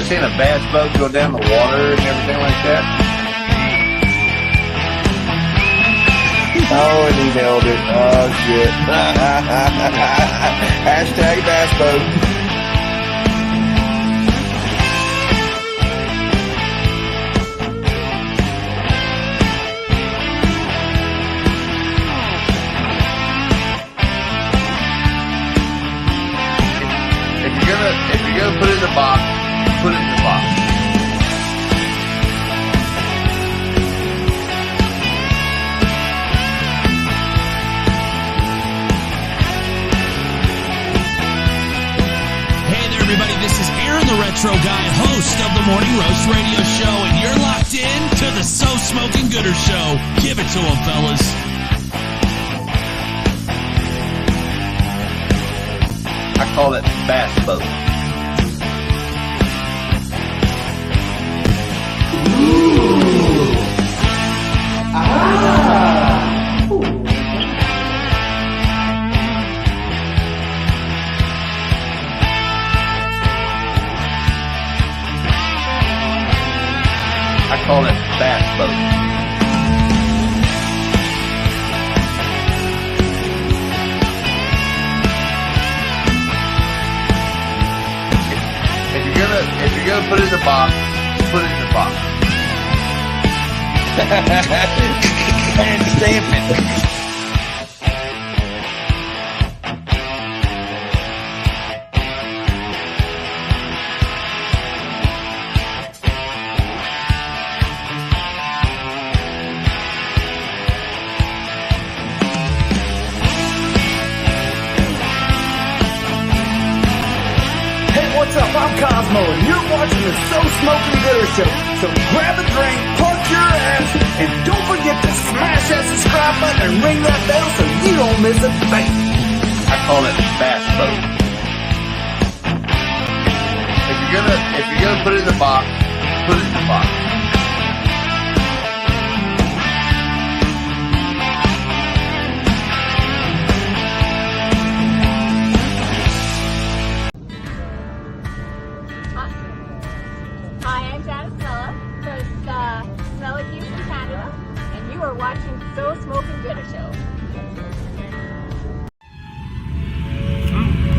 seen a bass boat go down the water and everything like that? Oh, and he nailed it. Oh, shit. Hashtag bass boat. If you're gonna put it in the box, put it in the box. Hey there, everybody. This is Aaron, the Retro Guy, host of the Morning Roast Radio Show, and you're locked in to the So Smoking Gooder Show. Give it to them, fellas. I call it bass boat. Ooh. Ah. Ooh. I call it bass boat. If you're gonna put it in the box, put it in the box. And stamp it. What's up? I'm Cosmo, and you're watching the So Smoking Gooder Show. So grab a drink, park your ass, and don't forget to smash that subscribe button and ring that bell so you don't miss a thing. I call it bass boat. If you're gonna put it in the box, put it in the box.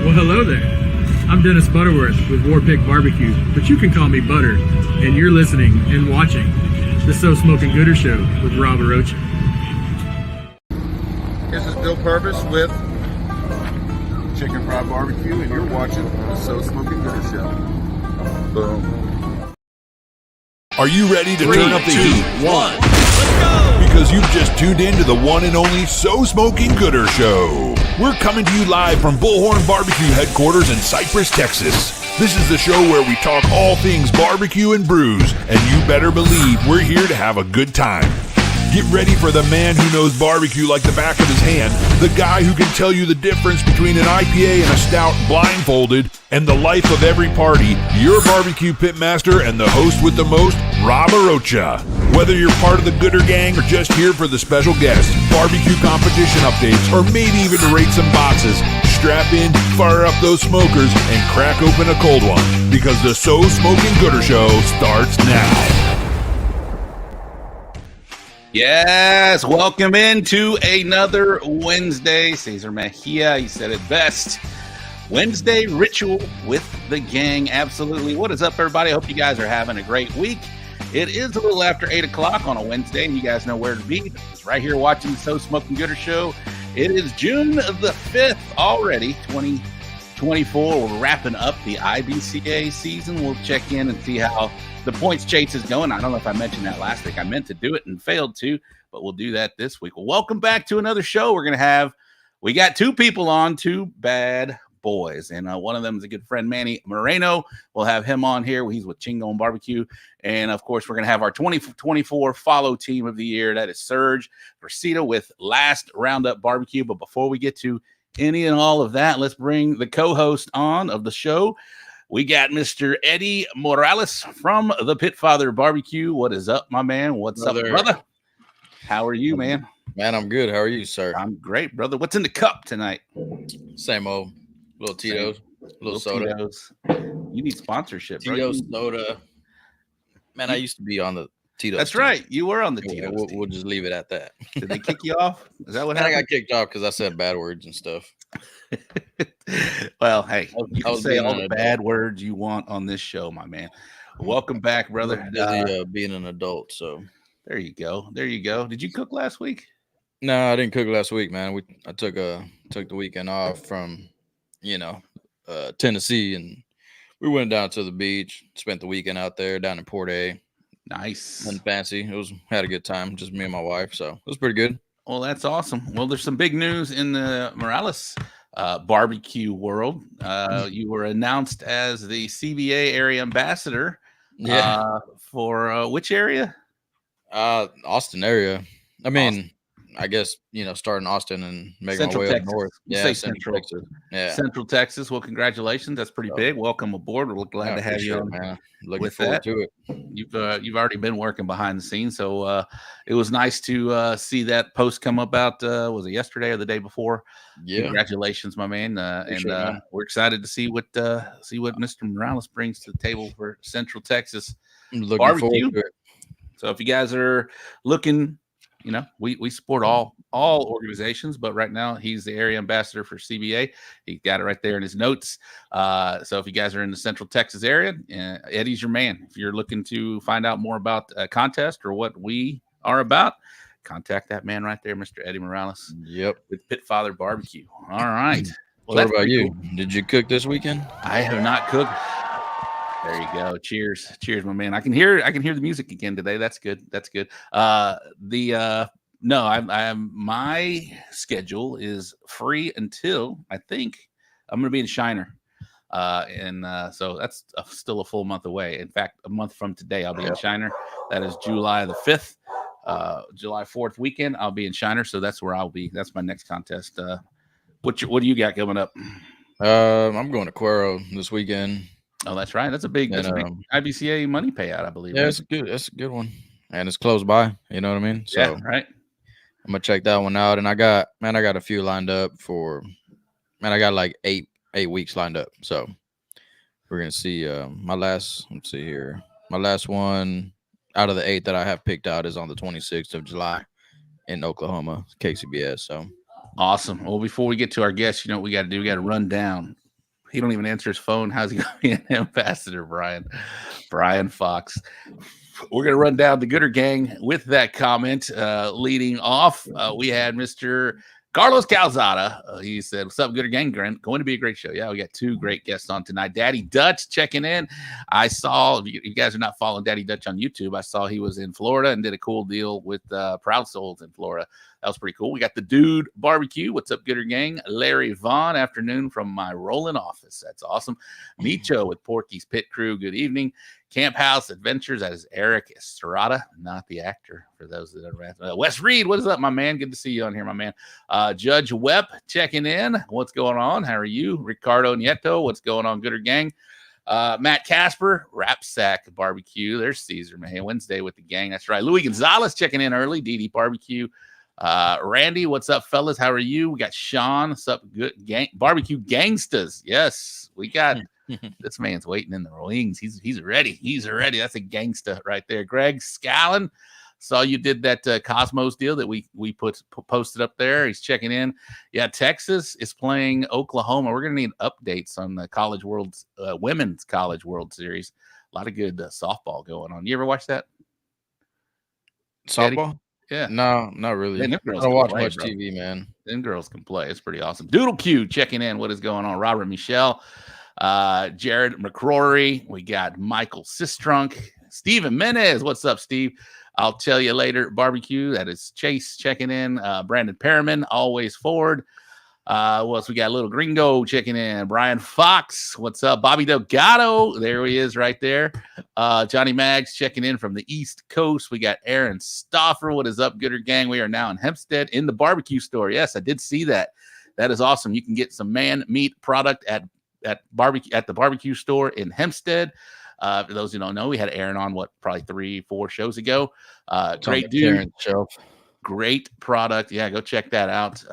Well, hello there. I'm Dennis Butterworth with Warpig Barbecue, but you can call me Butter, and you're listening and watching the So Smoking Gooder Show with Rob Arocha. This is Bill Purvis with Chicken Fried Barbecue, and you're watching the So Smoking Gooder Show. Boom. Are you ready to turn up the heat? 1. Let's go! Because you've just tuned in to the one and only So Smoking Gooder Show. We're coming to you live from Bullhorn Barbecue headquarters in Cypress, Texas. This is the show where we talk all things barbecue and brews, and you better believe we're here to have a good time. Get ready for the man who knows barbecue like the back of his hand, the guy who can tell you the difference between an IPA and a stout blindfolded, and the life of every party, your barbecue pitmaster and the host with the most, Rob Arocha. Whether you're part of the Gooder Gang or just here for the special guests, barbecue competition updates, or maybe even to rate some boxes, strap in, fire up those smokers, and crack open a cold one, because the So Smoking Gooder Show starts now. Yes, welcome into another Wednesday. Cesar Mejia, he said it best. Wednesday ritual with the gang. Absolutely. What is up, everybody? I hope you guys are having a great week. It is a little after 8 o'clock on a Wednesday, and you guys know where to be. It's right here watching the So Smoking Gooder Show. It is June the 5th already, 2024. We're wrapping up the IBCA season. We'll check in and see how the points chase is going. I don't know if I mentioned that last week. I meant to do it and failed to, but we'll do that this week. Well, welcome back to another show. We got two people on, two bad boys, and one of them is a good friend, Manny Moreno. We'll have him on here. He's with Chingon BBQ, and of course, we're going to have our 2024 follow team of the year. That is Serg Gracida with Last Roundup Barbecue. But before we get to any and all of that, let's bring the co-host on of the show. We got Mr. Eddie Morales from the Pitfather Barbecue. What is up, my man? What's up, brother? How are you, man? Man, I'm good. How are you, sir? I'm great, brother. What's in the cup tonight? Same old. Little Tito's, little soda. Tito's. You need sponsorship, bro. Tito soda. Man, I used to be on the Tito's. That's team. right. You were on the Yeah, Tito's. we'll just leave it at that. Did they kick you off? Is that what Man, I happened? got kicked off because I said bad words and stuff. Well, hey, you I can was say being all an the adult. bad words you want on this show, my man. Welcome back, brother. I'm busy being an adult, so There you go. There you go. Did you cook last week? no, I didn't cook last week, man. I took the weekend off from, Tennessee, and we went down to the beach, spent the weekend out there down in Port A. Nice. Nothing fancy. Had a good time, just me and my wife, so it was pretty good. Well, that's awesome. Well, there's some big news in the Morales barbecue world. You were announced as the CBA area ambassador. Yeah. For which area? Austin area. I mean, I guess, starting Austin and making Central my way Texas. up north. You Yeah, say Central Texas. Yeah. Central Texas. Well, congratulations. That's pretty big. Welcome aboard. We're glad to have you on. Man. Looking with forward that. to it. You've already been working behind the scenes, so it was nice to see that post come about. Was it yesterday or the day before? Yeah. Congratulations, my man. Man. We're excited to see what Mr. Morales brings to the table for Central Texas I'm looking barbecue. forward to it. So if you guys are looking, we support all organizations, but right now he's the area ambassador for CBA. He got it right there in his notes. So if you guys are in the Central Texas area, Eddie's your man. If you're looking to find out more about a contest or what we are about, contact that man right there, Mr. Eddie Morales. Yep. With Pit Father Barbecue. All right. Well, What about you? cool. Did you cook this weekend? I have not cooked. There you go. Cheers, my man. I can hear the music again today. That's good. No, I'm my schedule is free until I think I'm going to be in Shiner, so that's still a full month away. In fact, a month from today, I'll be in Shiner. That is July the 5th, July 4th weekend. I'll be in Shiner, so that's where I'll be. That's my next contest. What do you got coming up? I'm going to Cuero this weekend. Oh, that's right. That's a big IBCA money payout, I believe. Yeah, right? it's good. That's a good one, and it's close by. You know what I mean? So Yeah, right. I'm gonna check that one out. And I got a few lined up for. Man, I got like eight weeks lined up. So we're gonna see. My last. Let's see here. My last one out of the 8 that I have picked out is on the 26th of July in Oklahoma, KCBS. So awesome. Well, before we get to our guests, you know what we got to do? We got to run down. He don't even answer his phone. How's he going to be an ambassador, Brian Fox? We're going to run down the Gooder Gang with that comment. Leading off, we had Mr. Carlos Calzada. He said, "What's up, Gooder Gang? Going to be a great show." Yeah, we got 2 great guests on tonight. Daddy Dutch checking in. I saw, if you guys are not following Daddy Dutch on YouTube, I saw he was in Florida and did a cool deal with Proud Souls in Florida. That was pretty cool. We got the Dude Barbecue. What's up, Gooder Gang? Larry Vaughn, afternoon from my rolling office. That's awesome. Micho with Porky's Pit Crew. Good evening. Camp House Adventures. That is Eric Estrada, not the actor, for those that are Wes Reed, what is up, my man? Good to see you on here, my man. Judge Webb checking in. What's going on? How are you? Ricardo Nieto, what's going on, Gooder Gang? Matt Casper, Rap Sack Barbecue. There's Caesar, man. Wednesday with the gang. That's right. Louis Gonzalez checking in early. DD Barbecue. Randy, what's up, fellas? How are you? We got Sean. What's up, good gang? Barbecue Gangstas. Yes, we got this man's waiting in the wings. He's ready. He's ready. That's a gangsta right there. Greg Scallon, saw you did that Cosmos deal that we posted up there. He's checking in. Yeah, Texas is playing Oklahoma. We're gonna need updates on the College World Women's College World Series. A lot of good softball going on. You ever watch that? softball? Eddie? Yeah. No, not really. Man, I don't watch much TV, man. Them girls can play. It's pretty awesome. Doodle Q checking in. What is going on? Robert Michelle, Jared McCrory. We got Michael Sistrunk, Steven Menez. What's up, Steve? I'll tell you later. Barbecue. That is Chase checking in. Brandon Perriman, always forward. What else? We got Little Gringo checking in. Brian Fox. What's up? Bobby Delgado. There he is right there. Johnny Maggs checking in from the East Coast. We got Aaron Stoffer. What is up, Gooder Gang? We are now in Hempstead in the barbecue store. Yes, I did see that. That is awesome. You can get some man meat product at the barbecue store in Hempstead. For those who don't know, we had Aaron on probably 3-4 shows ago. Great dude. Great product. Yeah, go check that out.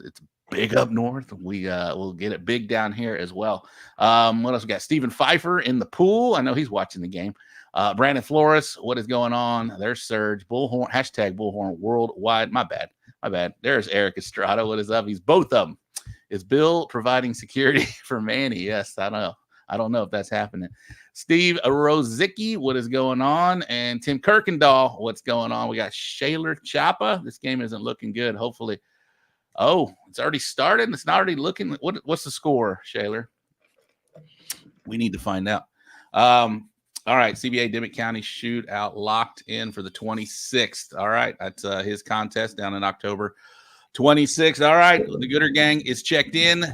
It's Big up north. We'll get it big down here as well. What else we got? Stephen Pfeiffer in the pool. I know he's watching the game. Brandon Flores, what is going on? There's Serge. Bullhorn, hashtag Bullhorn worldwide. My bad. There's Eric Estrada. What is up? He's both of them. Is Bill providing security for Manny? Yes, I don't know. I don't know if that's happening. Steve Rozicki, what is going on? And Tim Kirkendall, what's going on? We got Shaler Chapa. This game isn't looking good. Hopefully. Oh, it's already started. It's not already looking. What's the score, Shaler? We need to find out. All right, CBA Dimmitt County shootout locked in for the 26th. All right, that's his contest down in October 26th. All right, the Gooder Gang is checked in.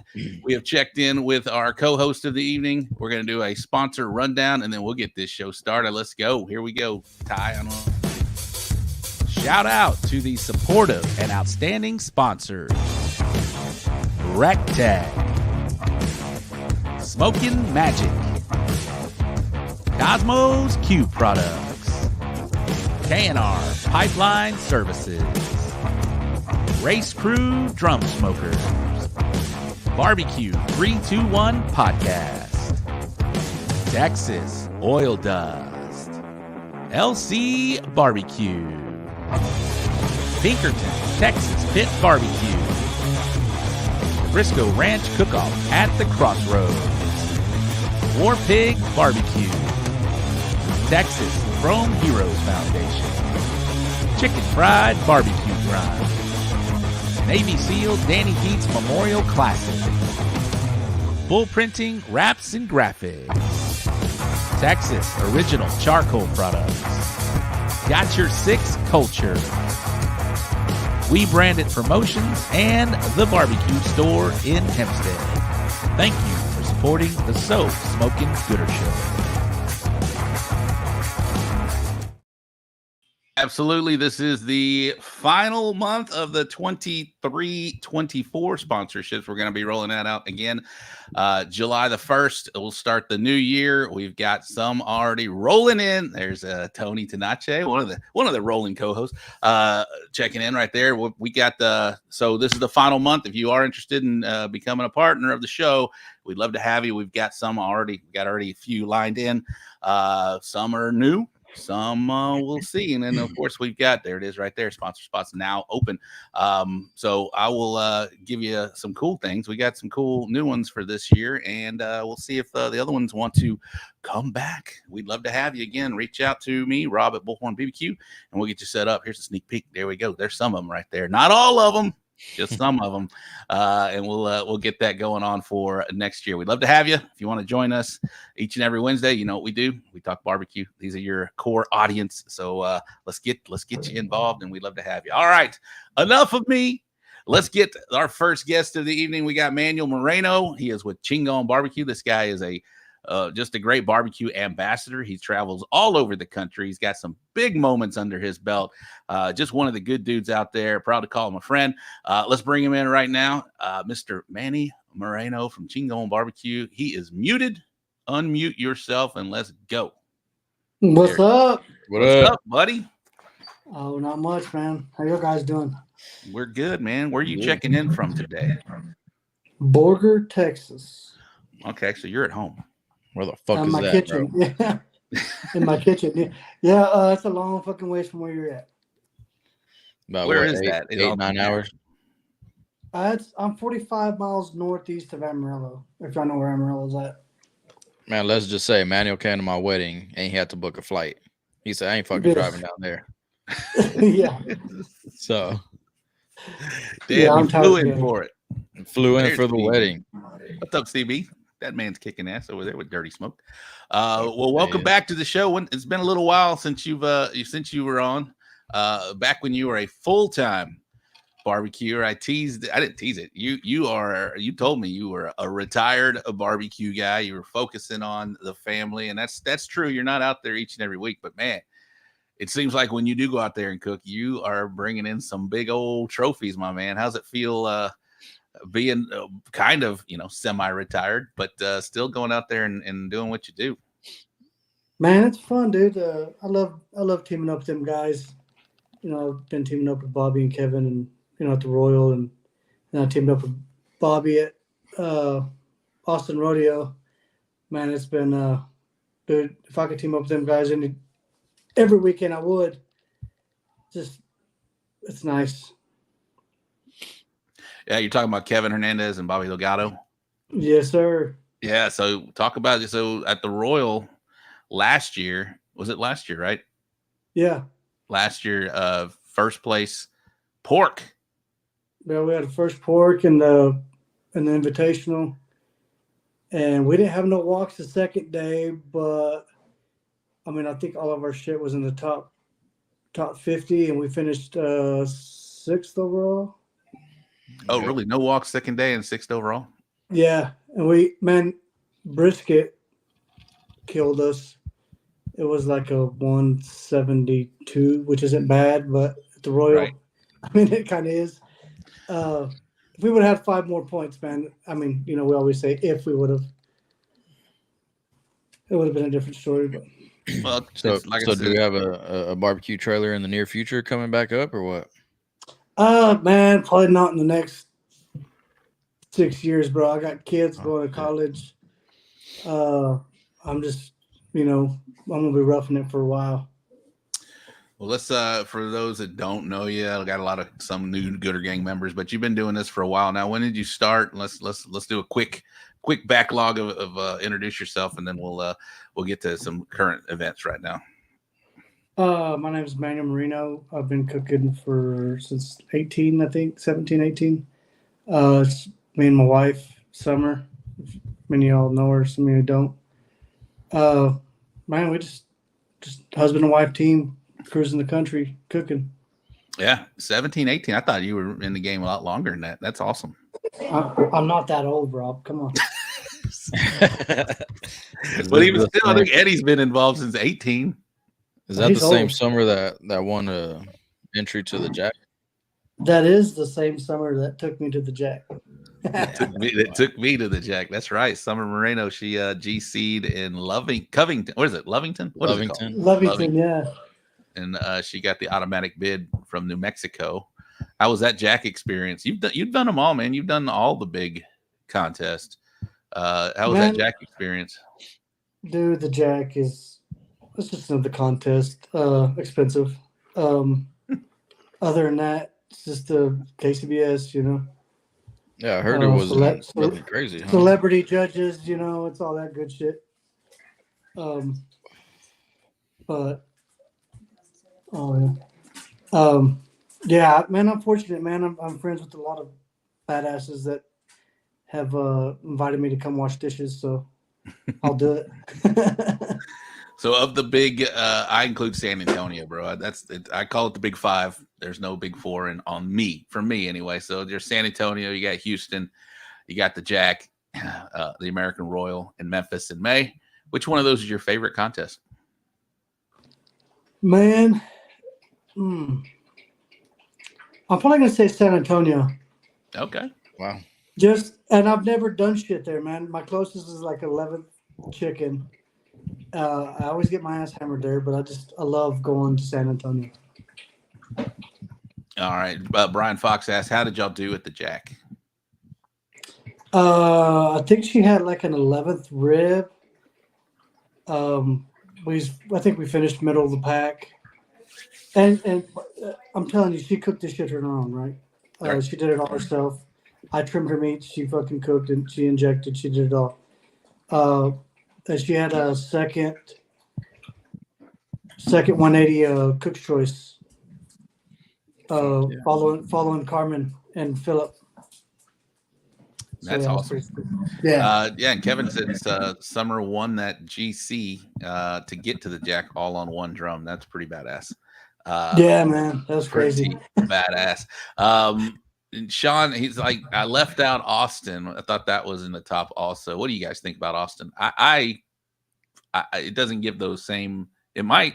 We have checked in with our co-host of the evening. We're going to do a sponsor rundown, and then we'll get this show started. Let's go. Here we go. Ty, shout out to the supportive and outstanding sponsors. Rectag, Smokin' Magic, Cosmos Q Products, K&R Pipeline Services, Race Crew Drum Smokers, Barbecue 321 Podcast, Texas Oil Dust, LC Barbecue, Pinkerton Texas Pit Barbecue, Briscoe Ranch Cook-Off at the Crossroads, War Pig Barbecue, Texas Chrome Heroes Foundation, Chicken Fried Barbecue Grind, Navy SEAL Danny Dietz Memorial Classic, Bull Printing Wraps and Graphics, Texas Original Charcoal Products, Got Your Six Culture, We Branded Promotions, and The Barbecue Store in Hempstead. Thank you for supporting the So Smokin' Gooder Show. Absolutely. This is the final month of the 23-24 sponsorships. We're going to be rolling that out again. July the 1st, we'll start the new year. We've got some already rolling in. There's Tony Tanache, one of the rolling co-hosts, checking in right there. We got so this is the final month. If you are interested in becoming a partner of the show, we'd love to have you. We've got some already. We got already a few lined in. Some are new. Some we'll see. And then, of course, we've got, there it is right there, sponsor spots now open. So I will give you some cool things. We got some cool new ones for this year, and we'll see if the other ones want to come back. We'd love to have you again. Reach out to me, Rob at Bullhorn BBQ, and we'll get you set up. Here's a sneak peek. There we go. There's some of them right there. Not all of them. Just some of them, and we'll get that going on for next year. We'd love to have you. If you want to join us each and every Wednesday, you know what we do. We talk barbecue. These are your core audience, so let's get you involved, and we'd love to have you. All right, enough of me. Let's get our first guest of the evening. We got Manuel Moreno. He is with Chingon BBQ. This guy is just a great barbecue ambassador. He travels all over the country. He's got some big moments under his belt. Just one of the good dudes out there. Proud to call him a friend. Let's bring him in right now. Mr. Manny Moreno from Chingon BBQ. He is muted. Unmute yourself and let's go. What's up? What's up, buddy? Oh, not much, man. How you guys doing? We're good, man. Where are you checking in from today? Borger, Texas. Okay, so you're at home. Where the fuck in is my that, kitchen. bro? Yeah. In my kitchen. Yeah, it's a long fucking ways from where you're at. About Where what, is that? 8-9 hours? I'm 45 miles northeast of Amarillo, if y'all know where Amarillo's at. Man, let's just say Manuel came to my wedding and he had to book a flight. He said, I ain't fucking driving down there. Yeah. So, damn, you flew in for it. Flew in There's for the CB. wedding. What's up, CB? That man's kicking ass over there with Dirty Smoke. Well, welcome back to the show. It's been a little while since you were on. Back when you were a full-time barbecuer, I didn't tease it. You told me you were a retired barbecue guy. You were focusing on the family, and that's true. You're not out there each and every week, but man, it seems like when you do go out there and cook, you are bringing in some big old trophies, my man. How's it feel being kind of, semi-retired, but still going out there and doing what you do? Man, it's fun, dude. I love teaming up with them guys. I've been teaming up with Bobby and Kevin and, at the Royal and and I teamed up with Bobby at Austin Rodeo. Man, it's been dude. If I could team up with them guys every weekend, I would. Just, it's nice. Yeah, you're talking about Kevin Hernandez and Bobby Delgado. Yes, sir. Yeah, so talk about it. So at the Royal last year, was it last year, right? Yeah. Last year, first place pork. Yeah, we had the first pork in the invitational, and we didn't have no walks the second day. But I mean, I think all of our shit was in the top 50, and we finished 6th overall. Oh, really? No walks second day and 6th overall? Yeah, and brisket killed us. It was like a 172, which isn't bad, but at the Royal, Right. I mean, it kind of is. If we would have had 5 more points, man, I mean, we always say if we would have, it would have been a different story. But Well, So, like I so said, do we have a barbecue trailer in the near future coming back up or what? man, probably not in the next 6 years, bro. I got kids going to college. I'm just, I'm gonna be roughing it for a while. well, let's for those that don't know you, I got some new Gooder Gang members, but you've been doing this for a while now. When did you start? Let's do a quick backlog of introduce yourself, and then we'll get to some current events right now. My name is Manuel Moreno. I've been cooking since 18, I think 17, 18. It's me and my wife, Summer. Many of y'all know her, some of you don't. Man, we just husband and wife team cruising the country cooking. Yeah, 17, 18. I thought you were in the game a lot longer than that. That's awesome. I'm not that old, Rob. Come on. But even still, I think Eddie's been involved since 18. Is that He's the same old. summer that won entry to the Jack? That is the same summer that took me to the Jack. It took me to the Jack. That's right. Summer Moreno, she GC'd in Covington. What is it? Lovington? What is it called? Lovington, yeah. And she got the automatic bid from New Mexico. How was that Jack experience? You've done them all, man. You've done all the big contests. How was that Jack experience? Dude, the Jack it's just another contest. Expensive. Other than that, it's just a KCBS, Yeah, I heard it was nothing crazy. Huh? Celebrity judges, it's all that good shit. But yeah, man, I'm fortunate, man. I'm friends with a lot of badasses that have invited me to come wash dishes, so I'll do it. So of the big, I include San Antonio, bro. I call it the big 5. There's no big 4 for me anyway. So there's San Antonio, you got Houston, you got the Jack, the American Royal in Memphis in May. Which one of those is your favorite contest? Man, I'm probably gonna say San Antonio. Okay. Wow. And I've never done shit there, man. My closest is like 11th chicken. I always get my ass hammered there, but I love going to San Antonio. All right. Brian Fox asked, how did y'all do at the Jack? I think she had like an 11th rib. I think we finished middle of the pack. And I'm telling you, she cooked this shit on her own, right? Right. She did it all herself. I trimmed her meat. She fucking cooked and she injected. She did it all. And she had a second 180 Cook's Choice. Following Carmen and Philip. That's awesome. Yeah. And Kevin said Summer won that GC to get to the Jack all on one drum. That's pretty badass. Yeah, man. That was crazy. Badass. And Sean, he's like, I left out Austin. I thought that was in the top also. What do you guys think about Austin? I it doesn't give those same. It might.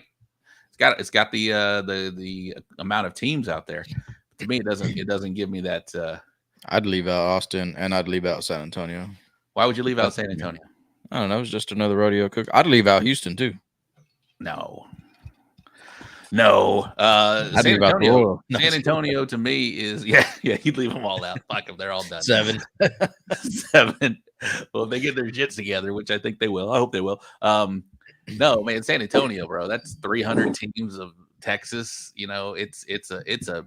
It's got the amount of teams out there. To me, it doesn't give me that. I'd leave out Austin and I'd leave out San Antonio. Why would you leave out San Antonio? I don't know. It's just another rodeo cook. I'd leave out Houston too. No. No, I San think about the Antonio. Royal. No, San Antonio to me is yeah. He'd leave them all out. Fuck them, they're all done. 7. 7. Well, if they get their jits together, which I think they will. I hope they will. No, man, San Antonio, bro. That's 300 teams of Texas. You know, it's a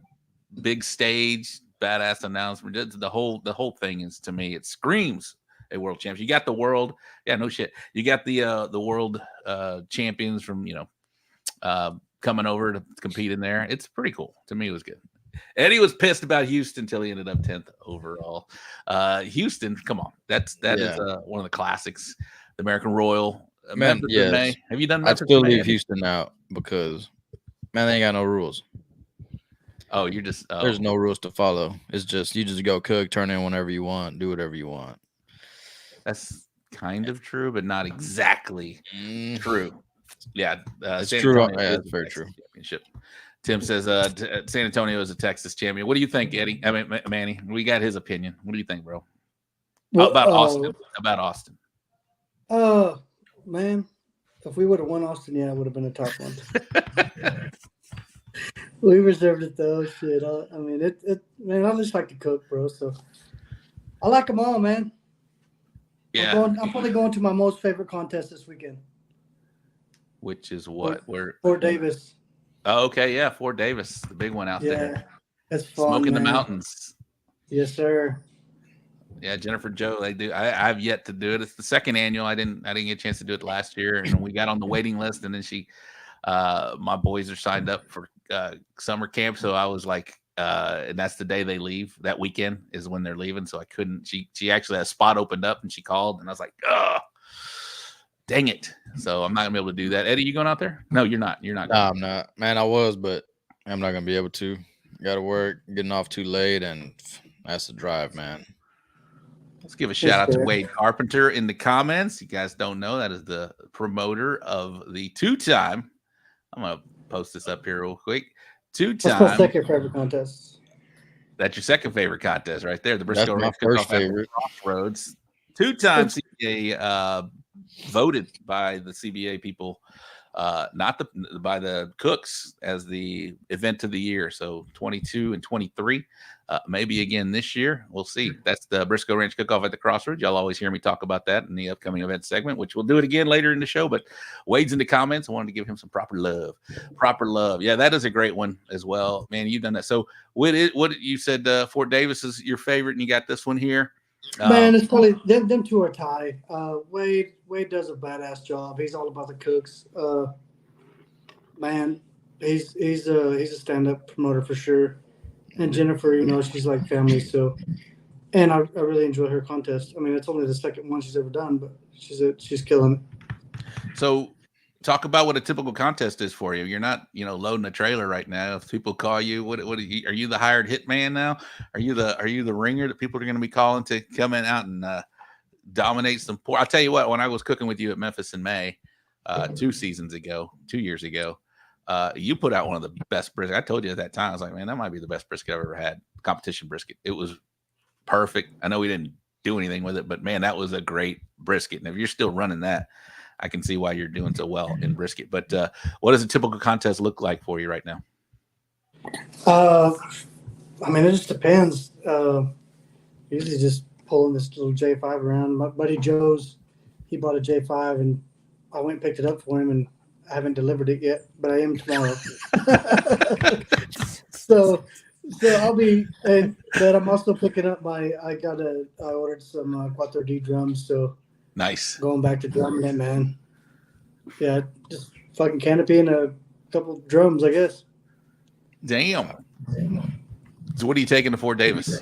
big stage, badass announcement. The whole thing is, to me, it screams a world champion. You got the world, yeah, no shit. You got the world champions from coming over to compete in there. It's pretty cool. To me, it was good. Eddie was pissed about Houston until he ended up 10th overall. Houston, come on, that is one of the classics. The American Royal. Man, Memphis yes. in May. Have you done I'd Memphis still in May? leave Houston out because, man, they ain't got no rules. Oh, you're just There's no rules to follow. It's just you just go cook, turn in whenever you want, do whatever you want. That's kind of true, but not exactly true. Yeah, It's San true. Antonio Yeah, is it's the very Texas true. Championship. Tim says San Antonio is a Texas champion. What do you think, Eddie? I mean, Manny, we got his opinion. What do you think, bro? Well, About Austin. About Austin. Man, if we would have won Austin, yeah, it would have been a tough one. We reserved it though. Shit, I mean, man, I just like to cook, bro. So I like them all, man. Yeah. I'm probably going to my most favorite contest this weekend. Which is what? Fort Davis. Oh, okay, yeah, Fort Davis, the big one out there. Yeah, it's fun. Smoking man. the mountains. Yes, sir. Yeah, Jennifer Joe, they do. I've yet to do it. It's the second annual. I didn't get a chance to do it last year, and we got on the waiting list. And then my boys are signed up for summer camp, so I was like, and that's the day they leave. That weekend is when they're leaving, so I couldn't. She actually had a spot opened up, and she called, and I was like, oh, dang it! So I'm not gonna be able to do that. Eddie, you going out there? No, you're not. You're not. No, I'm not. Man, I was, but I'm not gonna be able to. Got to work, getting off too late, and that's the drive, man. Let's give a shout out to Wade Carpenter in the comments. You guys don't know that is the promoter of the two-time. I'm gonna post this up here real quick. That's my second favorite contest. That's your second favorite contest, right there. The That's Briscoe my Ranch first Cook-Off at favorite. Crossroads. Two-time CBA voted by the CBA people, not by the cooks as the event of the year. So 22 and 23. Maybe again this year. We'll see. That's the Briscoe Ranch Cook-Off at the Crossroads. Y'all always hear me talk about that in the upcoming event segment, which we'll do it again later in the show. But Wade's in the comments. I wanted to give him some proper love. Proper love. Yeah, that is a great one as well. Man, you've done that. So what you said Fort Davis is your favorite, and you got this one here. Man, it's probably them two are tied. Wade does a badass job. He's all about the cooks. Man, he's a stand-up promoter for sure. And Jennifer, she's like family. So, and I really enjoy her contest. I mean, it's only the second one she's ever done, but she's killing it. So, talk about what a typical contest is for you. You're not, loading a trailer right now. If people call you, what are you the hired hitman now? Are you the ringer that people are going to be calling to come in out and dominate some pork? I'll tell you what, when I was cooking with you at Memphis in May, 2 years ago, you put out one of the best brisket. I told you at that time, I was like, man, that might be the best brisket I've ever had. Competition brisket. It was perfect. I know we didn't do anything with it, but man, that was a great brisket. And if you're still running that, I can see why you're doing so well in brisket. But what does a typical contest look like for you right now? I mean, it just depends. Usually just pulling this little J5 around. My buddy Joe's, he bought a J5, and I went and picked it up for him, and I haven't delivered it yet, but I am tomorrow. so I'll be, but I'm also picking up I ordered some Quattro D drums, so nice. Going back to drumming it, man. Yeah, just fucking canopy and a couple drums, I guess. Damn. So what are you taking to Fort Davis?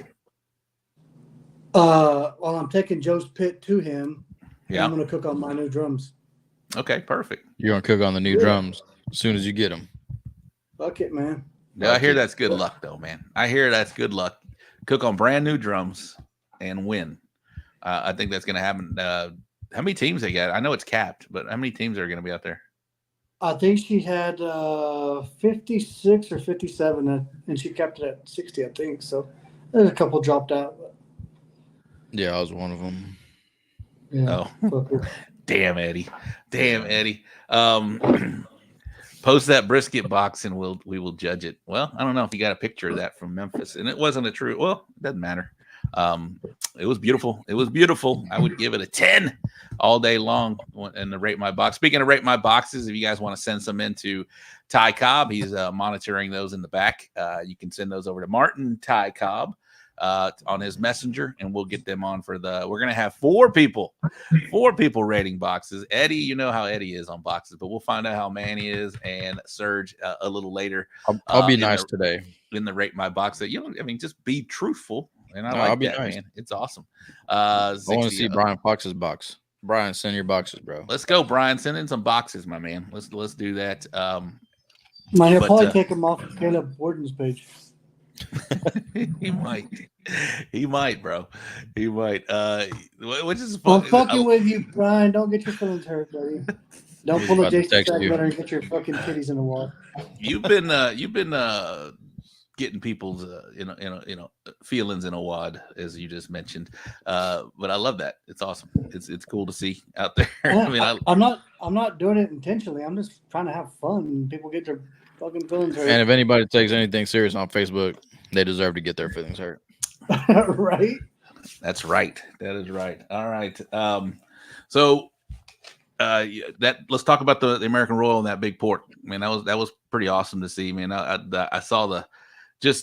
Well, I'm taking Joe's pit to him. Yeah. I'm gonna cook on my new drums. Okay, perfect. You're gonna cook on the new drums as soon as you get them. Fuck it, man. Yeah, I hear that's good luck, though, man. I hear that's good luck. Cook on brand new drums and win. I think that's going to happen. How many teams they got? I know it's capped, but how many teams are going to be out there? I think she had 56 or 57, and she kept it at 60, I think. So there's a couple dropped out. But... Yeah, I was one of them. Yeah. Oh, damn, Eddie. Post that brisket box and we will judge it. Well, I don't know if you got a picture of that from Memphis, and it wasn't a true. Well, it doesn't matter. It was beautiful. It was beautiful. I would give it a 10 all day long in the Rate My Box. Speaking of Rate My Boxes, if you guys want to send some into Ty Cobb, he's monitoring those in the back. You can send those over to Martin Ty Cobb on his messenger, and we'll get them on for we're going to have four people rating boxes. Eddie, you know how Eddie is on boxes, but we'll find out how Manny is and Serg a little later. I'll be nice today in the Rate My Box. That just be truthful. And I like that, nice. Man. It's awesome. I want to see Brian Fox's box. Brian, send your boxes, bro. Let's go, Brian. Send in some boxes, my man. Let's do that. He'll probably take them off of Caleb Borden's page. He might, bro. He might. Which is fun. I'm fucking with you, Brian. Don't get your feelings hurt, buddy. Don't pull a Jason Stackletter and get your fucking titties in the wall. You've been getting people's feelings in a wad, as you just mentioned, but I love that. It's awesome. It's cool to see out there. I'm not doing it intentionally. I'm just trying to have fun. People get their fucking feelings hurt. And if anybody takes anything serious on Facebook, they deserve to get their feelings hurt. Right. That's right. That is right. All right. So let's talk about the American Royal and that big pork. Man, that was pretty awesome to see. Man, I saw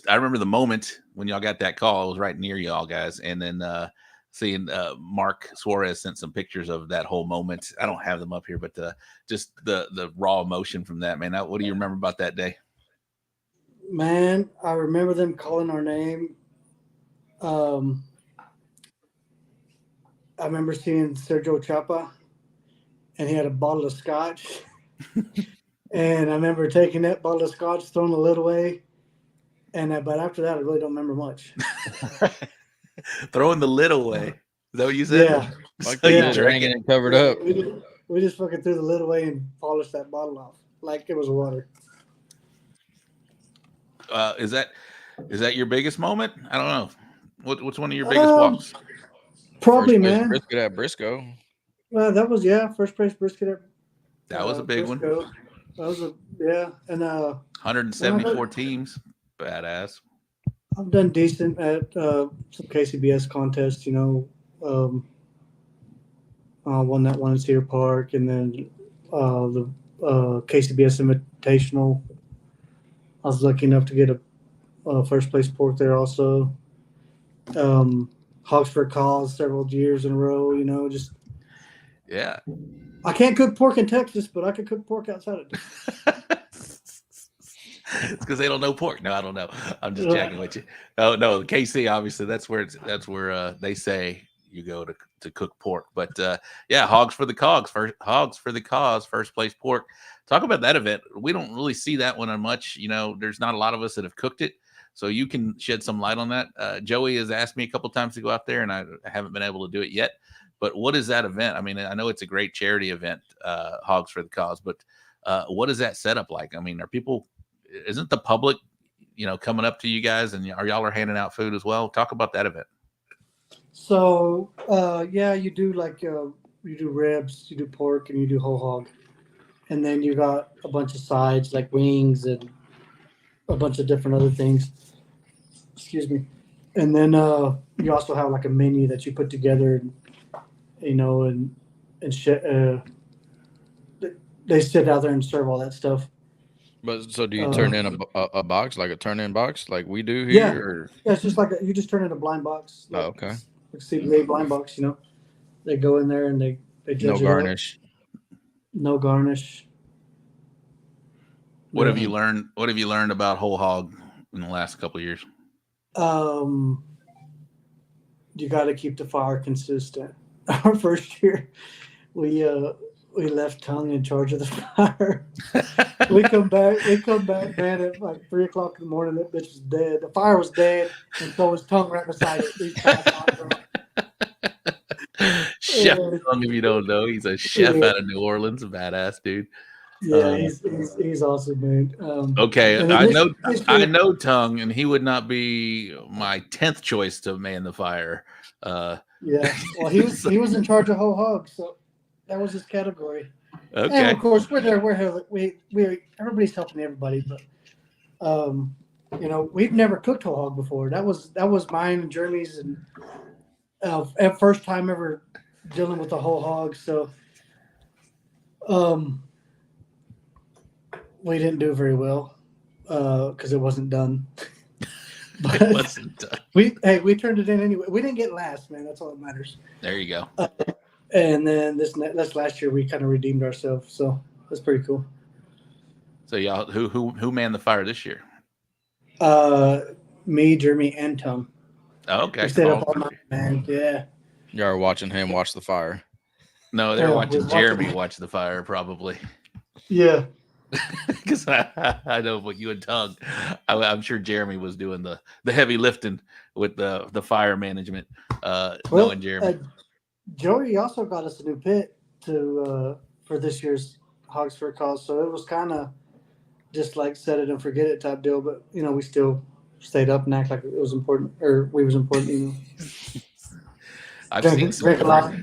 I remember the moment when y'all got that call. I was right near y'all guys, and then seeing Mark Suarez sent some pictures of that whole moment. I don't have them up here, but just the raw emotion from that, man. What do you remember about that day? Man, I remember them calling our name. I remember seeing Sergio Chapa, and he had a bottle of scotch. And I remember taking that bottle of scotch, throwing the lid away. But after that, I really don't remember much. Throwing the lid away. Is that what you said? Yeah. Like you drinking and covered up. We just fucking threw the lid away and polished that bottle off like it was water. Is that your biggest moment? I don't know. What's one of your biggest walks? Probably, first man. Brisket at Briscoe. That was first place brisket. That was a big Briscoe. one. That was and 174 teams. Badass. I've done decent at some KCBS contests, won that one in Cedar Park, and then the KCBS Invitational. I was lucky enough to get a first place pork there also. Hogs for a Cause several years in a row, Yeah. I can't cook pork in Texas, but I can cook pork outside of Texas. It's because they don't know pork. No, I don't know. I'm just checking with you. No, KC, obviously, that's where they say you go to cook pork. But Hogs for the Cause, first place pork. Talk about that event. We don't really see that one on much. There's not a lot of us that have cooked it, so you can shed some light on that. Joey has asked me a couple times to go out there, and I haven't been able to do it yet. But what is that event? I mean, I know it's a great charity event, Hogs for the Cause, but what is that setup like? I mean, isn't the public, coming up to you guys, and y'all are handing out food as well? Talk about that event. So, you do you do ribs, you do pork, and you do whole hog. And then you got a bunch of sides like wings and a bunch of different other things. Excuse me. And then you also have like a menu that you put together, and they sit out there and serve all that stuff. But so do you turn in a box, like a turn-in box, like we do here? Yeah, it's just like you just turn in a blind box. Like, okay. Like CBA blind box, They go in there and they judge no garnish. No garnish. What have you learned? What have you learned about whole hog in the last couple of years? You got to keep the fire consistent. Our first year, we left Tongue in charge of the fire. we come back, man, at like 3:00 in the morning. That bitch was dead. The fire was dead, and so was Tongue right beside it. Chef Tongue, if you don't know, he's a chef out of New Orleans, a badass dude. Yeah, he's awesome, man. Okay, I know Tongue, and he would not be my 10th choice to man the fire. Yeah, well, he was in charge of whole hog, so that was his category. Okay. And of course, we're there. We everybody's helping everybody, but we've never cooked whole hog before. That was mine and Jeremy's, and first time ever dealing with a whole hog. So, we didn't do very well because it wasn't done. But It wasn't done. we turned it in anyway. We didn't get last, man. That's all that matters. There you go. And then this last year we kind of redeemed ourselves, so that's pretty cool. So y'all, who manned the fire this year? Me, Jeremy, and Tom. Oh, okay. We stayed up all night, man. Yeah. You are watching him watch the fire. No, they're Yeah, watching we're Jeremy watching. watch the fire, probably. Yeah. Because I know what you and Tug, I'm sure Jeremy was doing the heavy lifting with the fire management. Knowing Jeremy, Joey also got us a new pit for this year's Hogs for a Cause, so it was kind of just like set it and forget it type deal. But we still stayed up and act like it was important, or we was important. I've seen Drink a lot.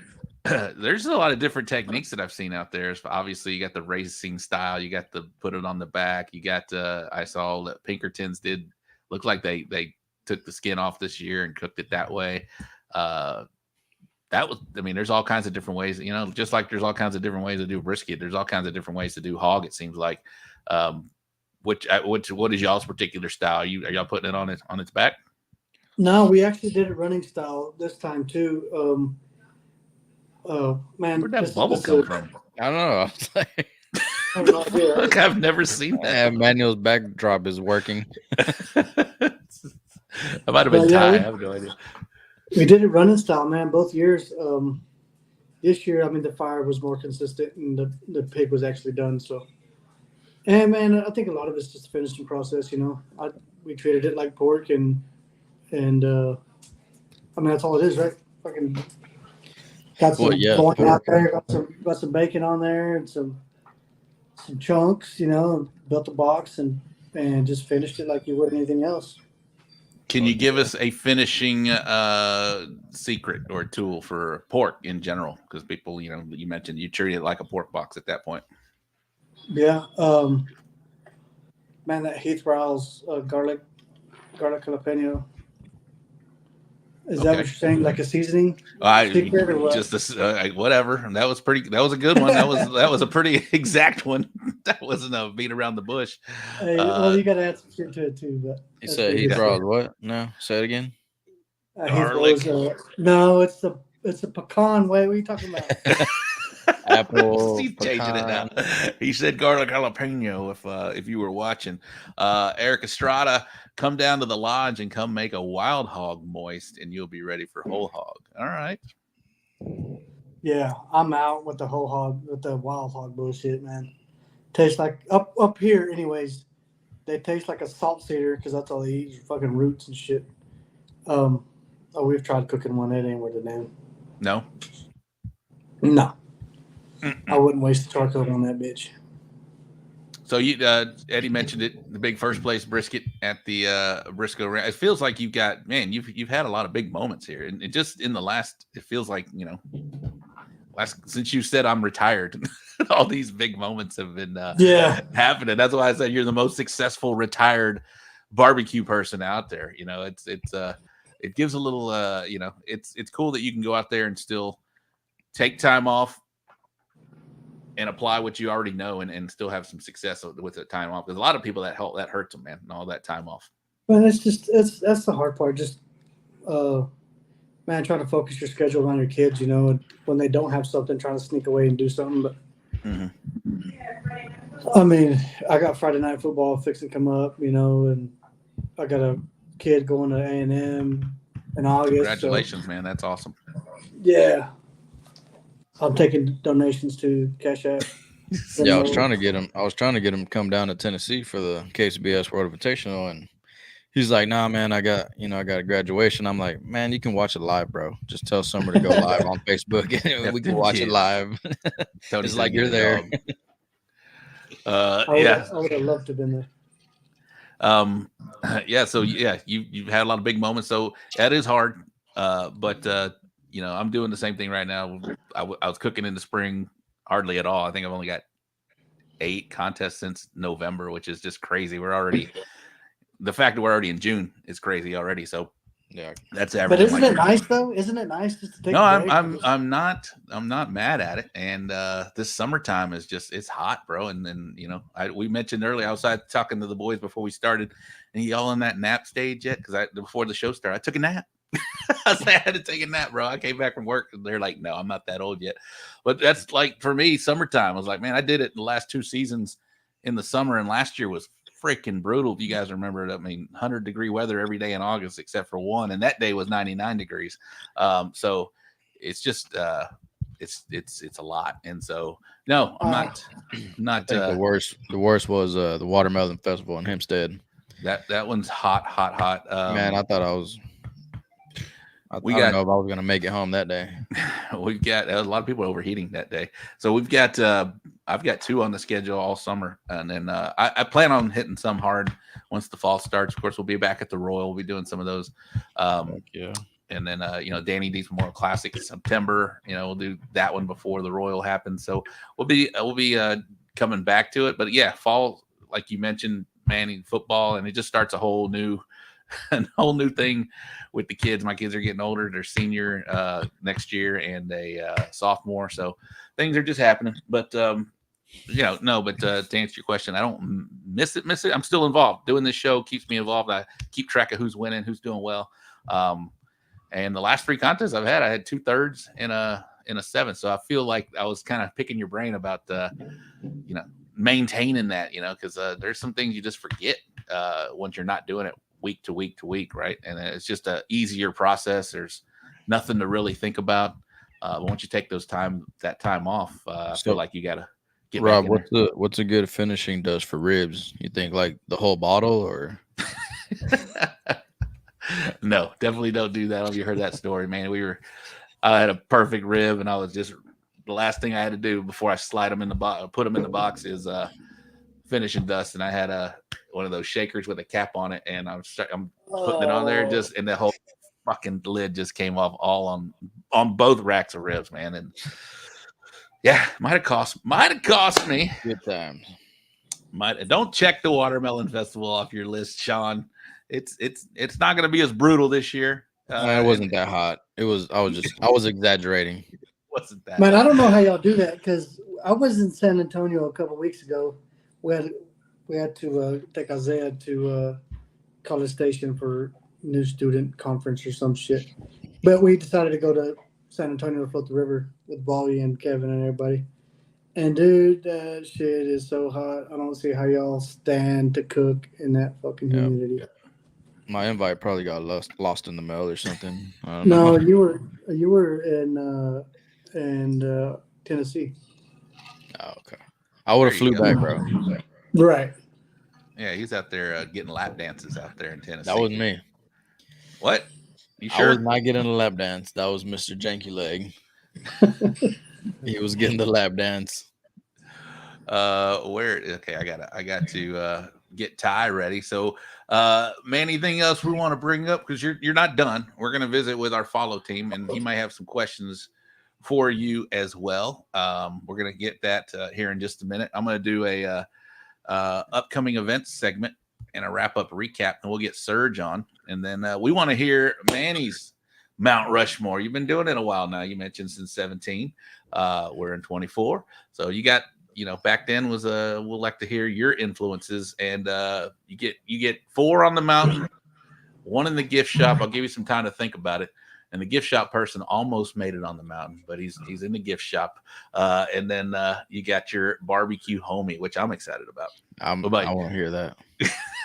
There's a lot of different techniques that I've seen out there. Obviously, you got the racing style. You got the put it on the back. You got I saw that Pinkertons did look like they took the skin off this year and cooked it that way. There's all kinds of different ways. Just like there's all kinds of different ways to do brisket. There's all kinds of different ways to do hog. It seems like. What is y'all's particular style? Are y'all putting it on its back? No, we actually did it running style this time too. Man, Where'd that bubble come from? I don't know. I was like, I have no idea. Look, I've never seen that. Manuel's backdrop is working. That might have been Well, yeah, Ty. we- I have no idea. We did it running style, man, both years. This year, the fire was more consistent and the pig was actually done. So, and man, I think a lot of it's just the finishing process. We treated it like pork, and that's all it is, right? Fucking got some going out there, got some bacon on there and some chunks. Built a box and just finished it like you would anything else. Can you give us a finishing secret or tool for pork in general? Because people, you mentioned you treat it like a pork box at that point. Yeah. Man, that Heath Riles garlic jalapeno. Is that what you're saying? Like a seasoning secret or what? Just whatever. And that was a good one. That was a pretty exact one. That wasn't a beat around the bush. Hey, well, you got to add some shit to it too. But You said Heath Riles what? No, say it again. Garlic. No, it's the pecan way. What are you talking about? Apple. He's changing it now. He said garlic jalapeno. If you were watching, Eric Estrada, come down to the lodge and come make a wild hog moist, and you'll be ready for whole hog. All right. Yeah, I'm out with the whole hog, with the wild hog bullshit, man. Tastes like up here, anyways. They taste like a salt cedar because that's all they eat, fucking roots and shit. We've tried cooking one. It ain't worth a damn. No. No. I wouldn't waste the charcoal on that bitch. So you, Eddie mentioned it, the big first place brisket at the Briscoe Ranch. It feels like you've had a lot of big moments here, and it just in the last, it feels like since you said I'm retired, all these big moments have been happening. That's why I said you're the most successful retired barbecue person out there. It gives a little it's cool that you can go out there and still take time off and apply what you already know and still have some success with the time off. Because a lot of people that hurts them, man, and all that time off. Well, that's the hard part. Just trying to focus your schedule on your kids, and when they don't have something, trying to sneak away and do something. But I got Friday night football fixing to come up, and I got a kid going to A&M in August. Congratulations, man. That's awesome. Yeah. I'm taking donations to Cash App. Yeah, I was trying to get him to come down to Tennessee for the KCBS World Invitational, and he's like, "Nah, man, I got a graduation." I'm like, "Man, you can watch it live, bro. Just tell someone to go live on Facebook, and we can watch it live." It's like you're there. I would have loved to have been there. So you've had a lot of big moments. So that is hard, but I'm doing the same thing right now. I was cooking in the spring hardly at all. I think I've only got 8 contests since November, which is just crazy. We're already the fact that we're already in June is crazy already. So Yeah, that's But average. isn't it nice though? Isn't it nice just to take No, a break? I'm not mad at it. And this summertime is just it's hot, bro. And then we mentioned earlier outside talking to the boys before we started, and y'all in that nap stage yet? Because before the show started, I took a nap. I had to take a nap, bro. I came back from work and they're like, no, I'm not that old yet. But that's like for me, summertime. I was like, man, I did it the last 2 seasons in the summer, and last year was freaking brutal. If you guys remember it, I mean, 100-degree weather every day in August except for one, and that day was 99 degrees. So it's just it's a lot. And so no, I'm not. I think the worst was the Watermelon Festival in Hempstead. That one's hot. Man, I thought I don't know if I was gonna make it home that day. We've got a lot of people overheating that day. So we've got I've got 2 on the schedule all summer, and then I plan on hitting some hard once the fall starts. Of course, we'll be back at the Royal. We'll be doing some of those. Yeah. And then Danny D's Memorial Classic in September. We'll do that one before the Royal happens. So we'll be coming back to it. But yeah, fall, like you mentioned, Manny, football, and it just starts a whole new thing with the kids. My kids are getting older. They're senior next year and a sophomore. So things are just happening. But to answer your question, I don't miss it. I'm still involved. Doing this show keeps me involved. I keep track of who's winning, who's doing well. And the last 3 contests I've had, I had 2 thirds in a 7th. So I feel like I was kind of picking your brain about maintaining that, because there's some things you just forget once you're not doing it week to week, right? And it's just a easier process. There's nothing to really think about. But once you take that time off, I feel like you gotta get Rob, back in what's a good finishing dust for ribs? You think like the whole bottle or? No, definitely don't do that. Have you heard that story, man? I had a perfect rib, and I was just the last thing I had to do before I slide them in the box, put them in the box, is finishing dust. And I had one of those shakers with a cap on it, and I'm putting it on there, and the whole fucking lid just came off all on both racks of ribs, man. And yeah, might have cost me. Good times. Don't check the Watermelon Festival off your list, Sean. It's not going to be as brutal this year. It wasn't that hot. I was exaggerating. It wasn't that Man, hot. I don't know how y'all do that, because I was in San Antonio a couple of weeks ago. We had to take Isaiah to College Station for new student conference or some shit. But we decided to go to San Antonio to float the river with Bobby and Kevin and everybody. And dude, that shit is so hot. I don't see how y'all stand to cook in that fucking humidity. My invite probably got lost in the mail or something. I don't No, know. you were in Tennessee. Oh, okay. I would have flew back, bro. Right. Yeah, he's out there getting lap dances out there in Tennessee. That was me. What? You I sure? was not getting a lap dance. That was Mr. Janky Leg. He was getting the lap dance. Okay, I got to get Ty ready. So man, anything else we want to bring up? Because you're not done. We're gonna visit with our follow team, and he might have some questions for you as well. We're gonna get that here in just a minute. I'm gonna do a upcoming events segment and a wrap-up recap, and we'll get Serg on, and then we want to hear Manny's Mount Rushmore. You've been doing it a while now. You mentioned since 17. We're in 24, so you got back then was we'll like to hear your influences, and you get 4 on the mountain, 1 in the gift shop. I'll give you some time to think about it. And the gift shop person almost made it on the mountain, but he's in the gift shop. And then you got your barbecue homie, which I'm excited about. I want to hear that.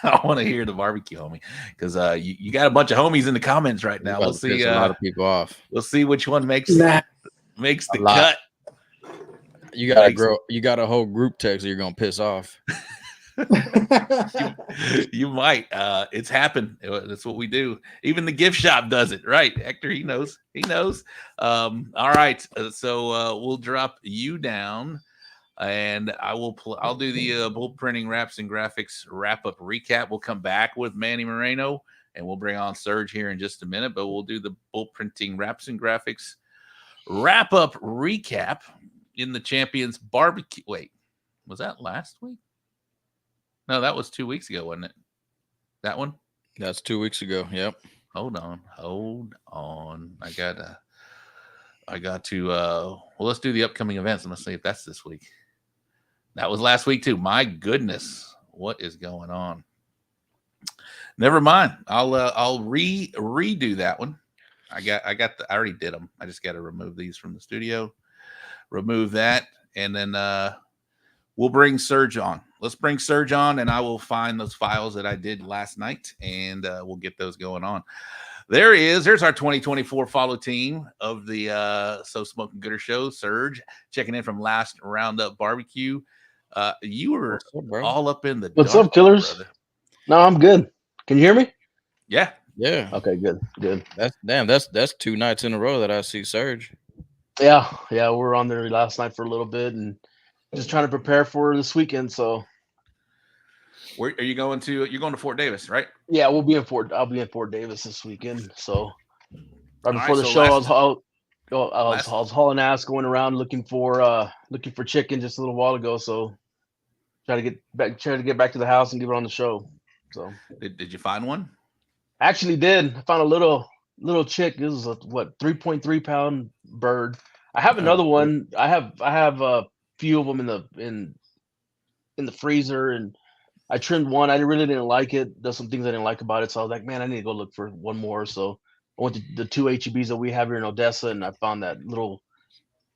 I want to hear the barbecue homie, because you got a bunch of homies in the comments right now. We'll see a lot of people off. We'll see which one makes the cut. You got a whole group text that you're gonna piss off. You might. It's happened. That's what we do. Even the gift shop does it, right? Hector, he knows. All right. So we'll drop you down, and I'll do the bull printing wraps and graphics wrap up recap. We'll come back with Manny Moreno, and we'll bring on Serg here in just a minute. But we'll do the bull printing wraps and graphics wrap up recap. in the Champions Barbecue. Wait, was that last week? No, that was 2 weeks ago, wasn't it? That one? That's 2 weeks ago. Yep. Hold on. I got to well, let's do the upcoming events and let's see if that's this week. That was last week too. My goodness, what is going on? Never mind. I'll redo that one. I already did them. I just got to remove these from the studio. Remove that, and then we'll bring Serg on. Let's bring Serg on, and I will find those files that I did last night, and we'll get those going on. There he is. There's our 2024 follow team of the So Smoking Gooder Show. Serg checking in from last Roundup Barbecue. You were all up in the What's dark, up, killers? brother. No, I'm good. Can you hear me? Yeah. Yeah. Okay, good. That's 2 nights in a row that I see Serg. Yeah, we were on there last night for a little bit and just trying to prepare for this weekend. So, Where are you going to? You're going to Fort Davis, right? yeah, I'll be in Fort Davis this weekend. So, right before the so show, I was hauling ass, going around looking for chicken just a little while ago. So, try to get back to the house and get it on the show. So, did you find one? Actually, did. I found a little chick. This is a 3.3 pound bird. I have another one. I have a few of them in the freezer, and I trimmed one. I really didn't like it. There's some things I didn't like about it, so I was like, man, I need to go look for one more. So I went to the 2 HEBs that we have here in Odessa, and I found that little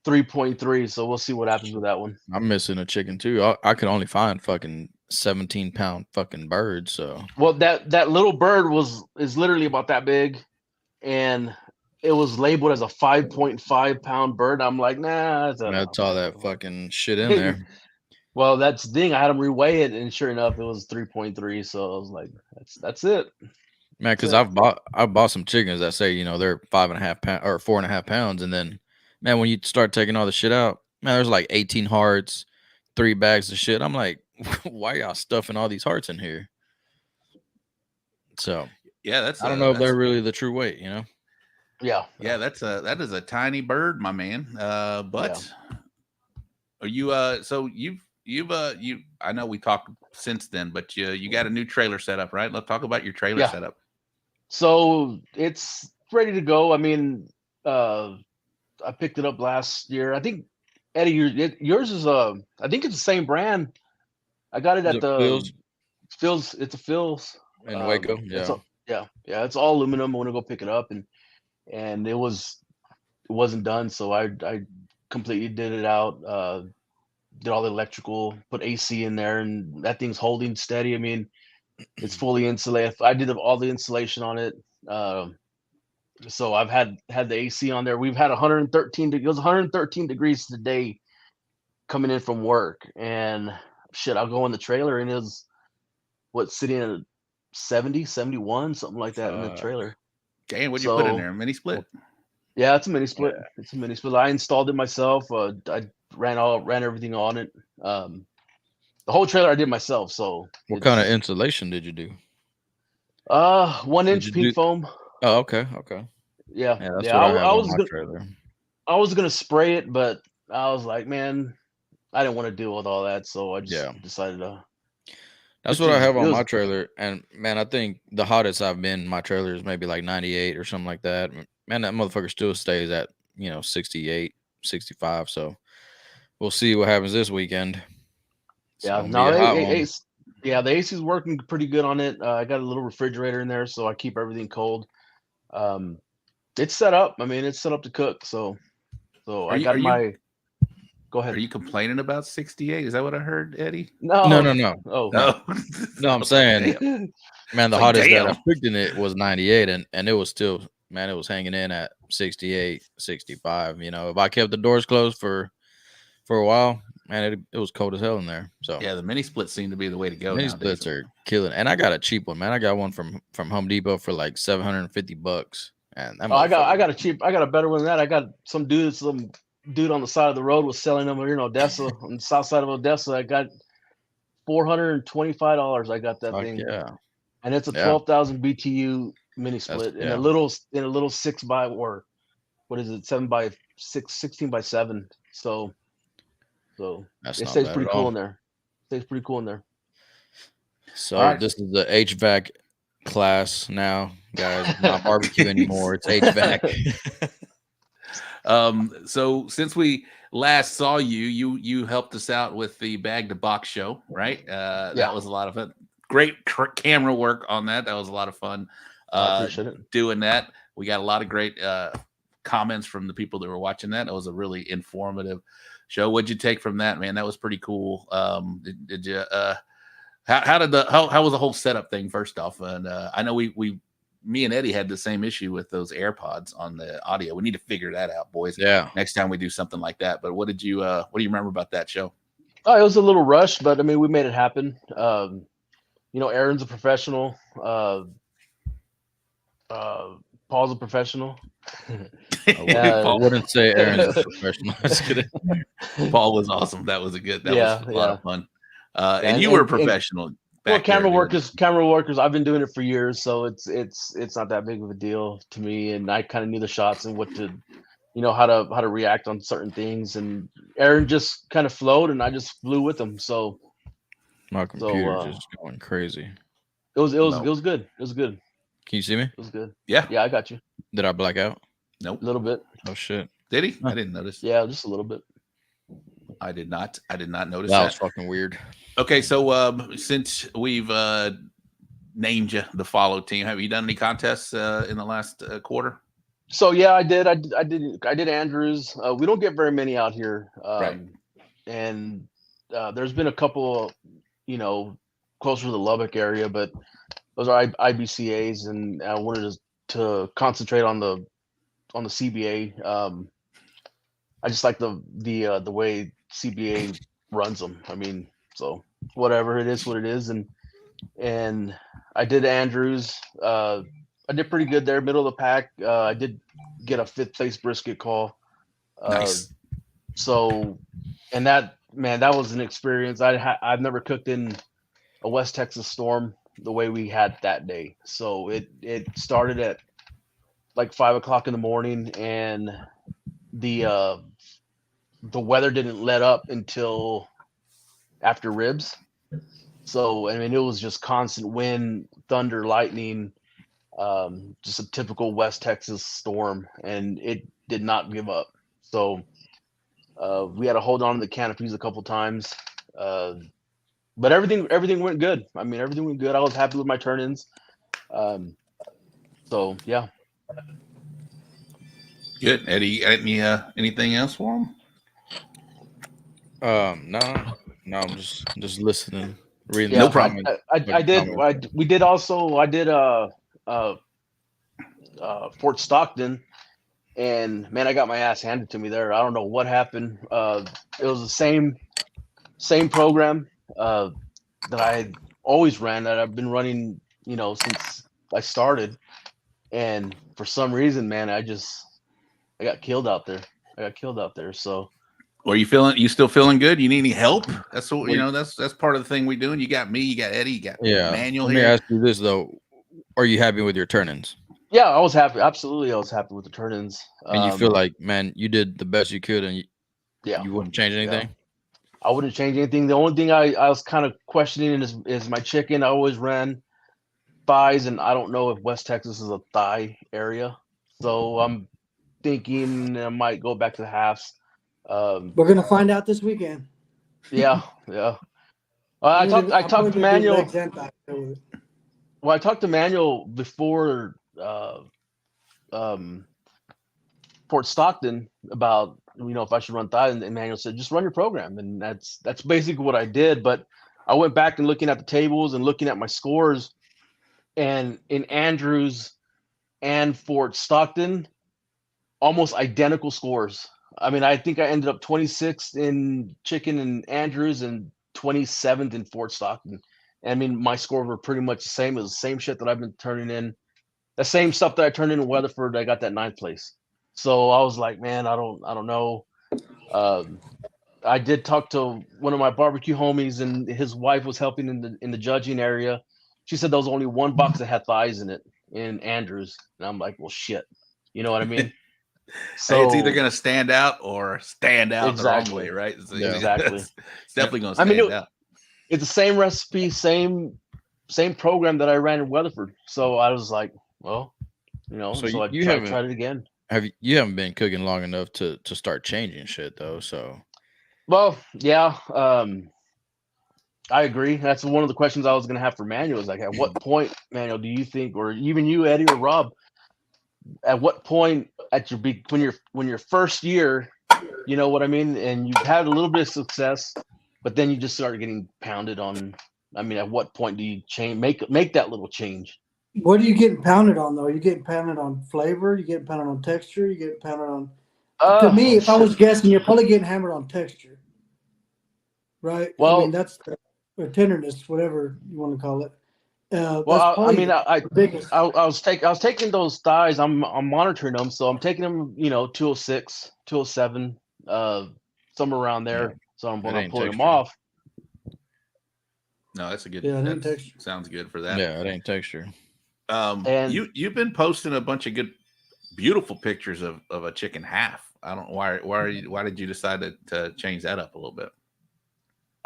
3.3. So we'll see what happens with that one. I'm missing a chicken too. I could only find fucking 17-pound fucking birds. So well, that little bird is literally about that big, and it was labeled as a 5.5 pound bird. I'm like, nah, that's all that fucking shit in there. Well, that's the thing. I had them reweigh it, and sure enough, it was 3.3. So I was like, that's it, man. Because I've bought some chickens that say they're 5.5 pounds or 4.5 pounds, and then man, when you start taking all the shit out, man, there's like 18 hearts, 3 bags of shit. I'm like, why y'all stuffing all these hearts in here? So yeah, I don't know if they're really the true weight, Yeah, that is a tiny bird, my man. But are you so you've I know we talked since then, but you got a new trailer set up, right? Let's talk about your trailer setup. So it's ready to go. I mean, I picked it up last year. I think Eddie, yours is I think it's the same brand. I got it at the Phil's. It's a Phil's in Waco. It's all aluminum. I want to go pick it up, and it wasn't done, so I completely did it out. Did all the electrical, put AC in there, and that thing's holding steady. I mean, it's fully insulated. I did all the insulation on it. So I've had the AC on there. We've had 113. It was 113 degrees today coming in from work, and shit, I'll go in the trailer and it was sitting at 70, 71, something like that in the trailer. Damn, what'd you put in there? Mini split? Yeah, it's a mini split. Yeah. It's a mini split. I installed it myself. I ran everything on it. The whole trailer I did myself. So what kind of insulation did you do? 1 inch pink foam. Oh, okay. Yeah. That's what I was on my trailer. I was gonna spray it, but I was like, man, I didn't want to deal with all that, so I just decided to. That's what I have on my trailer, and man, I think the hottest I've been in my trailer is maybe like 98 or something like that. Man, that motherfucker still stays at 68, 65. So we'll see what happens this weekend. The AC is working pretty good on it. I got a little refrigerator in there, so I keep everything cold. It's set up. I mean, it's set up to cook. So I got my. Go ahead. Are you complaining about 68? Is that what I heard, Eddie? No. Oh no. No, I'm saying, man, the hottest that I picked in it was 98, and it was still, man, it was hanging in at 68, 65. If I kept the doors closed for a while, man, it was cold as hell in there. So yeah, the mini splits seem to be the way to go. Mini splits are killing, and I got a cheap one, man. I got one from Home Depot for like $750, and I got a better one than that. I got some dude on the side of the road was selling them here in Odessa, on the south side of Odessa. I got $425. I got that thing. Yeah, and it's a 12,000 BTU mini split in a little 6 by 7 by 6, 16 by 7. So So That's it not stays bad pretty at cool all. in there. Stays pretty cool in there. So All right. this is the HVAC class now, guys. It's not barbecue anymore. It's HVAC. So since we last saw you helped us out with the bag to box show, right? That was a lot of fun. Great camera work on that. That was a lot of fun. I appreciate it. Doing that. We got a lot of great comments from the people that were watching that. It was a really informative show. What'd you take from that, man? That was pretty cool. Did you how was the whole setup thing first off? And I know me and Eddie had the same issue with those AirPods on the audio. We need to figure that out, boys. Yeah. Next time we do something like that. But what do you remember about that show? Oh, it was a little rushed, but I mean, we made it happen. Aaron's a professional. Paul's a professional. I wouldn't say Aaron's a professional. Just kidding. Paul was awesome. That was a lot of fun. And you were a professional. Well, camera workers. I've been doing it for years, so it's not that big of a deal to me. And I kind of knew the shots and what to, how to react on certain things. And Aaron just kind of flowed, and I just flew with him. So my computer just going crazy. It was good. It was good. Can you see me? It was good. Yeah, I got you. Did I black out? Nope. A little bit. Oh shit. Did he? I didn't notice. Yeah, just a little bit. I did not notice that. That was fucking weird. Okay, so since we've named you the follow team, have you done any contests in the last quarter? So yeah, I did. I did Andrews. We don't get very many out here, right. And there's been a couple, closer to the Lubbock area, but those are IBCAs, and I wanted to concentrate on the CBA. I just like the way CBA runs them. I mean, so whatever it is, what it is, and I did Andrews. I did pretty good there, middle of the pack. I did get a 5th place brisket call. Nice. So, and that was an experience. I've never cooked in a West Texas storm the way we had that day. So it started at like 5 o'clock in the morning, and the weather didn't let up until after ribs. So I mean, it was just constant wind, thunder, lightning, just a typical West Texas storm, and it did not give up. So we had to hold on to the canopies a couple times, but everything went good. I mean, everything went good. I was happy with my turn-ins. So yeah. Good. Eddie, anything else for him? No, I'm just listening, reading. Yeah, No problem. I did Fort Stockton, and man, I got my ass handed to me there. I don't know what happened. It was the same program that I had always ran, that I've been running, since I started. And for some reason, man, I got killed out there. So, are you still feeling good? You need any help? That's what that's part of the thing we're doing. You got me, you got Eddie, you got Manuel here. Let me ask you this though: are you happy with your turn-ins? Yeah, I was happy. Absolutely, I was happy with the turn-ins. And you feel like, man, you did the best you could, and you wouldn't change anything. I wouldn't change anything. The only thing I was kind of questioning is my chicken. I always ran thighs, and I don't know if West Texas is a thigh area, so I'm thinking I might go back to the halves. We're gonna find out this weekend. Yeah. I talked to Manuel. Well, I talked to Manuel before Fort Stockton about if I should run thighs, and Manuel said just run your program, and that's basically what I did. But I went back and looking at the tables and looking at my scores, and in Andrews and Fort Stockton, almost identical scores. I mean, I think I ended up 26th in chicken in Andrews and 27th in Fort Stockton. And I mean, my scores were pretty much the same. It was the same shit that I've been turning in. The same stuff that I turned in Weatherford, I got that 9th place. So I was like, man, I don't know. I did talk to one of my barbecue homies, and his wife was helping in the judging area. She said there was only one box that had thighs in it in Andrews. And I'm like, well, shit. You know what I mean? So Hey, it's either going to stand out or stand out the wrong way, right? So Exactly. It's definitely going to I stand mean, out. it's the same recipe, same program that I ran in Weatherford. So I was like, well, So so I you tried haven't it again. you haven't been cooking long enough to start changing shit though. So Well, yeah, I agree. That's one of the questions I was going to have for Manuel. Is like, at what point, Manuel, do you think, or even you, Eddie or Rob, at what point at your when your first year, you know what I mean, and you've had a little bit of success, but then you just start getting pounded on. I mean, at what point do you change, make that little change? What are you getting pounded on, though? Are you getting pounded on flavor? You getting pounded on texture? You getting pounded on? To me, if I was guessing, you're probably getting hammered on texture, right? Well, I mean, that's or tenderness, whatever you want to call it. well, That's I mean, the biggest. I was taking those thighs. I'm monitoring them, so I'm taking them, 206, 207, somewhere around there. Yeah, So when that I'm ain't pulling them texture. off. No, that's a good. Yeah, it ain't That texture. sounds good for that. Yeah, it ain't texture. And You've been posting a bunch of good, beautiful pictures of a chicken half. I don't why did you decide to change that up a little bit?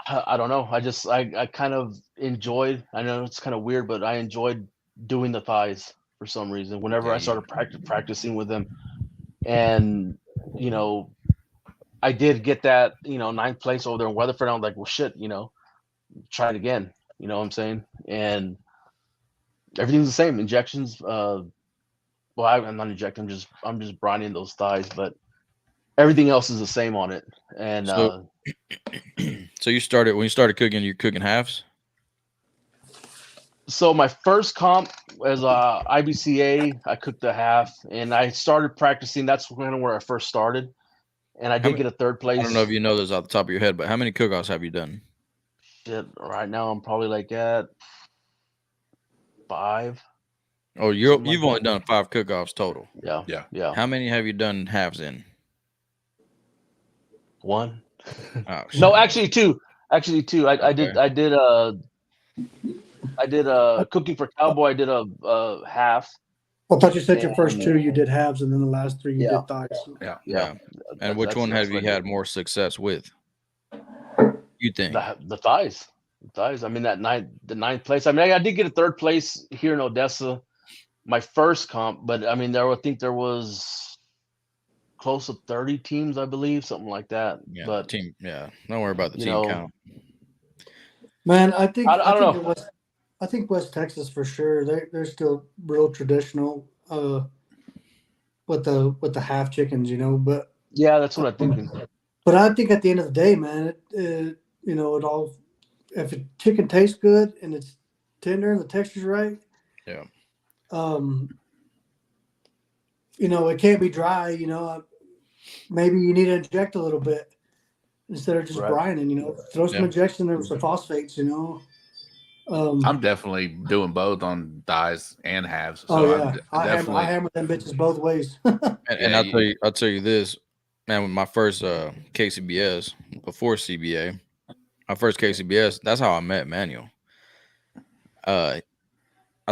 I don't know. I kind of enjoyed. I know it's kind of weird, but I enjoyed doing the thighs for some reason. Whenever Yeah, I started practicing with them, and you know, I did get that ninth place over there in Weatherford. I was like, well, shit, try it again. You know what I'm saying? And everything's the same. Injections. Well, I'm not injecting. I'm just brining those thighs, but everything else is the same on it. And So, so you started when you started cooking, you're cooking halves. so my first comp as IBCA, I cooked a half, and I started practicing. That's kind of where I first started, and I did get a third place. I don't know if you know this off the top of your head, but how many cook-offs have you done? Shit, right now I'm probably like at 5. Oh, you've only done 5 cook-offs total. Yeah. How many have you done halves in? 1. Oh, No, actually 2. Actually 2. I did cooking for Cowboy. I did a half. I thought you said your first 2 you did halves, and then the last 3 you did thighs. Yeah. And which one have you had more success with? You think the thighs? The thighs. I mean, the ninth place. I mean, I did get a third place here in Odessa, my first comp, but I mean, I think there was close to 30 teams, I believe, something like that. Yeah, but team. Yeah, don't worry about the team count. Man, I think I don't know. I think West Texas for sure. They're still real traditional with the half chickens, But yeah, that's what I'm thinking. But I think at the end of the day, man, it all, if a chicken tastes good and it's tender and the texture's right, yeah. It can't be dry. Maybe you need to inject a little bit instead of just brining. Throw some injection there with some phosphates. I'm definitely doing both on thighs and halves. So I hammer them bitches both ways. and I'll tell you this, man. With my first KCBS before CBA, my first KCBS, that's how I met Manuel. I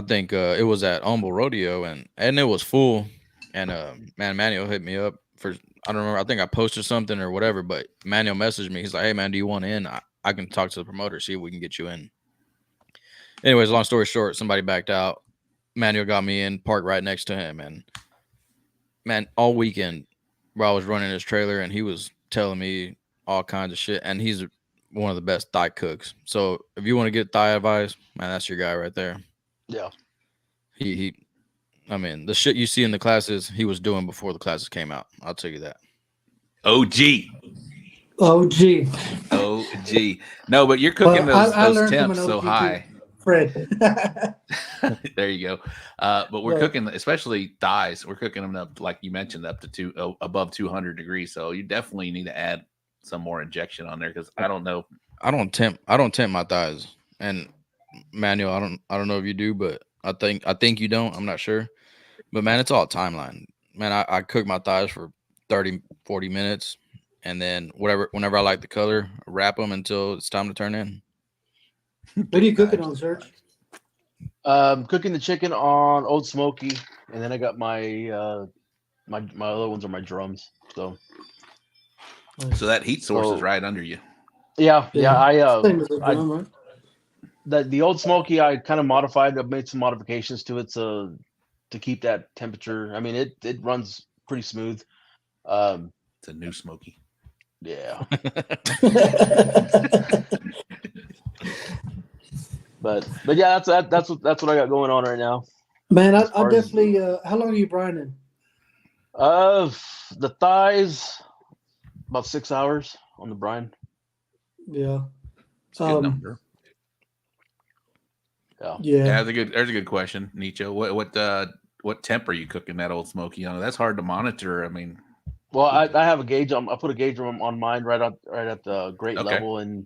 think it was at Humble Rodeo, and it was full. And Manuel hit me up for, I don't remember. I think I posted something or whatever, but Manuel messaged me. He's like, "Hey man, do you want in? I can talk to the promoter, see if we can get you in." Anyways, long story short, somebody backed out. Manuel got me in, parked right next to him, and man, all weekend, while I was running his trailer, and he was telling me all kinds of shit. And he's one of the best thigh cooks. So if you want to get thigh advice, man, that's your guy right there. Yeah. I mean, the shit you see in the classes, he was doing before the classes came out. I'll tell you that. OG. No, but you're cooking those temps so high. Fred. There you go. But we're cooking, especially thighs. We're cooking them up, like you mentioned, up to above 200 degrees. So you definitely need to add some more injection on there, because I don't know. I don't tempt my thighs. And Manuel, I don't know if you do, but I think you don't. I'm not sure. But man, it's all timeline. Man, I cook my thighs for 30, 40 minutes, and then whenever I like the color, wrap them until it's time to turn in. What are you cooking on, Serg? Cooking the chicken on Old Smoky, and then I got my My other ones are my drums. So that heat source is So- right under you. yeah. Same as a I drum, right? the old Smoky, I kind of modified. I made some modifications to it to keep that temperature. I mean, it runs pretty smooth. It's a new Smoky. Yeah. But yeah, that's what I got going on right now. Man, I As far as- definitely. How long are you brining? The thighs about 6 hours on the brine. Yeah. It's a good number. Yeah. Yeah. There's a good question, Nicho. What temp are you cooking that old Smoky on? That's hard to monitor. I mean, Well, I have a gauge. I put a gauge on mine right at the grate Okay. level, and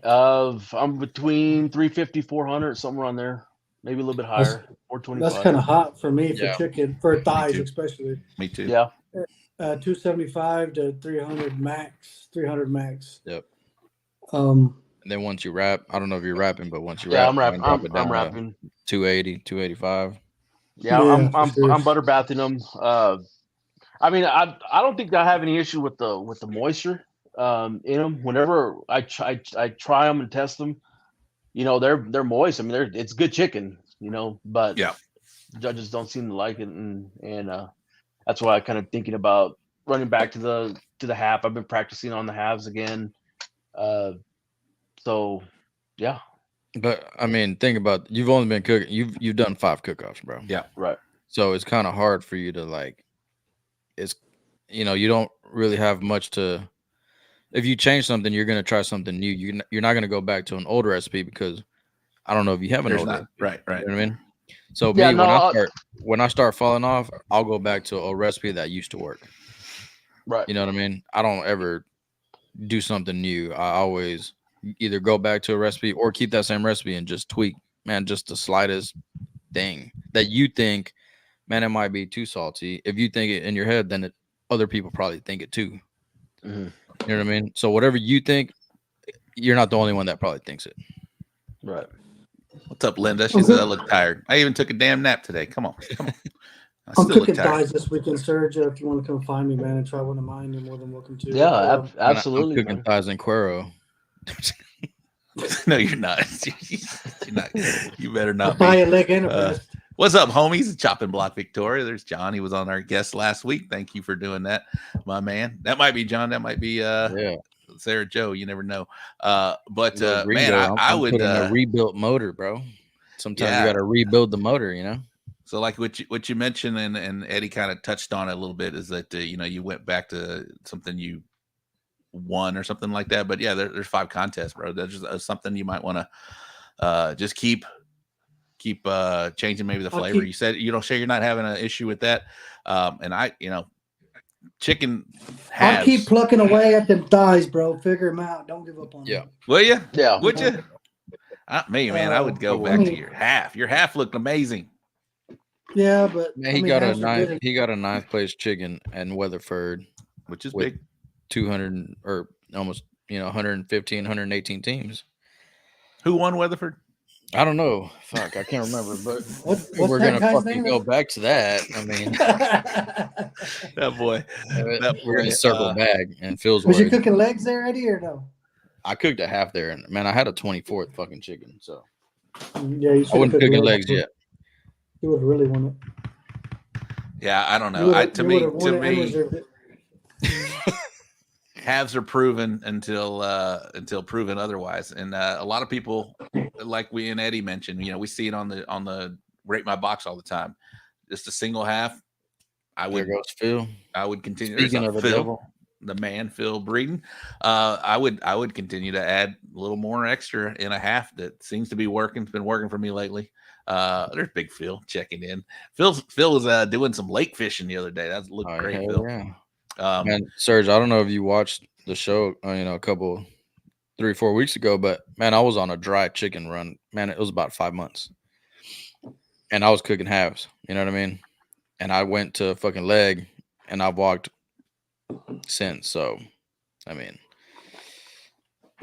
I'm between 350, 400, somewhere on there, maybe a little bit higher, 425. That's kind of hot for me for Yeah. chicken, for thighs too. especially. me too. Yeah. 275 to 300 max. 300 max. Yep. Um. And then once you wrap, I don't know if you're wrapping, but once you Yeah, wrap, I'm wrapping. drop it down I'm to wrapping. 280, 285. Yeah, Yeah, for I'm sure. butter bathing them. I mean, I don't think I have any issue with the moisture in them. Whenever I try them and test them, they're moist. I mean, it's good chicken, but Yeah. judges don't seem to like it, and that's why I kind of thinking about running back to the half. I've been practicing on the halves again. So yeah, But I mean, think about you've only been cooking. You've done 5 cook-offs, bro. Yeah. right. So it's kind of hard for you to like. It's you don't really have much to. If you change something, you're gonna try something new. You're not gonna go back to an old recipe because I don't know if you have an There's old not. recipe. Right. You know what I mean? So Yeah, me, no, when I start falling off, I'll go back to a recipe that used to work. Right. You know what I mean? I don't ever do something new. I always either go back to a recipe or keep that same recipe and just tweak, man, just the slightest thing that you think, man, it might be too salty. If you think it in your head, then other people probably think it too. Mhm. You know what I mean? So whatever you think, you're not the only one that probably thinks it. Right. What's up, Linda? She said I look tired. I even took a damn nap today. Come on. I I'm still look cooking tired. thighs this weekend, Serg. If you want to come find me, man, and try one of mine, you're more than welcome to. Yeah, Man, absolutely. I'm cooking man. thighs and cuero. No, you're not. You're not. You better I'll not buy be. a leg and a breast. What's up, homies? Chopping Block Victoria. There's John. He was on our guest last week. Thank you for doing that, my man. That might be John. That might be Yeah. Sarah Joe. You never know. But Little man, rebuild. I I'm would putting a rebuilt motor, bro. Sometimes Yeah. you got to rebuild the motor, So like what you mentioned and Eddie kind of touched on it a little bit is that you went back to something you won or something like that. But yeah, there's 5 contests, bro. That's just something you might want to just keep changing maybe the flavor. You said you're not having an issue with that. And I chicken has. I'll keep plucking away at them thighs, bro. Figure them out. Don't give up on Yeah. them. Will you? Yeah. Would you? Man, I would go back to your half. Your half looked amazing. Yeah, but Man, he got a 9th place chicken in Weatherford, Which is with big. 200 or almost 115, 118 teams. Who won Weatherford? I don't know. Fuck, I can't remember. But What's we're that gonna guy's fucking name? go back to that. I mean, That boy. we're gonna circle back and Phil's Was you worried. cooking legs there, Eddie, or no? I cooked a half there, and man, I had a 24th fucking chicken, so Yeah, you I wasn't cooking legs yet. You would have really won it. Yeah, I don't You know. would've- To you me, would've won it and reserved it. halves are proven until proven otherwise. And a lot of people, like we and Eddie mentioned, we see it on the Rate My Box all the time. Just a single half. There goes Phil. I would continue. Speaking of the devil. The man Phil Breeden. I would continue to add a little more extra in a half. That seems to be working. It's been working for me lately. There's Big Phil checking in. Phil was doing some lake fishing the other day. That looked great, Hell Phil. yeah. Um, Man, Serge, I don't know if you watched the show, a couple 3-4 weeks ago, but man, I was on a dry chicken run. Man, it was about 5 months, and I was cooking halves. You know what I mean? And I went to fucking leg, and I've walked since. So, I mean,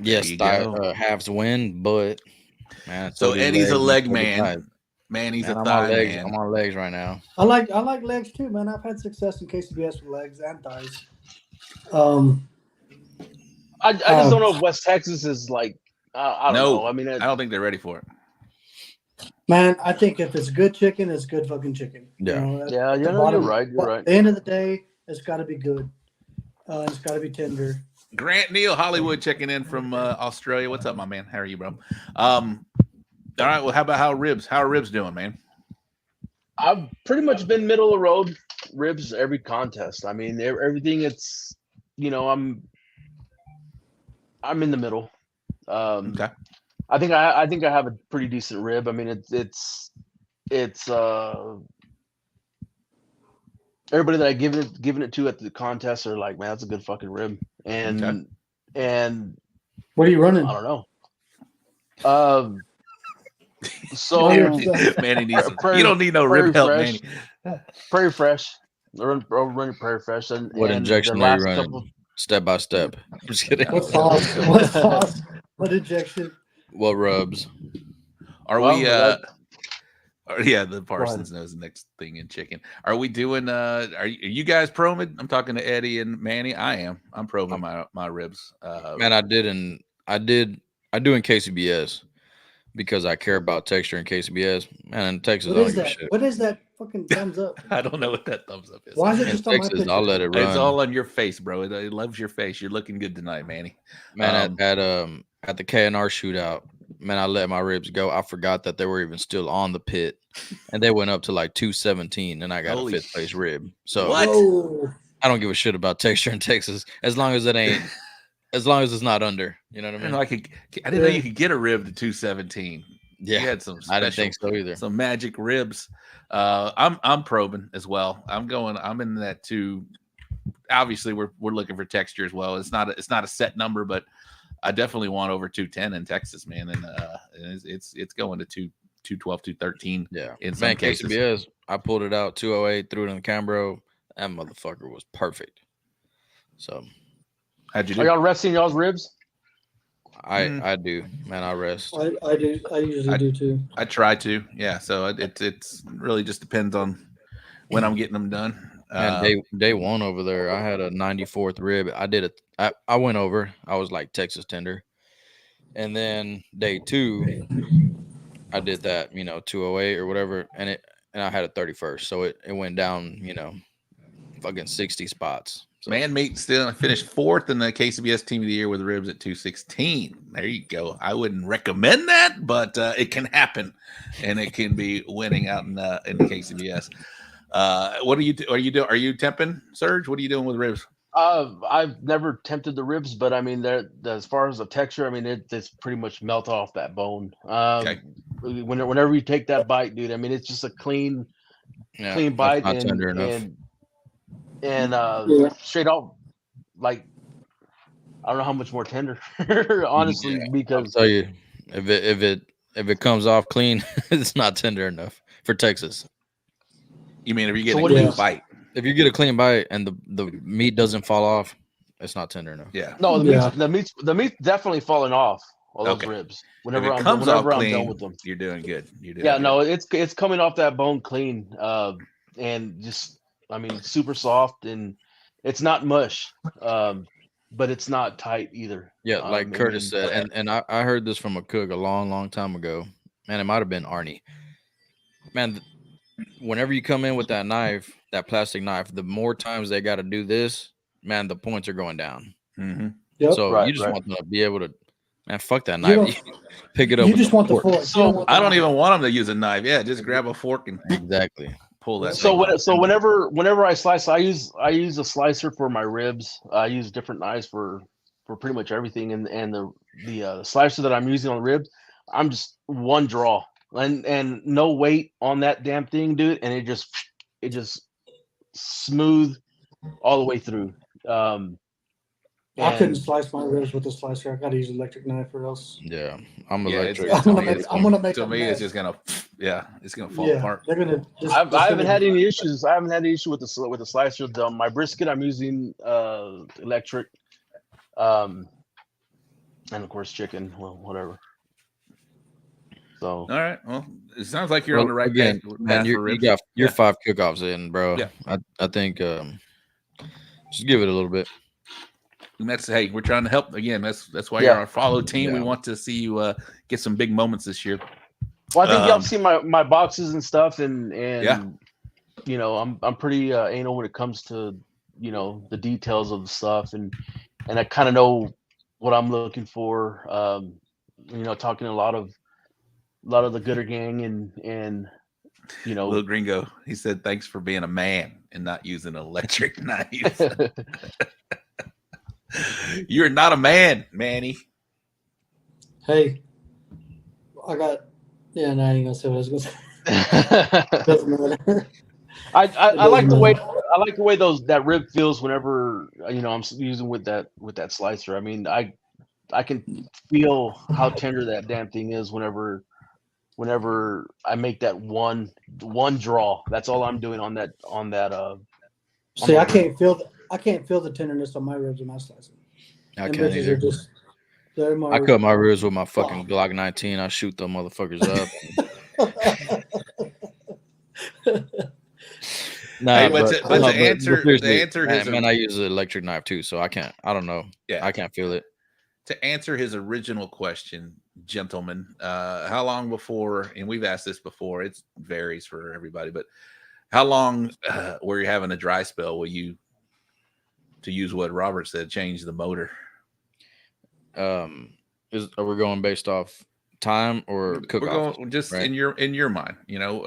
yes, you go. halves win, but man. So do Eddie's a legs, leg so do man. thighs. Manny's Man, a I'm thigh on legs. man. I'm on legs right now. I like legs too, man. I've had success in KCBS with legs and thighs. I just don't know if West Texas is like I don't know. I mean, I don't think they're ready for it. Man, I think if it's good chicken, it's good fucking chicken. Yeah. You're right. You're right. At the end of the day, it's got to be good. It's got to be tender. Grant Neal, Hollywood, checking in from Australia. What's up, my man? How are you, bro? All right. Well, how about how are ribs doing, man? I've pretty much been middle of the road ribs every contest. I mean, everything. It's I'm in the middle. Okay. I think I have a pretty decent rib. I mean, it's everybody that I given it to at the contest are like, man, that's a good fucking rib. And What are you running? I don't know. So Manny needs you don't need no rib help, Manny. Prairie Fresh. Running Prairie Fresh. And What injection are you running? Step by step. I'm just kidding. What sauce? What sauce? What injection? What rubs? The Parsons knows the next thing in chicken. Are we doing are you guys probing? I'm talking to Eddie and Manny. I am. I'm probing my ribs. Man, I do in KCBS because I care about texture in KCBS. Man, in Texas, I don't give a shit. What is that fucking thumbs up? I don't know what that thumbs up is. Why is it just on my Texas, picture? I'll let it run. It's all on your face, bro. It loves your face. You're looking good tonight, Manny. Man, at the KNR shootout, man, I let my ribs go. I forgot that they were even still on the pit, and they went up to like 217, and I got a 5th place rib. So what? I don't give a shit about texture in Texas as long as it's not under. You know what I mean? I didn't know you could get a rib to 217. Yeah, you had some special, I didn't think so either. Some magic ribs. I'm probing as well. I'm in that too. Obviously, we're looking for texture as well. It's not a set number, but I definitely want over 210 in Texas, man, and it's going to 212, 213. Yeah, in some cases. KCBS, I pulled it out 208, threw it in the Cambro. That motherfucker was perfect. So, how'd you do? Are y'all resting y'all's ribs? I do, man. I rest. I do. I usually do too. I try to, yeah. So it's really just depends on when I'm getting them done. And day one over there, I had a 94th rib. I went over. I was like Texas tender, and then day 2, I did that 208 or whatever, and I had a 31st. So it went down fucking 60 spots. So. Man meat still finished 4th in the KCBS Team of the Year with ribs at 216. There you go. I wouldn't recommend that, but it can happen, and it can be winning out in the KCBS. What are you temping, Serg? What are you doing with ribs? I've never tempted the ribs, but I mean, as far as the texture, I mean, it's pretty much melt off that bone. Okay. Whenever you take that bite, dude, I mean, it's just a clean bite, not tender enough. And straight off, like, I don't know how much more tender, honestly, because I'll tell you, if it comes off clean, it's not tender enough for Texas. You mean if you get a clean bite? If you get a clean bite and the meat doesn't fall off, it's not tender enough. Yeah. No, the meat's definitely falling off all those ribs. Whenever I'm done with them, you're doing good. No, it's coming off that bone clean, and just super soft, and it's not mush, but it's not tight either. Yeah, like Curtis said, and I heard this from a cook a long time ago. Man, it might have been Arnie. Man, whenever you come in with that knife, that plastic knife, the more times they got to do this, man, the points are going down. Mm-hmm. Yep. So you just want them to be able to, man, fuck that knife. You pick it up. You just want the fork. So I don't even want them to use a knife. Yeah, just grab a fork and exactly pull that. So whenever I slice, I use a slicer for my ribs. I use different knives for pretty much everything, and the slicer that I'm using on ribs, I'm just one draw. And no weight on that damn thing, dude, and it just smooth all the way through. I couldn't slice my ribs with a slicer. I got to use an electric knife or else. Yeah, I'm electric. I'm gonna make. To me, it's just gonna, it's gonna fall apart. They're gonna. I haven't had any issues. I haven't had any issue with the slicer. My brisket, I'm using electric, and of course chicken. Well, whatever. So all right. Well, it sounds like you're on the right again, path. man. You got your 5 kickoffs in, bro. Yeah. I think just give it a little bit. And that's we're trying to help again. That's why you're our follow team. Yeah. We want to see you get some big moments this year. Well, I think y'all see my boxes and stuff, and Yeah. you know, I'm pretty anal when it comes to, you know, the details of the stuff, and I kind of know what I'm looking for. You know, talking to a lot of the Gooder gang, and you know, Little Gringo, he said, "Thanks for being a man and not using an electric knife." You're not a man, Manny. Hey, I got. Yeah, no, I ain't gonna say what I was gonna say. Doesn't matter. I like the way that rib feels whenever, you know, I'm using with that slicer. I mean, I can feel how tender that damn thing is whenever I make that one draw. That's all I'm doing on that. See, I can't feel the tenderness on my ribs and my slicing. I Them can't bitches either. are just. I cut my ribs with my fucking Glock 19. I shoot them motherfuckers up. Nah, but the answer man, I use an electric knife too, so I don't know. Yeah, I can't feel it. To answer his original question, gentlemen, how long before, and we've asked this before, it varies for everybody, but how long were you having a dry spell will you, to use what Robert said, change the motor? Are we going based off time or cook? We're going just right? in your mind, you know,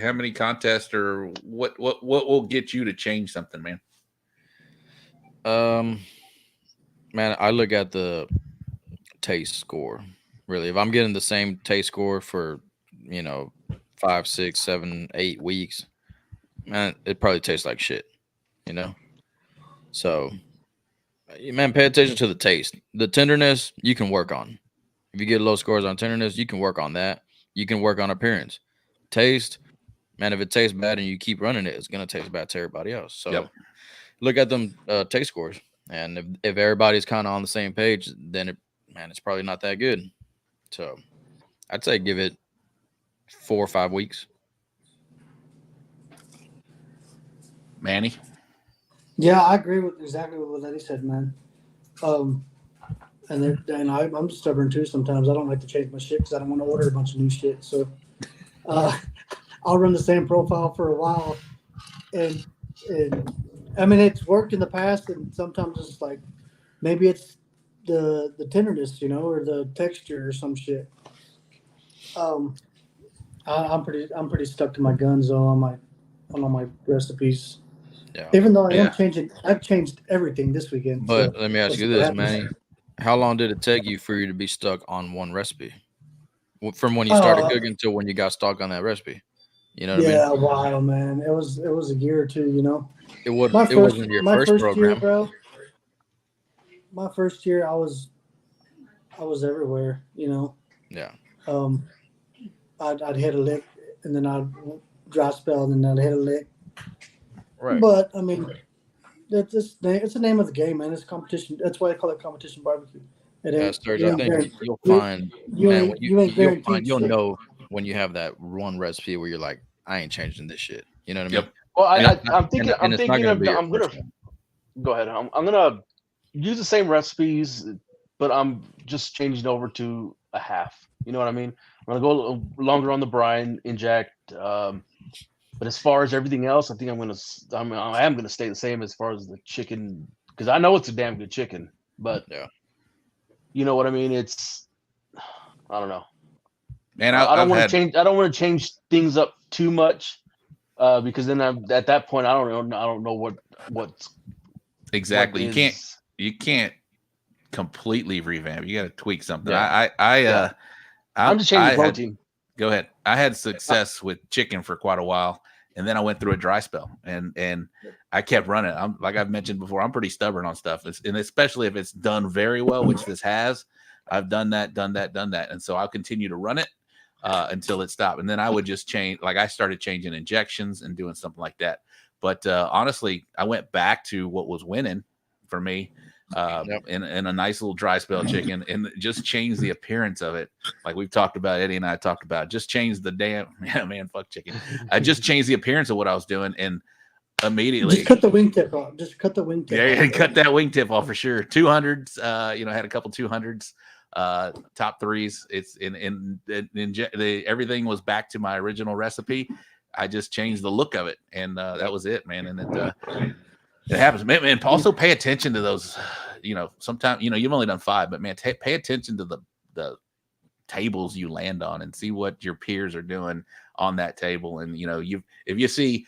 how many contests or what will get you to change something, man? Man, I look at the taste score. Really, if I'm getting the same taste score for, you know, 5, 6, 7, 8 weeks, man, it probably tastes like shit, you know. So, man, pay attention to the taste. The tenderness you can work on. If you get low scores on tenderness, you can work on that. You can work on appearance. Taste, man, if it tastes bad and you keep running it, it's gonna taste bad to everybody else. So look at them taste scores. And if everybody's kind of on the same page, then it's probably not that good. So I'd say give it 4 or 5 weeks. Manny? Yeah, I agree with exactly what Eddie said, man. And I'm stubborn too sometimes. I don't like to change my shit because I don't want to order a bunch of new shit. So I'll run the same profile for a while. And I mean, it's worked in the past, and sometimes it's like maybe it's the tenderness, you know, or the texture or some shit. I'm pretty stuck to my guns though on all my recipes. Yeah. Even though I've changed everything this weekend. But let me ask you this, Manny. How long did it take you for you to be stuck on one recipe? From when you started cooking to when you got stuck on that recipe? You know what I mean? Yeah, a while, man. It was a year or two, you know. It wasn't your first program. Year, bro. My first year, I was everywhere, you know. Yeah. I'd hit a lick, and then I'd dry spell, and then I'd hit a lick. Right. But I mean, it's the name of the game, man. It's competition. That's why I call it competition barbecue. Serge, I think you'll find, man, you'll know when you have that one recipe where you're like, I ain't changing this shit. You know what I mean? Well, I'm thinking go ahead. I'm gonna use the same recipes, but I'm just changing over to a half. You know what I mean? I'm gonna go a little longer on the brine, inject. But as far as everything else, I think I am gonna stay the same as far as the chicken, because I know it's a damn good chicken. But you know what I mean? I don't know. Man, I don't want to change. I don't want to change things up too much, because then at that point I don't know what's exactly. You can't completely revamp. You got to tweak something. Yeah. I'm just changing protein. Go ahead. I had success with chicken for quite a while, and then I went through a dry spell, and I kept running. I'm like I've mentioned before, I'm pretty stubborn on stuff, and especially if it's done very well, which this has. I've done that, and so I'll continue to run it until it stopped, and then I would just change. Like I started changing injections and doing something like that. But honestly, I went back to what was winning for me, in a nice little dry spell chicken, and just change the appearance of it. Like we've talked about, Eddie and I talked about, just change the damn fuck chicken. I just changed the appearance of what I was doing, and immediately just cut the wingtip off. Just cut the wingtip. Yeah, cut that wingtip off for sure. 200s. Had a couple 200s. Top threes. It's everything was back to my original recipe. I just changed the look of it, and that was it, man. And it happens, man. Also, pay attention to those. Sometimes you've only done 5, but man, pay attention to the tables you land on and see what your peers are doing on that table. And if you see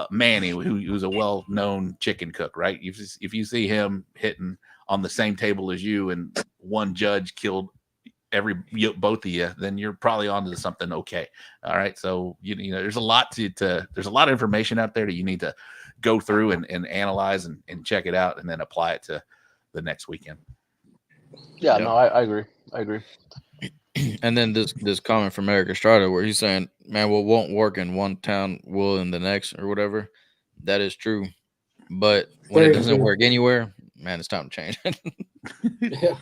Manny, who's a well-known chicken cook, right? If you see him hitting on the same table as you, and one judge killed both of you, then you're probably onto something okay. All right. So there's a lot there's a lot of information out there that you need to go through and analyze and check it out, and then apply it to the next weekend. Yeah. No, I agree. And then this comment from Eric Estrada where he's saying, man, what won't work in one town will in the next, or whatever. That is true. But when it doesn't work anywhere, man, it's time to change. Yeah.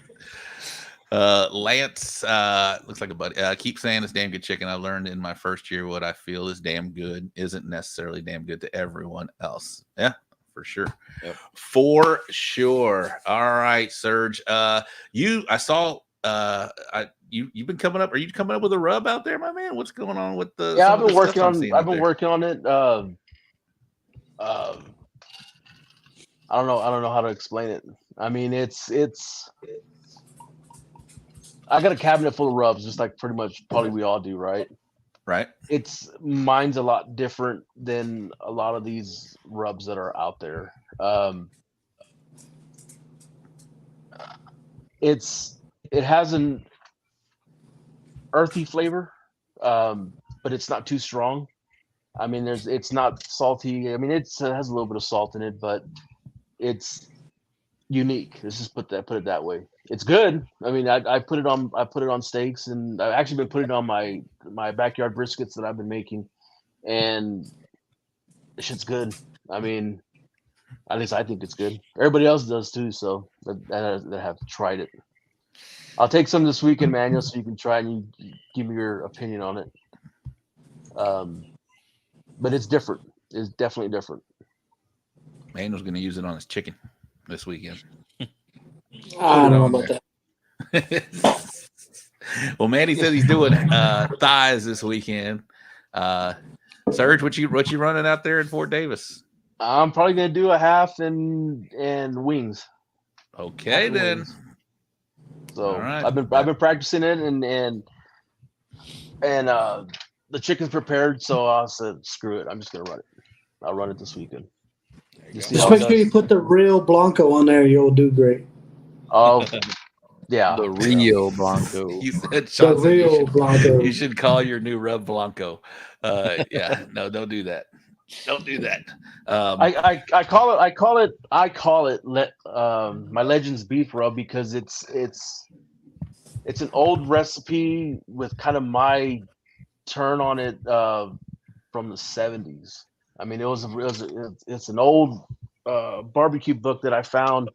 Lance looks like a buddy. Keep saying it's damn good chicken. I learned in my first year what I feel is damn good isn't necessarily damn good to everyone else. Yeah, for sure. Yep. For sure. All right, Serg. I saw you've been coming up. Are you coming up with a rub out there, my man? What's going on with the? Yeah, I've been working on it. I don't know how to explain it. I mean, it's I got a cabinet full of rubs, just like pretty much probably we all do, right? Right. Mine's a lot different than a lot of these rubs that are out there. It has an earthy flavor, but it's not too strong. I mean, it's not salty. I mean, it has a little bit of salt in it, but it's unique. Let's just put it that way. It's good. I mean, I put it on steaks, and I've actually been putting it on my backyard briskets that I've been making, and the shit's good. I mean, at least I think it's good. Everybody else does too, so that have tried it. I'll take some this weekend, Manuel, so you can try it and you give me your opinion on it. But it's different. It's definitely different. Manuel's going to use it on his chicken this weekend. I don't know about that. Well, Manny says he's doing thighs this weekend. Serg, what you running out there in Fort Davis? I'm probably gonna do a half and wings. Okay, then. Wings. So right. I've been practicing it, and the chicken's prepared. So I said, screw it, I'm just gonna run it. I'll run it this weekend. Just make sure you put the real Blanco on there. You'll do great. Oh, yeah. The Rio Blanco. You said The real Blanco. You should call your new rub Blanco. Yeah, no, don't do that. Don't do that. I call it my Legends beef rub because it's an old recipe with kind of my turn on it from the 70s. I mean, it's an old barbecue book that I found,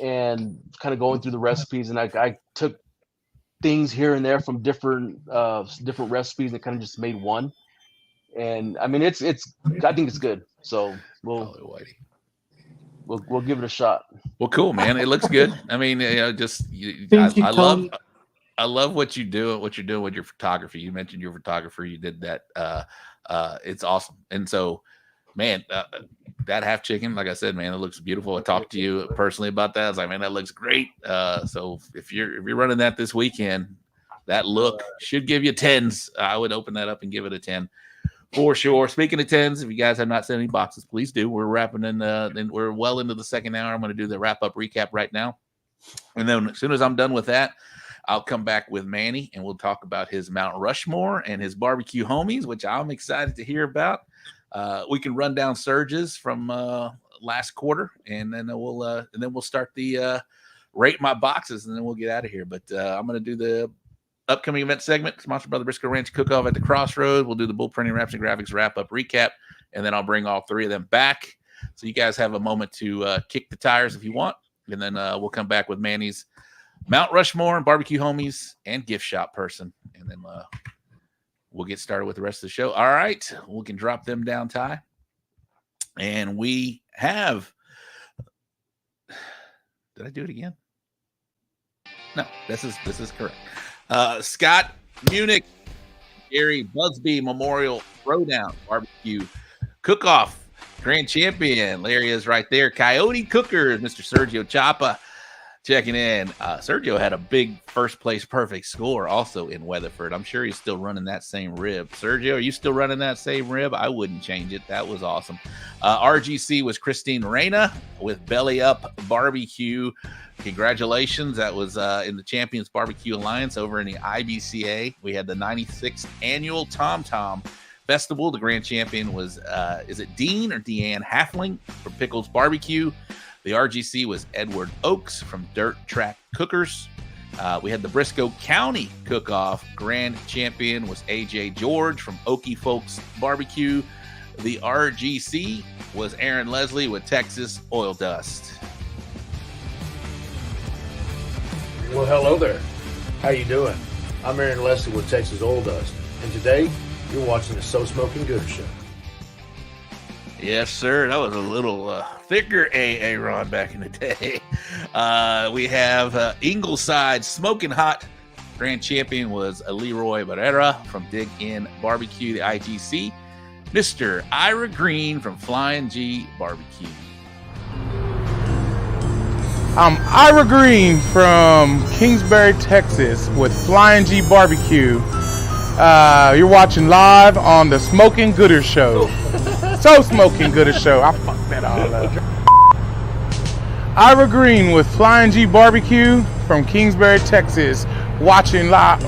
and kind of going through the recipes, and I took things here and there from different recipes and kind of just made one. And I mean, I think it's good. So we'll give it a shot. Well, cool, man. It looks good. I mean, I love what you're doing with your photography. You mentioned your photographer. You did that. It's awesome. And so, man, that half chicken, like I said, man, it looks beautiful. I talked to you personally about that. I was like, man, that looks great. So if you're running that this weekend, that look should give you 10s. I would open that up and give it a 10 for sure. Speaking of 10s, if you guys have not sent any boxes, please do. We're wrapping in, and we're well into the second hour. I'm going to do the wrap up recap right now. And then as soon as I'm done with that, I'll come back with Manny and we'll talk about his Mount Rushmore and his barbecue homies, which I'm excited to hear about. We can run down Serg's from last quarter, and then we'll start the rate my boxes, and then we'll get out of here. But I'm going to do the upcoming event segment sponsored by the Briscoe Ranch Cook-Off at the Crossroads. We'll do the Bull Printing Wraps and Graphics wrap-up recap, and then I'll bring all three of them back so you guys have a moment to kick the tires if you want. And then we'll come back with Manny's Mount Rushmore and barbecue homies and gift shop person. And then we'll get started with the rest of the show. All right. We can drop them down, Ty. And we have. Did I do it again? No, this is correct. Scott Munich, Gary Busby Memorial Throwdown Barbecue Cook-Off Grand Champion. Larry is right there. Coyote Cookers, Mr. Sergio Chapa checking in. Sergio had a big first place perfect score also in Weatherford. I'm sure he's still running that same rib. Sergio, are you still running that same rib? I wouldn't change it. That was awesome. RGC was Christine Reyna with Belly Up Barbecue. Congratulations. That was in the Champions Barbecue Alliance over in the IBCA. We had the 96th annual Tom Tom Festival. The grand champion was, is it Dean or Deanne Halfling from Pickles Barbecue? The RGC was Edward Oakes from Dirt Track Cookers. We had the Briscoe County Cook-Off. Grand champion was AJ George from Okie Folks Barbecue. The RGC was Aaron Leslie with Texas Oil Dust. Well, hello there. How you doing? I'm Aaron Leslie with Texas Oil Dust, and today you're watching the So Smoking Gooder Show. Yes, sir. That was a little thicker Aaron back in the day. We have Ingleside Smoking Hot. Grand champion was Leroy Barrera from Dig In Barbecue, the IGC. Mr. Ira Green from Flying G Barbecue. I'm Ira Green from Kingsbury, Texas with Flying G Barbecue. You're watching live on the Smoking Gooder Show. So Smoking Gooder Show. I fucked that all up. Ira Green with Flying G Barbecue from Kingsbury, Texas, watching live.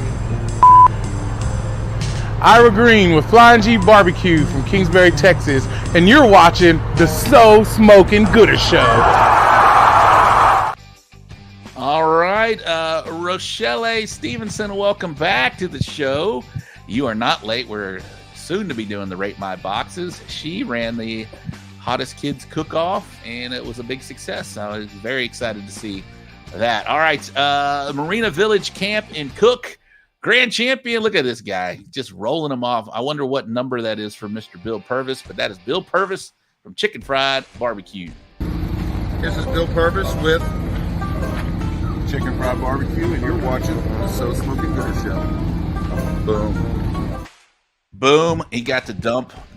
Ira Green with Flying G Barbecue from Kingsbury, Texas, and you're watching the So Smoking Gooder Show. All right, Rochelle Stevenson, welcome back to the show. You are not late. We're soon to be doing the Rate My Boxes. She ran the Hottest Kids Cook-Off, and it was a big success. I was very excited to see that. All right, Marina Village Camp and Cook, grand champion. Look at this guy, just rolling them off. I wonder what number that is for Mr. Bill Purvis, but that is Bill Purvis from Chicken Fried Barbecue. This is Bill Purvis with Chicken Fried Barbecue, and you're watching the So Smoking Gooder Show. Boom. Boom. He got to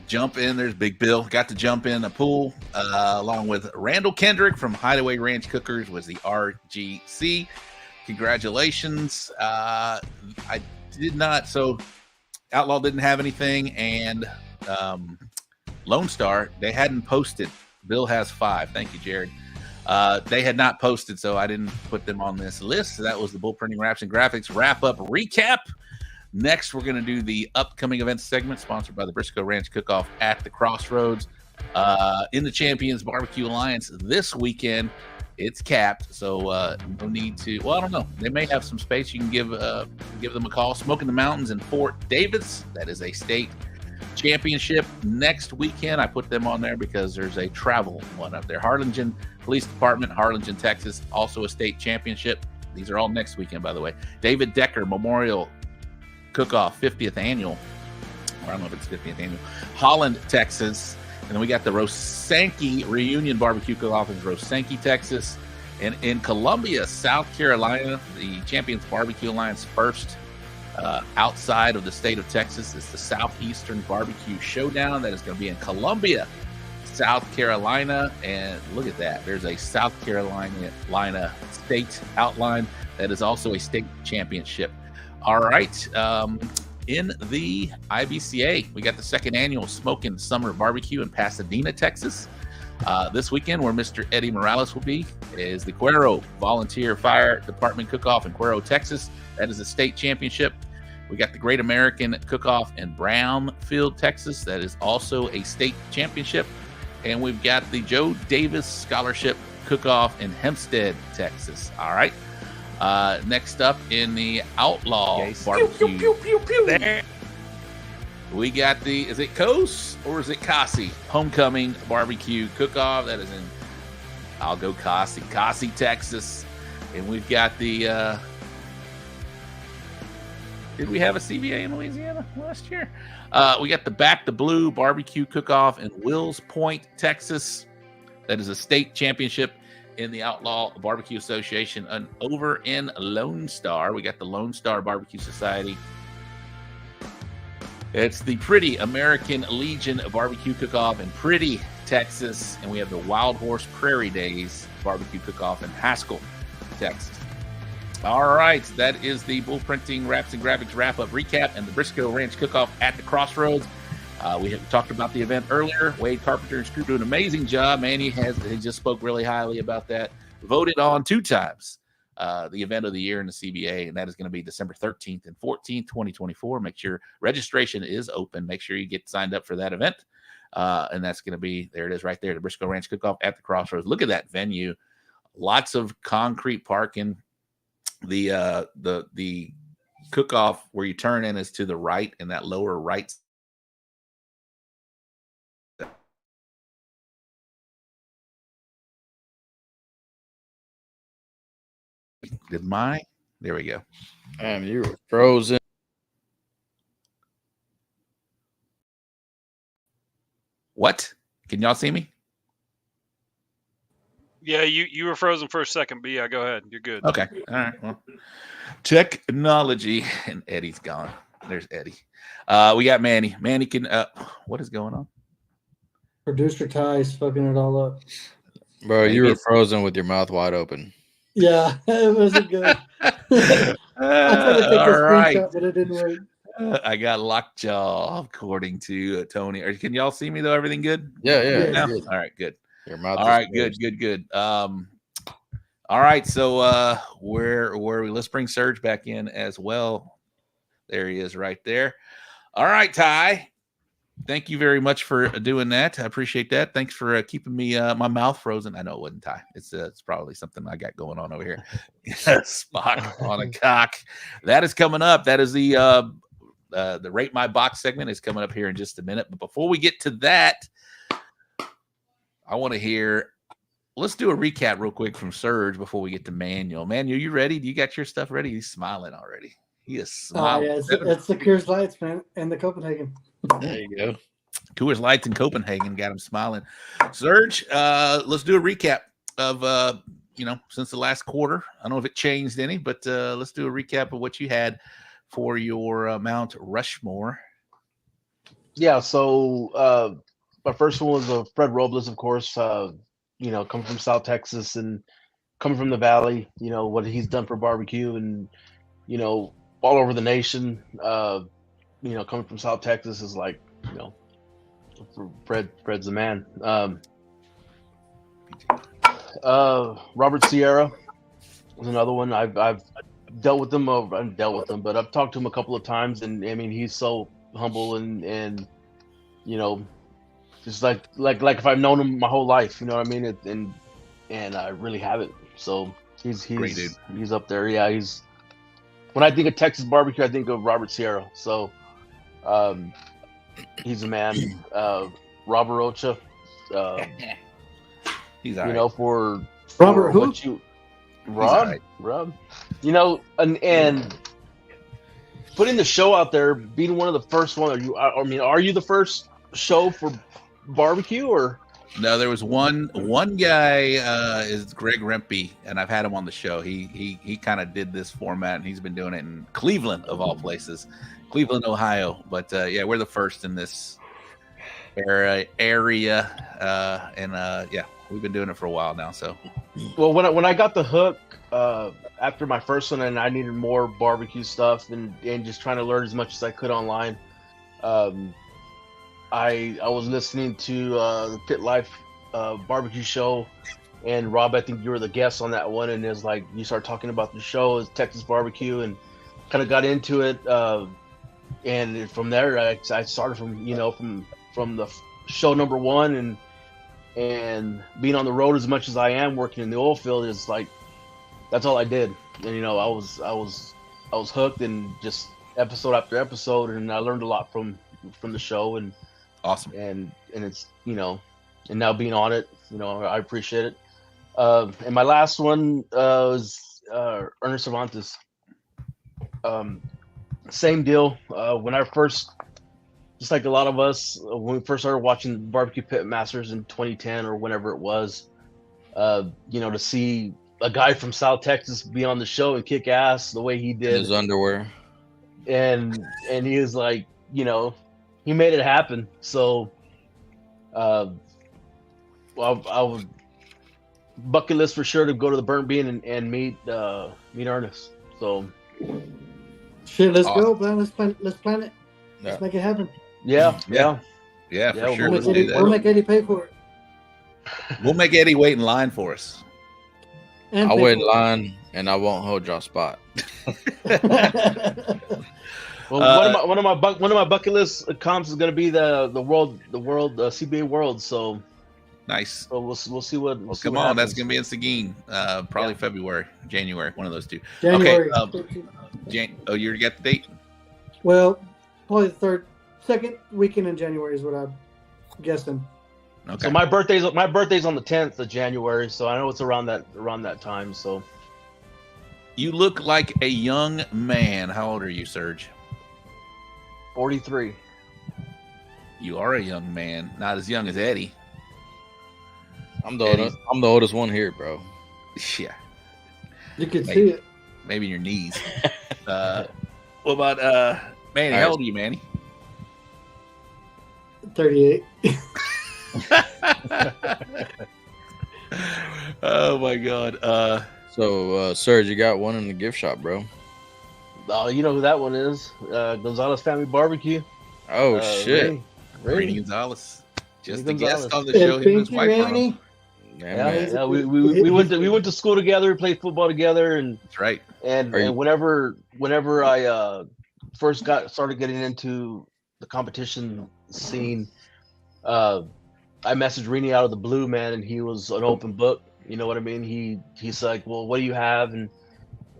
jump in. There's Big Bill. Got to jump in the pool along with Randall Kendrick from Hideaway Ranch Cookers was the RGC. Congratulations. I did not. So Outlaw didn't have anything, and Lone Star, they hadn't posted. Bill has 5. Thank you, Jared. They had not posted, so I didn't put them on this list. So that was the Bull Printing Wraps and Graphics wrap-up recap. Next, we're going to do the upcoming events segment sponsored by the Briscoe Ranch Cook-Off at the Crossroads. In the Champions Barbecue Alliance this weekend, it's capped, so no need to. Well, I don't know. They may have some space. You can give them a call. Smoking the Mountains in Fort Davis. That is a state championship next weekend. I put them on there because there's a travel one up there. Harlingen Police Department, Harlingen, Texas, also a state championship. These are all next weekend, by the way. David Decker Memorial Cook-Off 50th annual. I don't know if it's 50th annual. Holland, Texas. And then we got the Rosanke Reunion Barbecue Cook-Off in Rosanke, Texas. And in Columbia, South Carolina, the Champions Barbecue Alliance first outside of the state of Texas is the Southeastern Barbecue Showdown. That is going to be in Columbia, South Carolina. And look at that. There's a South Carolina state outline. That is also a state championship. All right. In the IBCA, we got the second annual Smoking Summer Barbecue in Pasadena, Texas. This weekend, where Mr. Eddie Morales will be, is the Cuero Volunteer Fire Department Cook-Off in Cuero, Texas. That is a state championship. We got the Great American Cook-Off in Brownfield, Texas. That is also a state championship. And we've got the Joe Davis Scholarship Cook-Off in Hempstead, Texas. All right. Next up in the Outlaw Barbecue. Pew, pew, pew, pew, pew. We got the, is it Coase or is it Kasi? Homecoming Barbecue Cook-Off. That is in I'll go Kasi, Texas. And we've got the did we have a CBA in Louisiana last year? We got the Back the Blue Barbecue Cook-Off in Wills Point, Texas. That is a state championship in the Outlaw Barbecue Association. And over in Lone Star, we got the Lone Star Barbecue Society. It's the Pretty American Legion Barbecue Cook-Off in Pretty, Texas. And we have the Wild Horse Prairie Days Barbecue Cook-Off in Haskell, Texas. All right, that is the Bull Printing Wraps and Graphics wrap-up recap and the Briscoe Ranch Cook-Off at the Crossroads. We have talked about the event earlier. Wade Carpenter and his crew do an amazing job. Manny he just spoke really highly about that. Voted on 2 times the event of the year in the CBA, and that is going to be December 13th and 14th, 2024. Make sure registration is open. Make sure you get signed up for that event. And that's going to be, there it is right there, the Briscoe Ranch Cook-Off at the Crossroads. Look at that venue. Lots of concrete parking. The cook-off where you turn in is to the right, in that lower right. There we go. Damn, you were frozen. What? Can y'all see me? Yeah, you were frozen for a second, but yeah, go ahead. You're good. Okay. All right. Well, technology. And Eddie's gone. There's Eddie. We got Manny. Manny can what is going on? Producer Ty's fucking it all up. Bro, you were frozen with your mouth wide open. Yeah, it wasn't good. I tried to take a screenshot, but it didn't work. I got lockjaw, according to Tony. Can y'all see me though? Everything good? Yeah. No? All right, good. Your mouth. All right, good. All right, so where were we? Let's bring Serg back in as well. There he is, right there. All right, Ty. Thank you very much for doing that. I appreciate that. Thanks for keeping me my mouth frozen. I know it wasn't Ty. It's probably something I got going on over here. Spock on a cock. That is coming up. That is the Rate My Box segment is coming up here in just a minute. But before we get to that, I want to hear. Let's do a recap real quick from Serg before we get to Manuel. Manuel, you ready? Do you got your stuff ready? He's smiling already. He is smiling. Oh, yeah, it's the Coors Lights, man, and the Copenhagen. There you go. Coors Lights in Copenhagen got him smiling. Serg, let's do a recap of since the last quarter. I don't know if it changed any, but let's do a recap of what you had for your Mount Rushmore. Yeah, so my first one was Fred Robles, of course. Coming from South Texas and coming from the Valley. What he's done for barbecue and all over the nation. Coming from South Texas is like Fred's the man. Robert Sierra was another one. I've dealt with him. But I've talked to him a couple of times, and I mean he's so humble and just like if I've known him my whole life, you know what I mean? And I really haven't. So he's Great dude. He's up there. Yeah, he's. When I think of Texas barbecue, I think of Robert Sierra. So he's a man. Robert Rocha. He's all right. For Robert who? What you, Rob. Right. Rob. And putting the show out there, being one of the first one. Are you the first show for barbecue or? No, there was one guy is Greg Rempe, and I've had him on the show. He kind of did this format, and he's been doing it in Cleveland of all places, Cleveland, Ohio. But yeah, we're the first in this area, and yeah, we've been doing it for a while now. So, well, when I got the hook after my first one, and I needed more barbecue stuff, and just trying to learn as much as I could online. I was listening to the Pit Life barbecue show, and Rob, I think you were the guest on that one, and it's like you start talking about the show as Texas barbecue, and kind of got into it, and from there I started from the show number one, and being on the road as much as I am, working in the oil field is like that's all I did, and I was hooked, and just episode after episode, and I learned a lot from the show, and awesome. And it's and now being on it, I appreciate it. And my last one was Ernest Cervantes. Same deal. When I first, just like a lot of us, when we first started watching Barbecue Pitmasters in 2010 or whenever it was, to see a guy from South Texas be on the show and kick ass the way he did. In his underwear. And he was like, he made it happen. So, I would bucket list for sure to go to the Burnt Bean and meet Ernest. So, shit, let's go, man. Let's plan it. Let's make it happen. Yeah, for sure. We'll make Eddie pay for it. We'll make Eddie wait in line for us. I'll wait in line, and I won't hold your spot. Well, one of my bucket list comps is going to be the world CBA World. So nice. So we'll see what. Come on, that's going to be in Seguin, probably February, January, one of those two. January. Okay. You already got the date? Well, probably the second weekend in January is what I'm guessing. Okay. So my birthday's on the 10th of January, so I know it's around that time. So you look like a young man. How old are you, Serg? 43. You are a young man, not as young as Eddie. I'm the oldest one here, bro. Yeah. You can see it. Maybe in your knees. What about Manny? How old are you, Manny? 38. Oh my God. So Serg, you got one in the gift shop, bro. Oh, you know who that one is? Gonzalez Family Barbecue. Oh shit. Randy Gonzalez. Just a Gonzalez. guest on the show. Him and his wife. Randy. Yeah, we went to school together, played football together, and that's right. And whenever I first started getting into the competition scene, I messaged Rini out of the blue, man, and he was an open book. You know what I mean? He's like, well, what do you have? And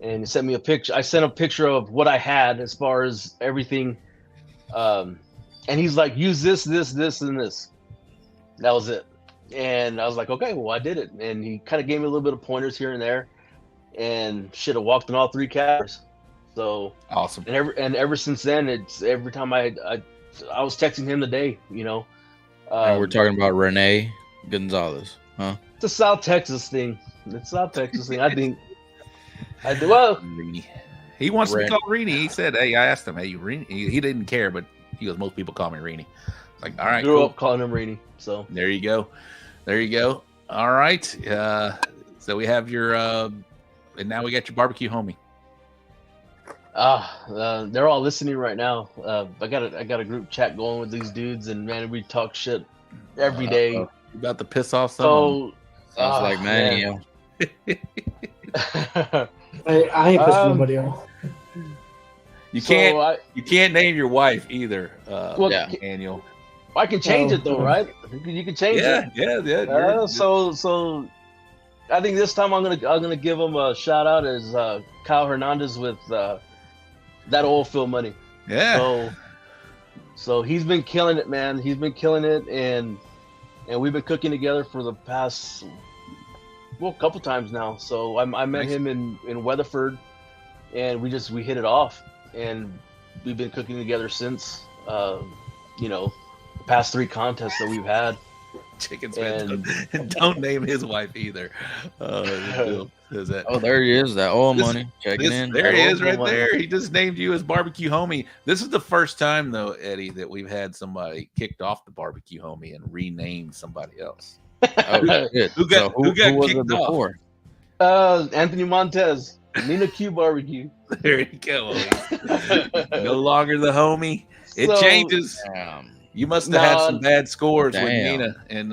he sent me a picture. I sent a picture of what I had as far as everything. And he's like, use this, and this. That was it. And I was like, okay, well, I did it. And he kind of gave me a little bit of pointers here and there, and shit, I walked in all three categories. So awesome. And ever since then, it's every time I was texting him today, and we're talking about Renee Gonzalez, huh? It's a South Texas thing. I think. Well, Rini. He wants to be called Rini. He said, "Hey, I asked him, hey, Rini." He didn't care, but he goes, "Most people call me Rini." It's like, all right, grew up calling him Rini. So there you go. All right. So we have your, and now we got your barbecue homie. They're all listening right now. I got a group chat going with these dudes, and man, we talk shit every day. You about to piss off someone. Sounds like Manny. I ain't pissing nobody off. You can't name your wife either. Daniel. I can change it though, right? You can change it. Yeah. So I think this time I'm gonna give him a shout out as Kyle Hernandez with that oil field money. Yeah. So he's been killing it, man. He's been killing it, and we've been cooking together for the past a couple times now. So I met him in Weatherford, and we hit it off, and we've been cooking together since. The past 3 contests that we've had. Chicken Smith. Don't name his wife either. Oh, there he is. That oil money checking in. There he is, right there. He just named you as barbecue homie. This is the first time, though, Eddie, that we've had somebody kicked off the barbecue homie and renamed somebody else. Oh shit! Who got was kicked it before? Anthony Montez, Nina Q Barbecue. There you go. No longer the homie. It changes. You must have had some bad scores with Nina and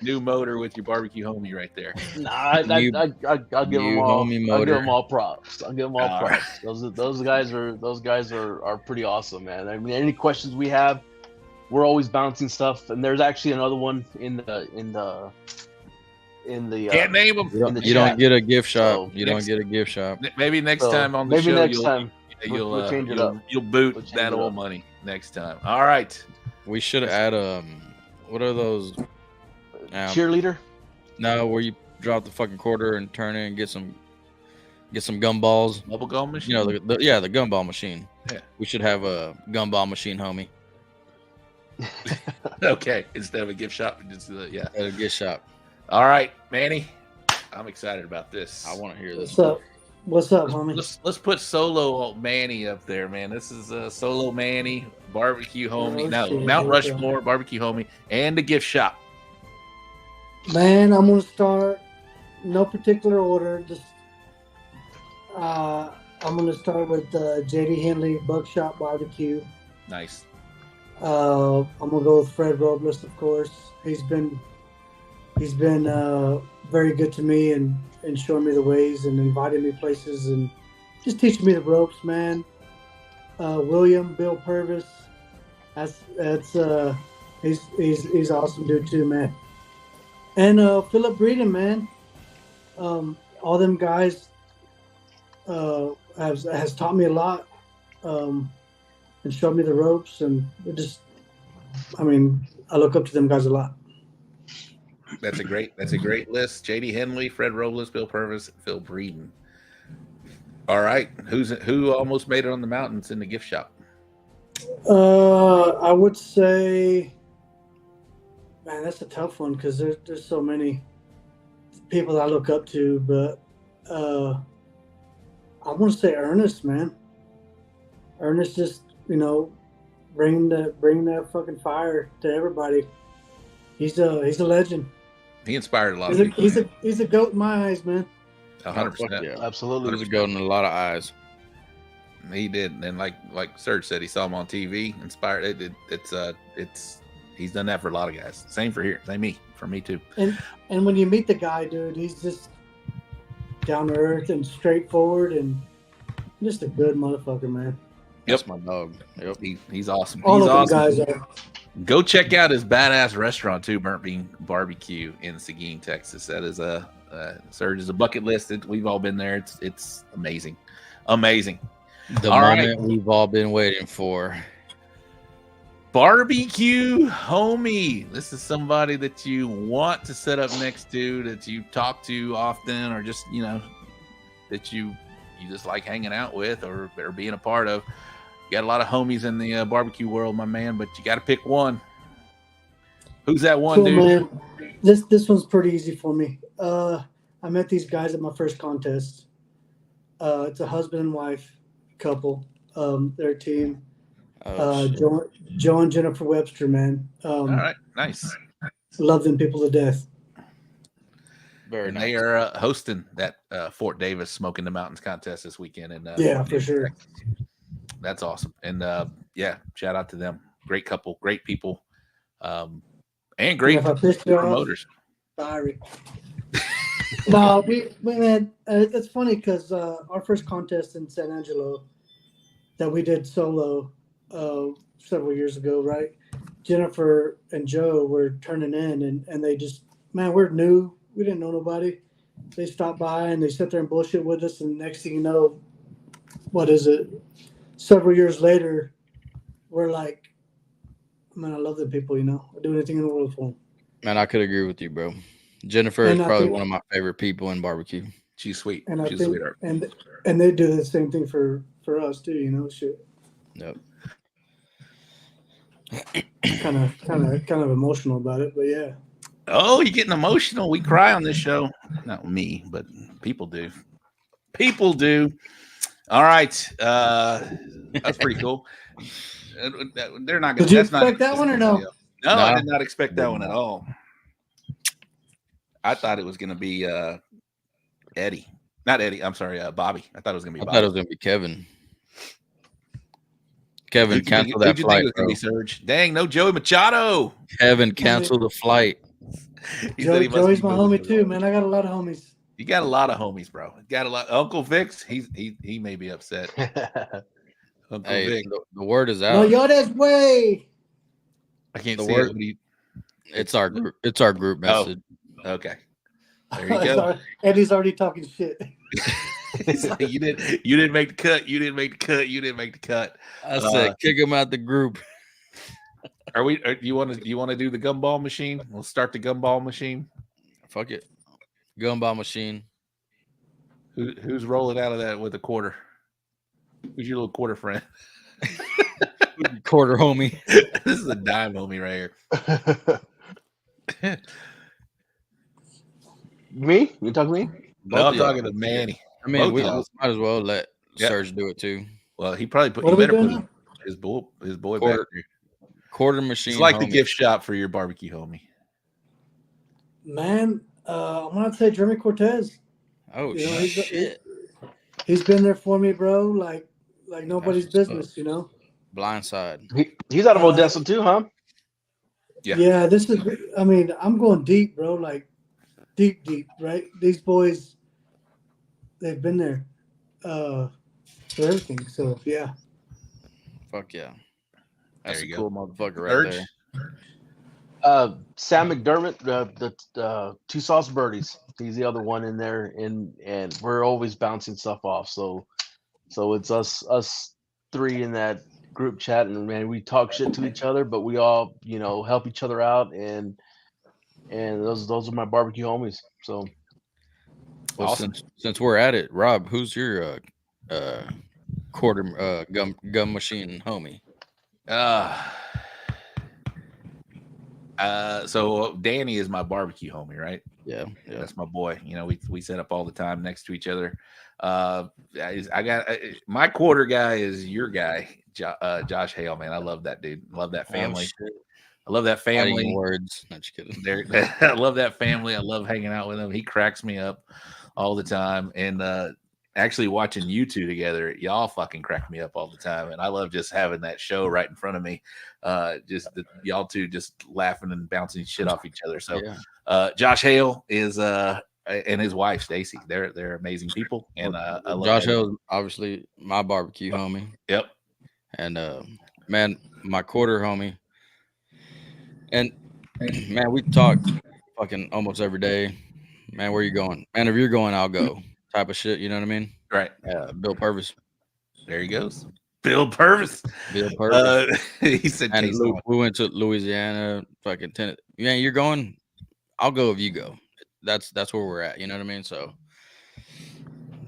new motor with your barbecue homie right there. I'll give them all. I'll give them all props. Those guys are pretty awesome, man. I mean, any questions we have, we're always bouncing stuff. And there's actually another one in the can't name them. You don't get a gift shop. Don't get a gift shop. Maybe next time on the show. Next time. You'll change it up. You'll boot that old money next time. All right. We should add what are those? Cheerleader. No, where you drop the fucking quarter and turn it and get some gumballs. Bubble gum machine. You know, the gumball machine. Yeah. We should have a gumball machine, homie. Okay, instead of a gift shop, just yeah, At a gift shop. All right, Manny, I'm excited about this. I want to hear this. What's up, homie? Let's put solo Manny up there, man. This is a solo Manny barbecue homie. No, shit. Mount Rushmore barbecue homie and the gift shop. Man, I'm gonna start. No particular order. Just I'm gonna start with JD Henley Buckshot Barbecue. Nice. I'm gonna go with Fred Robles, of course. He's been very good to me and showing me the ways and inviting me places and just teaching me the ropes, man. Bill Purvis, he's awesome dude too, man. And Philip Breeden, man. All them guys has taught me a lot and showed me the ropes, and I look up to them guys a lot. That's a great list. JD Henley, Fred Robles, Bill Purvis, Phil Breeden. All right, who almost made it on the mountains in the gift shop? I would say, man, that's a tough one because there's so many people I look up to, but I want to say Ernest, man. Ernest just bring that fucking fire to everybody. He's a legend. He inspired a lot of people. He's a goat in my eyes, man. 100%. Yeah. Absolutely. He's a goat in a lot of eyes. He did, and like Serg said, he saw him on TV, inspired. He's done that for a lot of guys. Same for here. Same for me too. And when you meet the guy, dude, he's just down to earth and straightforward and just a good motherfucker, man. That's my dog. Yep. He's awesome. All He's of them awesome. guys are. Go check out his badass restaurant too, Burnt Bean Barbecue in Seguin, Texas. That is Serg is a bucket list. We've all been there. It's amazing, amazing. The all moment right. we've all been waiting for. Barbecue homie. This is somebody that you want to set up next to, that you talk to often, or just that you just like hanging out with or being a part of. You got a lot of homies in the barbecue world, my man, but you got to pick one. Who's that one, Cool, dude? man. This one's pretty easy for me. I met these guys at my first contest. It's a husband and wife couple. They're a team. Joe and Jennifer Webster, man. All right, nice. Love them people to death. Very And nice. they are hosting that Fort Davis Smoking the Mountains contest this weekend. Yeah, for sure. That's awesome. And yeah, shout out to them. Great couple, great people, and great And if I pissed you off, promoters. sorry. No, man, it's funny because our first contest in San Angelo that we did solo several years ago, right? Jennifer and Joe were turning in, and they just, man, we're new. We didn't know nobody. They stopped by and they sat there and bullshit with us, and next thing you know, what is it? Several years later, we're like, man, I love the people, I'll do anything in the world for them. Man, I could agree with you, bro. Jennifer is probably one of my favorite people in barbecue. She's sweet. And She's a sweetheart. And they do the same thing for us too, shit. Yep. Kind of emotional about it, but yeah. Oh, you're getting emotional. We cry on this show. Not me, but people do. People do. All right. That's pretty cool. They're not going to. Did you expect that one or no? No, I did not expect that one at all. I thought it was going to be Eddie. Not Eddie. I'm sorry, Bobby. I thought it was going to be Bobby. I thought it was going to be Kevin. Kevin canceled that flight, bro. Serge? Dang, no Joey Machado. Kevin canceled the flight. Joey's my homie too, man. I got a lot of homies. You got a lot of homies, bro. You got a lot. Uncle Vic's, he may be upset. Uncle Vic. The word is out. No, yo, that's way. I can't The see word- it. It's our group. It's our group message. Okay. There you go. Eddie's already talking shit. He's like, you didn't make the cut. You didn't make the cut. You didn't make the cut. I said, kick him out the group. Do you want to do the gumball machine? We'll start the gumball machine. Fuck it. Gumball machine. Who's rolling out of that with a quarter? Who's your little quarter friend? Quarter homie. This is a dime homie right here. Me? You talking to me? No, I'm talking to Manny. I mean, we might as well let Serge do it too. Well, he probably put. What You are we better doing put his boy Quarter- back there. Quarter machine. It's like the homie. gift shop for your barbecue, homie. Man, I'm gonna say Jeremy Cortez. Oh You know, shit! He's been there for me, bro. Like nobody's That's what's business, you know. Blindside. He's out of Odessa too, huh? Yeah. Yeah, this is. I mean, I'm going deep, bro. Like deep, right? These boys, they've been there for everything. So yeah. Fuck yeah. That's There a you cool go. motherfucker right Urge? there. Sam McDermott, the two sauce birdies. He's the other one in there, and we're always bouncing stuff off. So it's us three in that group chat, and man, we talk shit to each other, but we all help each other out, and those are my barbecue homies. So Well, Awesome. since we're at it, Rob, who's your quarter gum machine homie? So Danny is my barbecue homie, right? Yeah. That's my boy. You know, we set up all the time next to each other. I got my quarter guy is your guy, Josh Hale, man. I love that dude. Love that family. I love that family. Fighting words. Not just kidding. I love that family. I love hanging out with him. He cracks me up all the time. And actually watching you two together, y'all fucking crack me up all the time. And I love just having that show right in front of me. Y'all two just laughing and bouncing shit off each other. So Josh Hale is and his wife Stacy. They're amazing people. And I love Josh Hill's obviously my barbecue homie. Yep. And man, my quarter homie. And man, we talk fucking almost every day. Man, where you going? Man, if you're going, I'll go. Type of shit, you know what I mean? Right. Bill Purvis. There he goes. Bill Purvis. Bill Purvis. He said, and we went to Louisiana, fucking Tennessee. Yeah, you're going. I'll go if you go. That's where we're at. You know what I mean? So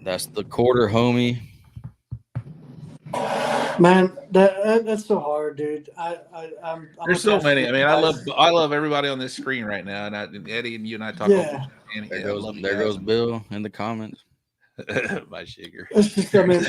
that's the quarter homie. Man, that's so hard, dude. I'm There's so many. I mean, I love everybody on this screen right now, and Eddie and you and I talk. Yeah. There goes Bill in the comments. My sugar. It's just, I mean,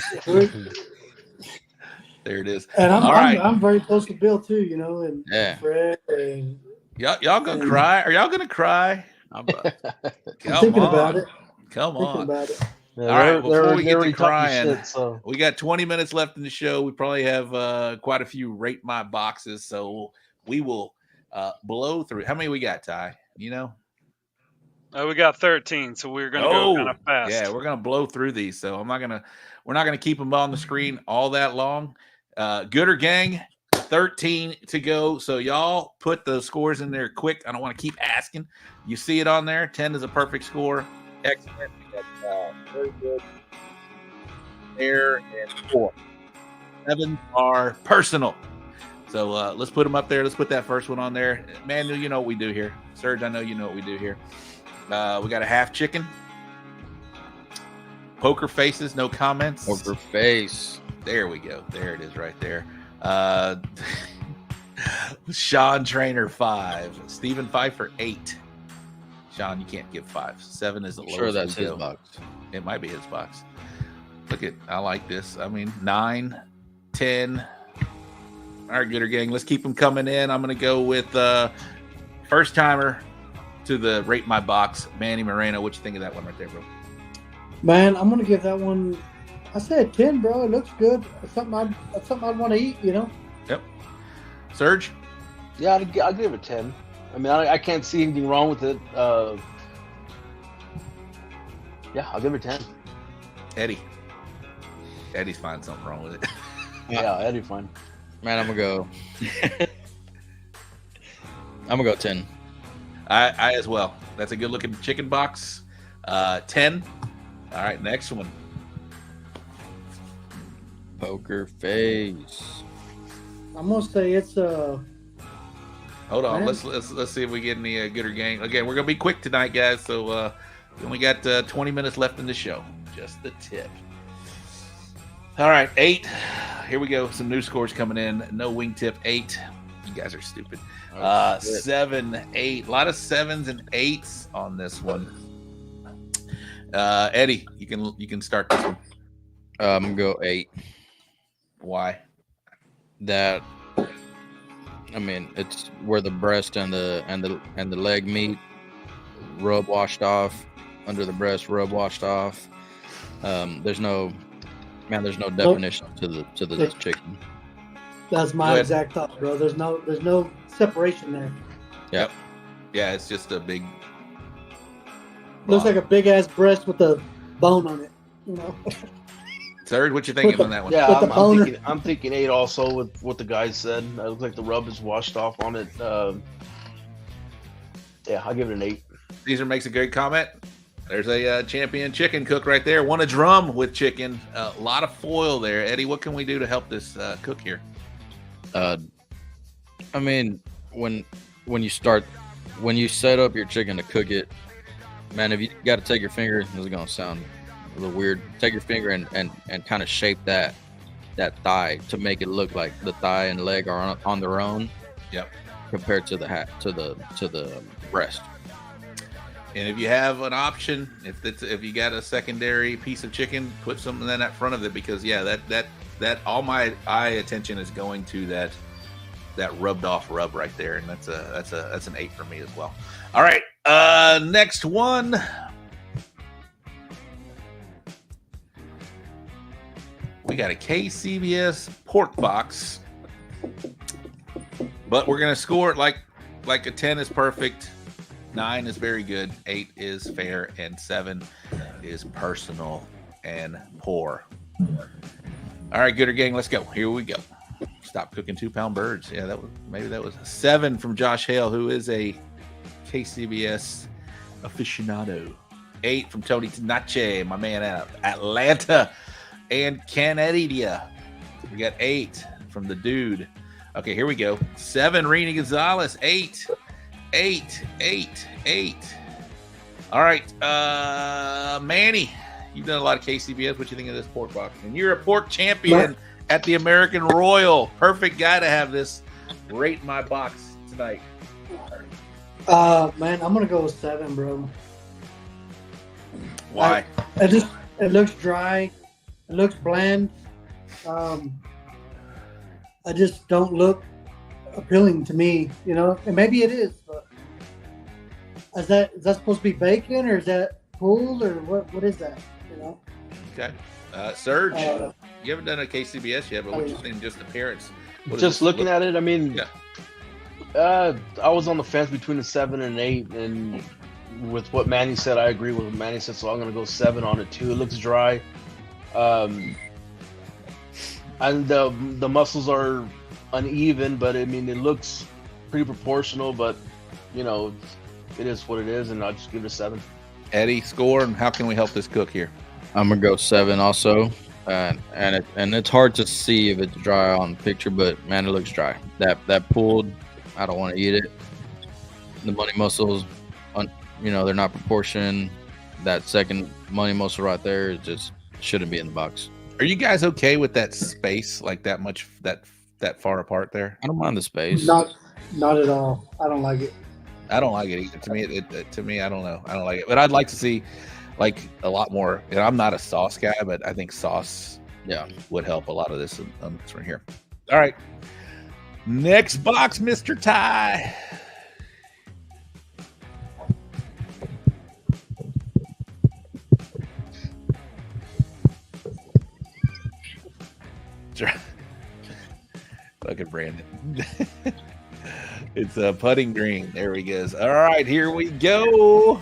there it is. And All right. I'm very close to Bill too, you know, and Fred and y'all gonna cry? Are y'all gonna cry? I'm thinking about it. Come on. About it. All right, before we get to crying, shit, so. we got 20 minutes left in the show. We probably have quite a few rate my boxes, so we will blow through. How many we got, Ty? You know? We got 13, so we're gonna go kind of fast. Yeah, we're gonna blow through these. So we're not gonna keep them on the screen all that long. Gooder Gang, 13 to go. So y'all put the scores in there quick. I don't want to keep asking. You see it on there. 10 is a perfect score. Excellent. We got very good. There and 4. 7 are personal. So let's put them up there. Let's put that first one on there. Manuel, you know what we do here. Serge, I know you know what we do here. We got a half chicken. Poker faces, no comments. Poker face. There we go. There it is right there. Sean Trainer 5. Stephen Pfeiffer 8. Sean, you can't give 5. 7 is the lowest. Sure, that's his box. It might be his box. I like this. I mean, 9, 10. All right, Gooder Gang, let's keep them coming in. I'm going to go with first timer to the rate my box, Manny Moreno. What you think of that one right there, bro? Man, I'm gonna give that one. I said 10, bro. It looks good. It's something I'd want to eat. You know. Yep. Serge? Yeah, I'll give it 10. I mean, I can't see anything wrong with it. Yeah, I'll give it 10. Eddie's finding something wrong with it. Yeah, Eddie's fine. Man, I'm gonna go. I'm gonna go 10. I as well. That's a good looking chicken box. 10. All right, next one. Poker face. I'm gonna say it's Hold on. Man. Let's see if we get any Gooder Gang. Again, we're gonna be quick tonight, guys. So we only got 20 minutes left in the show. Just the tip. All right, 8. Here we go. Some new scores coming in. No wingtip. 8. You guys are stupid. 7, 8. A lot of 7s and 8s on this one. Eddie, you can start this one. I'm gonna go 8. Why? That, I mean, it's where the breast and the leg meet. Rub washed off under the breast. Rub washed off. There's no definition to the chicken. That's my exact thought, bro. There's no separation there. Yep. Yeah, it's just a big. Looks like a big ass breast with a bone on it. You know. Serg, what you thinking on that one? Yeah, I'm thinking 8 also with what the guys said. It looks like the rub is washed off on it. Yeah, I'll give it an 8. Caesar makes a great comment. There's a champion chicken cook right there. Won a drum with chicken. A lot of foil there. Eddie, what can we do to help this cook here? I mean, when you set up your chicken to cook it, man, if you got to take your finger, this is gonna sound a little weird. Take your finger and kind of shape that thigh to make it look like the thigh and leg are on their own. Yep. Compared to the breast. And if you have an option, if you got a secondary piece of chicken, put something in that front of it, because that all my eye attention is going to that rubbed off rub right there, and that's an 8 for me as well. All right, next one. We got a KCBS pork box, but we're gonna score it like a 10 is perfect. 9 is very good, 8 is fair, and 7 is personal and poor. All right, Gooder Gang, let's go. Here we go. Stop cooking 2-pound birds. Yeah, that was 7 from Josh Hale, who is a KCBS aficionado. 8 from Tony Tinache, my man out of Atlanta, and Canadidia. We got 8 from the dude. Okay, here we go. 7, Rena Gonzalez. 8. All right, Manny, you've done a lot of KCBS. What you think of this pork box? And you're a pork champion at the American Royal. Perfect guy to have this rate my box tonight. Man, I'm gonna go with 7, bro. Why? It looks dry. It looks bland. I just don't look appealing to me, you know. And maybe it is, but is that supposed to be bacon, or is that pulled, or what is that? You know. Okay. Serge, you haven't done a KCBS yet, but what you think just appearance? Just looking at it, I mean, I was on the fence between a 7 and an 8, and with what Manny said, I agree with what Manny said, so I'm going to go 7 on it too. It looks dry, and the muscles are uneven, but I mean, it looks pretty proportional, but you know, it is what it is, and I'll just give it a 7. Eddie, score, and how can we help this cook here? I'm gonna go 7 also, and it's hard to see if it's dry on the picture, but man, it looks dry. That pulled, I don't want to eat it. The money muscles, they're not proportioned. That second money muscle right there, it just shouldn't be in the box. Are you guys okay with that space, like that much, that far apart there? I don't mind the space. Not at all. I don't like it. I don't like it either. To me, I don't know. I don't like it. But I'd like to see like a lot more. And I'm not a sauce guy, but I think sauce would help a lot of this right here. All right. Next box, Mr. Ty. Look at Brandon. It's a putting green. There he goes. All right, here we go.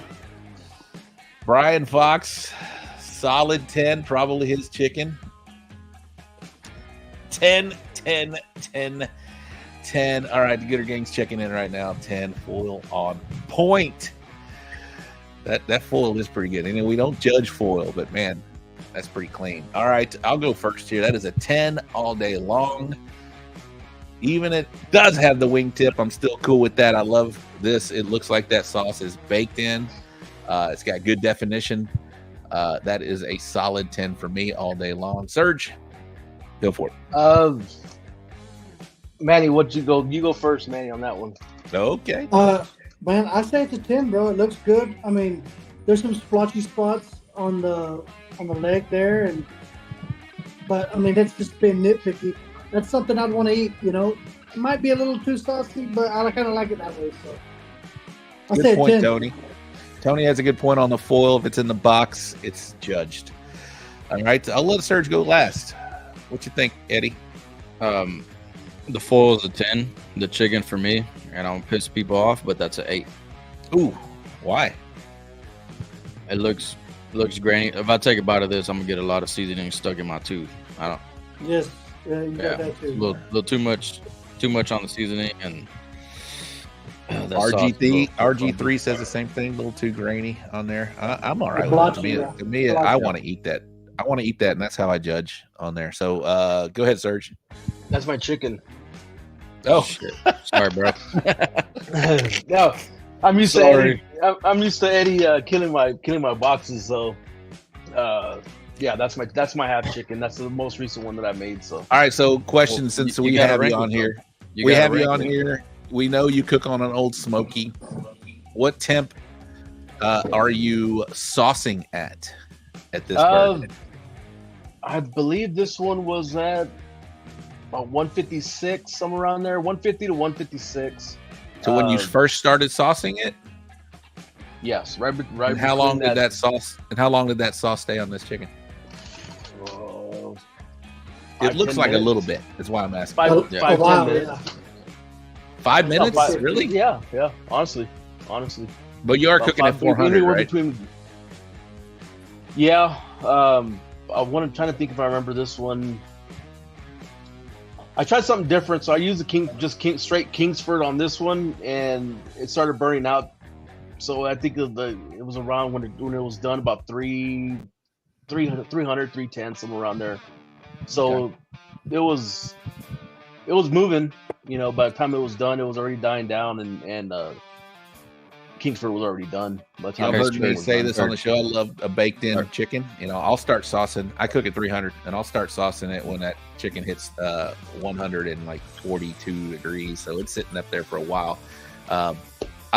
Brian Fox, solid 10, probably his chicken. 10. All right, the Gooder Gang's checking in right now. 10, foil on point. That foil is pretty good. And we don't judge foil, but man, that's pretty clean. All right, I'll go first here. That is a 10 all day long. Even it does have the wingtip, I'm still cool with that. I love this. It looks like that sauce is baked in. It's got good definition. That is a solid 10 for me all day long. Serge, go for it. Manny, what'd you go? You go first, Manny, on that one. Okay. Man, I say it's a 10, bro. It looks good. I mean, there's some splotchy spots on the leg there, but I mean, that's just being nitpicky. That's something I'd want to eat. You know, it might be a little too saucy, but I kind of like it that way. So, I'll say Good a point, 10. Tony. Tony has a good point on the foil. If it's in the box, it's judged. All right, I'll let Serge go last. What you think, Eddie? The foil is a 10. The chicken for me, and I'm piss people off, but that's an 8. Ooh, why? It looks grainy. If I take a bite of this, I'm gonna get a lot of seasoning stuck in my tooth. I don't. Yes, you got that too. A little too much on the seasoning, and RG3 says the same thing. A little too grainy on there. I'm all right with it. To me, I want to eat that. And that's how I judge on there. So go ahead, Serge. That's my chicken. Oh, sorry, bro. No, I'm used to Eddie. I'm used to Eddie killing my boxes. So, yeah, that's my half chicken. That's the most recent one that I made. So, all right. So, question, since we have you on here, we know you cook on an old smoky. What temp are you saucing at this burger? I believe this one was at about 156, somewhere around there, 150 to 156. So when you first started saucing it? Yes, right. And how long did that sauce? And how long did that sauce stay on this chicken? It looks like a little bit. That's why I'm asking. 5 10 minutes. Yeah. 5 minutes? Really? Yeah. Honestly. But you are cooking at 400, right? Yeah. I'm trying to think if I remember this one. I tried something different, so I used straight Kingsford on this one, and it started burning out. So I think it was around when it was done, about 300, 310, somewhere around there. So it was moving. You know, by the time it was done, it was already dying down, and Kingsford was already done. But I've heard me say this on the show. I love a baked-in chicken. You know, I'll start saucing. I cook at 300, and I'll start saucing it when that chicken hits 142 degrees. So it's sitting up there for a while. I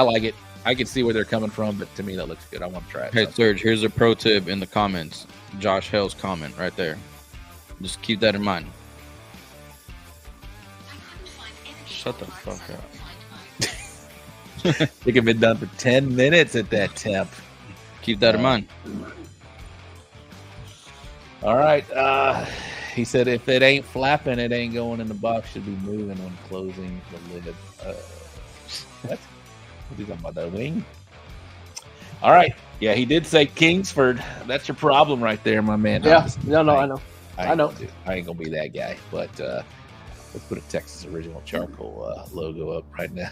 like it. I can see where they're coming from, but to me that looks good. I want to try it. Hey, Serge, here's a pro tip in the comments. Josh Hell's comment right there. Just keep that in mind. Shut the fuck up. It could have been done for 10 minutes at that temp. Keep that in mind. All right. He said if it ain't flapping, it ain't going in the box. Should be moving when closing the lid. What? What are you talking about? The wing? All right. Yeah, he did say Kingsford. That's your problem right there, my man. Yeah. I know. I ain't going to be that guy, but let's put a Texas Original Charcoal logo up right now.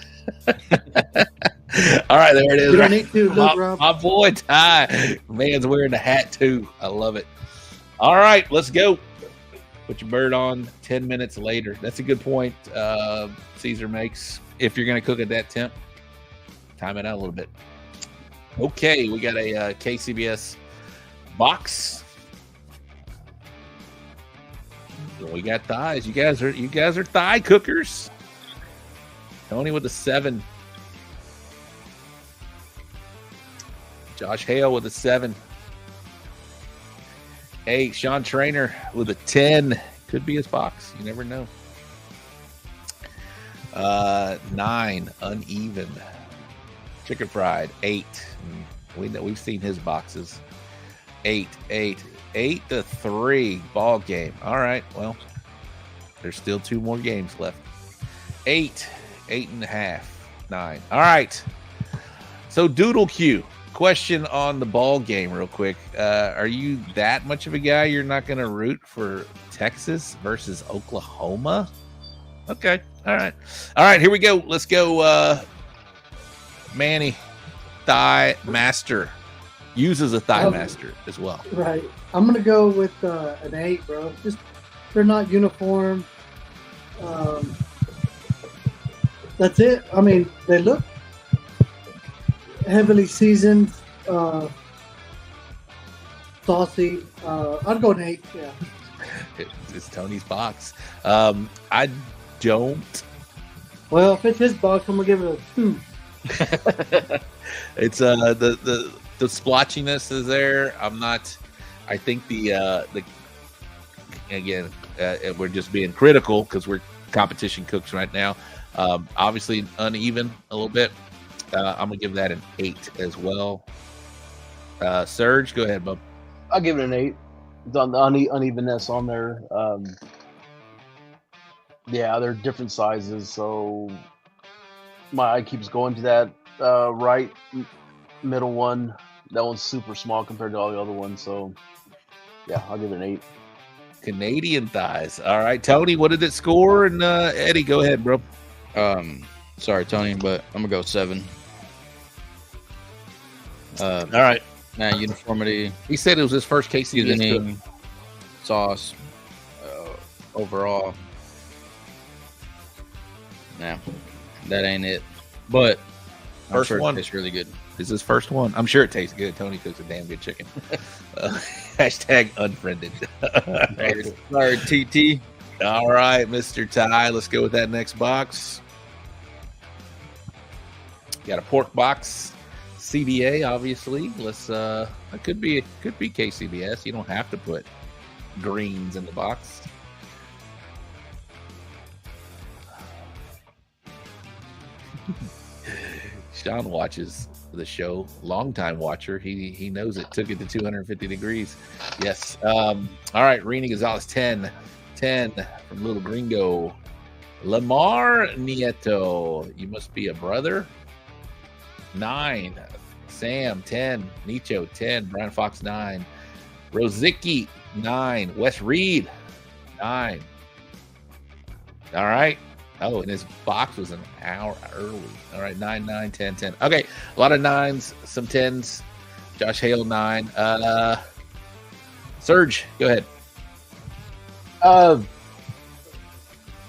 All right, there it is. You don't need to, Rob. My boy Ty. Man's wearing the hat too. I love it. All right, let's go. Put your bird on 10 minutes later. That's a good point Caesar makes. If you're going to cook at that temp, time it out a little bit. Okay, we got a KCBS box. We got thighs. You guys are thigh cookers. Tony with a 7. Josh Hale with a 7. 8. Sean Trainer with a 10. Could be his box. You never know. 9. Uneven. Chicken fried. 8. We've seen his boxes. 8 to 3 ball game. All right. Well, there's still 2 more games left. 8.5, 9. All right. So Doodle Q, question on the ball game real quick. Are you that much of a guy you're not going to root for Texas versus Oklahoma? Okay. All right. Here we go. Let's go. Manny, thigh master. Uses a thigh master as well. Right. I'm going to go with an 8, bro. Just they're not uniform. That's it. I mean, they look heavily seasoned, saucy. I'd go an 8. Yeah. It's Tony's box. I don't. Well, if it's his box, I'm gonna give it a 2. It's the splotchiness is there. I'm not. I think the again we're just being critical because we're competition cooks right now. Obviously uneven a little bit. I'm gonna give that an 8 as well. Serge, go ahead, bub. I'll give it an 8. The unevenness on there. Yeah, they're different sizes, so my eye keeps going to that right middle one. That one's super small compared to all the other ones, so yeah, I'll give it an 8. Canadian thighs. All right, Tony, what did it score? And Eddie, go ahead, bro. Sorry, Tony, but I'm gonna go 7. All right. Now, uniformity. He said it was his first KCBS seasoning, sauce, overall. Nah, that ain't it. But first sure one tastes really good. Is his first one? I'm sure it tastes good. Tony cooks a damn good chicken. Hashtag unfriended. Sorry, TT. All right, Mr. Ty. Let's go with that next box. Got a pork box. CBA, obviously. Let's it could be KCBS. You don't have to put greens in the box. Sean watches the show, longtime watcher. He knows it. Took it to 250 degrees. Yes. All right, Rini Gonzalez 10 from Little Gringo. Lamar Nieto, you must be a brother. 9. Sam 10. Nicho 10. Brian Fox 9. Rozicki 9. Wes Reed 9. All right. Oh, and his box was an hour early. All right, 9, 9, 10, 10. Okay, a lot of 9s, some 10s. Josh Hale 9. Serge, go ahead. I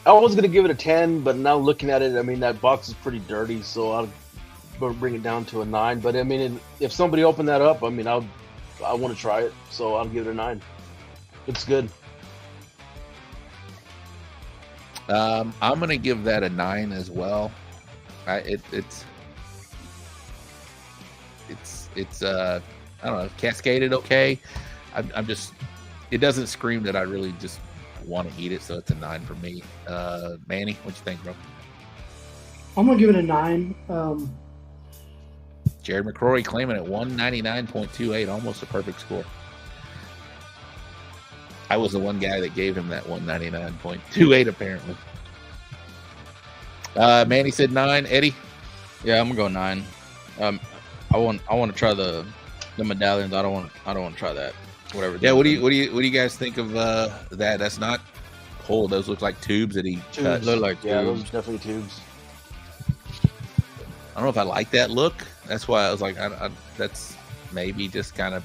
was gonna give it a 10, but now looking at it, I mean that box is pretty dirty, so I'll bring it down to a 9. But I mean, if somebody opened that up, I mean, I want to try it, so I'll give it a 9. It's good. I'm gonna give that a 9 as well. It's I don't know, cascaded okay. I'm just, it doesn't scream that I really just want to eat it, so it's a 9 for me. Manny, what you think, bro? I'm gonna give it a 9. Jared McCrory claiming it 199.28, almost a perfect score. I was the one guy that gave him that 199.28 apparently. Manny said 9. Eddie? Yeah, I'm gonna go 9. I want to try the medallions. I don't want to try that. Whatever. Yeah. What do you guys think of that? That's not cold. Those look like tubes that he touched. Look like yeah, tubes. those are definitely tubes. I don't know if I like that look. That's why I was like, that's maybe just kind of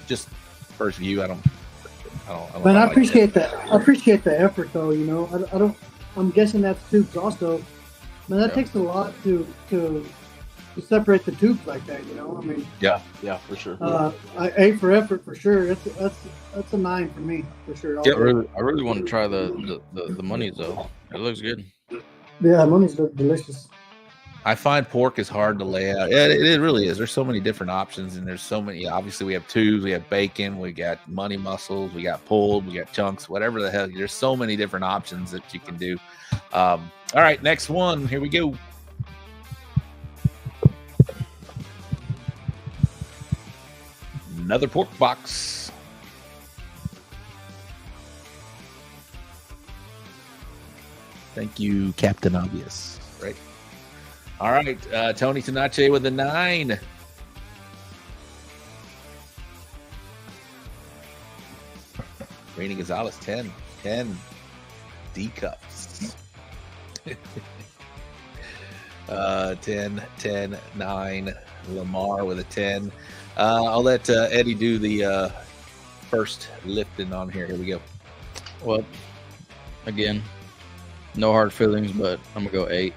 just first view. I don't. But I appreciate that. I appreciate the effort, though. You know, I don't. I'm guessing that's tubes also. Man, that takes a lot to separate the tubes like that. You know, I mean. Yeah, for sure. A for effort for sure. That's a 9 for me for sure. Yeah, I really want to try the monies though. It looks good. Yeah, monies look delicious. I find pork is hard to lay out. It really is. There's so many different options, and there's so many. Obviously, we have tubes, we have bacon, we got money muscles, we got pulled, we got chunks, whatever the hell. There's so many different options that you can do. All right, next one. Here we go. Another pork box. Thank you, Captain Obvious. Right. All right, Tony Tanache with a 9. Rainy Gonzalez 10. D cups. 10, 9. Lamar with a 10. I'll let Eddie do the first lifting on here. Here we go. Well, again, No hard feelings, but I'm gonna go 8.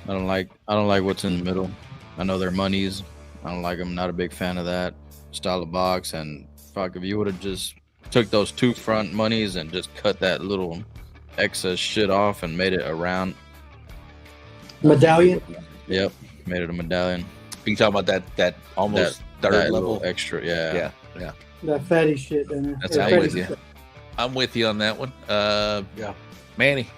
I don't like what's in the middle. I know they're monies. I don't like them. Not a big fan of that style of box. And fuck, if you would have just took those 2 front monies and just cut that little excess shit off and made it a round medallion. Yep, made it a medallion. You talking about that almost third that level little extra? Yeah. That fatty shit in there. That's Yeah, I'm fatty with you. shit. I'm with you on that one. Yeah. Manny,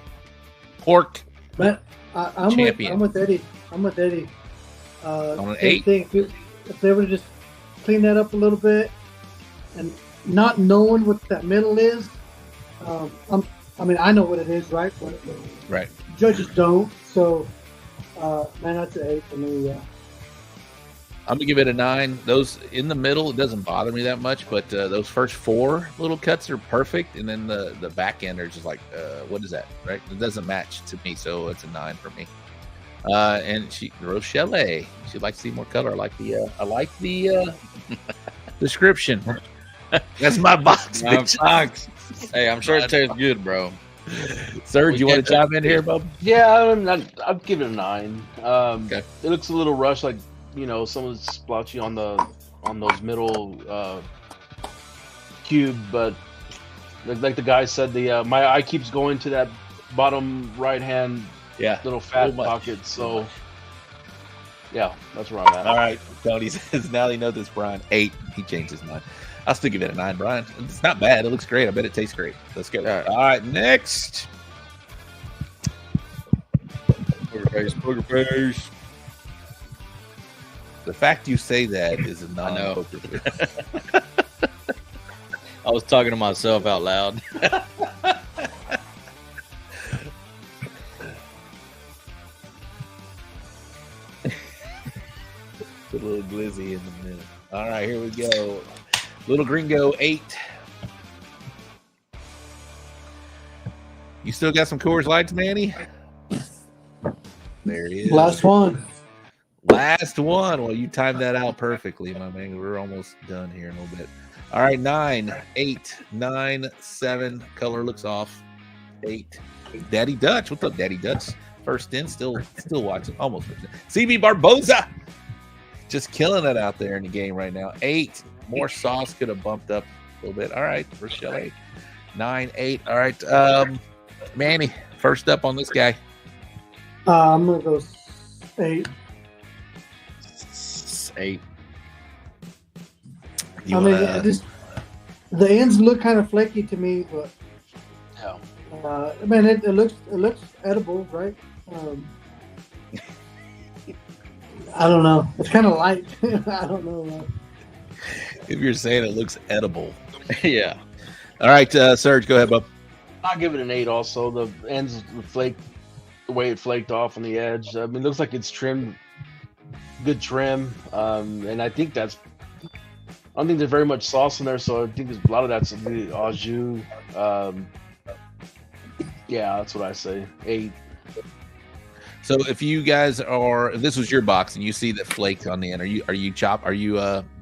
pork. But I'm Champion. with Eddie. I'm with Eddie. On an Same 8? thing. If they would have just cleaned that up a little bit and not knowing what that middle is, I mean, I know what it is, right? But Right. judges don't. So, man, that's an 8 for me. Yeah. I'm gonna give it a 9. Those in the middle, it doesn't bother me that much, but those first 4 little cuts are perfect, and then the back end are just like, what is that? Right? It doesn't match to me, so it's a 9 for me. And Rochelle, she'd like to see more color. I like the description. That's my box. My bitch. box. Hey, I'm sure it tastes good, bro. Serge, you want to chime in here, bub? Yeah, I'd give it a 9. Okay. It looks a little rushed, like some of the splotchy on those middle cube, but like the guy said, my eye keeps going to that bottom right hand little fat pocket. So yeah, that's where I'm at. All right, Tony says now they know this. Brian 8. He changed his mind. I'll still give it a 9, Brian. It's not bad. It looks great. I bet it tastes great. Let's go. All right, next. Poker face. The fact you say that is a non-poker face. I was talking to myself out loud. The little glizzy in the middle. All right, here we go. Little Gringo 8. You still got some Coors Lights, Manny? There he is. Last one. Last one. Well, you timed that out perfectly, my man. We're almost done here in a little bit. All right, 9, 8, 9, 7. Color looks off. 8. Daddy Dutch. What's up, Daddy Dutch? First in, still watching. Almost first in. CB Barboza. Just killing it out there in the game right now. 8. More sauce could have bumped up a little bit. All right, Rochelle 8. 9, 8. All right, Manny, first up on this guy. I'm going to go 8. 8. The ends look kind of flaky to me, but man, it looks edible, right? I don't know. It's kind of light. I don't know. If you're saying it looks edible. Yeah. All right, Serge, go ahead, bub. I'll give it an 8 also. The ends flake, the way it flaked off on the edge. I mean, it looks like it's trimmed, good trim. And I think I don't think there's very much sauce in there, so I think there's a lot of that's the au jus. Yeah, that's what I say. 8. So if you guys if this was your box and you see that flaked on the end, are you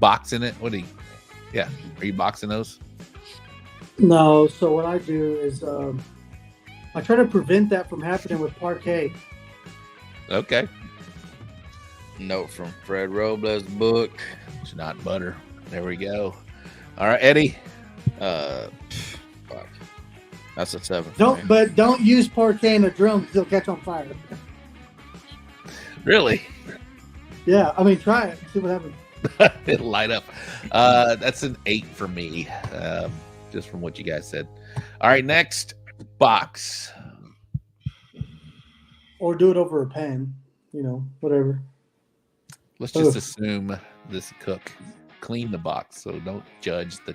boxing it? Are you boxing those? No, so what I do is I try to prevent that from happening with parquet. Okay. Note from Fred Robles' book. It's not butter. There we go. All right, Eddie. Fuck. That's a 7. Don't use parquet in a drum because it'll catch on fire. Really? Yeah, I mean, try it. See what happens. It'll light up. That's an 8 for me, just from what you guys said. All right, next box. Or do it over a pan. Whatever. Let's just assume this cook cleaned the box, so don't judge the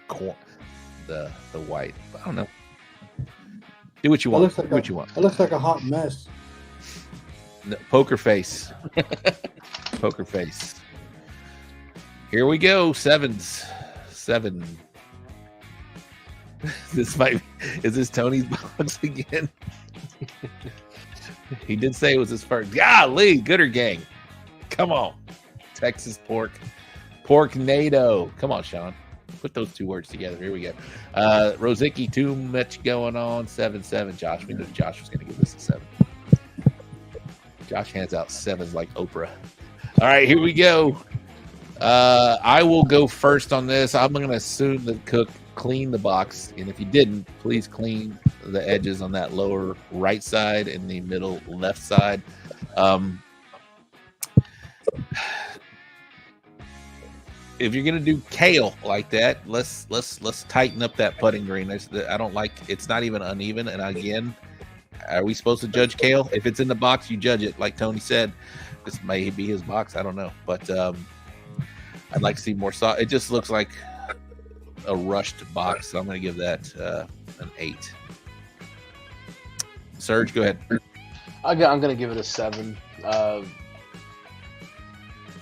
white. I don't know. Do what you want. Do what you want. It looks like a hot mess. No, poker face. Poker face. Here we go. 7s. 7. Is this Tony's box again? He did say it was his first. Golly, Gooder Gang. Come on. Texas pork. Pork NATO. Come on, Sean. Put those two words together. Here we go. Rozicki, too much going on. 7-7. Josh, we knew Josh was going to give this a 7. Josh hands out 7s like Oprah. All right, here we go. I will go first on this. I'm going to assume that Cook cleaned the box, and if you didn't, please clean the edges on that lower right side and the middle left side. If you're gonna do kale like that, let's tighten up that putting green. I don't like it's not even uneven. And again, are we supposed to judge kale? If it's in the box, you judge it. Like Tony said, this may be his box. I don't know, but I'd like to see more sauce. It just looks like a rushed box, so I'm gonna give that an 8. Serge, go ahead. I'm gonna give it a 7.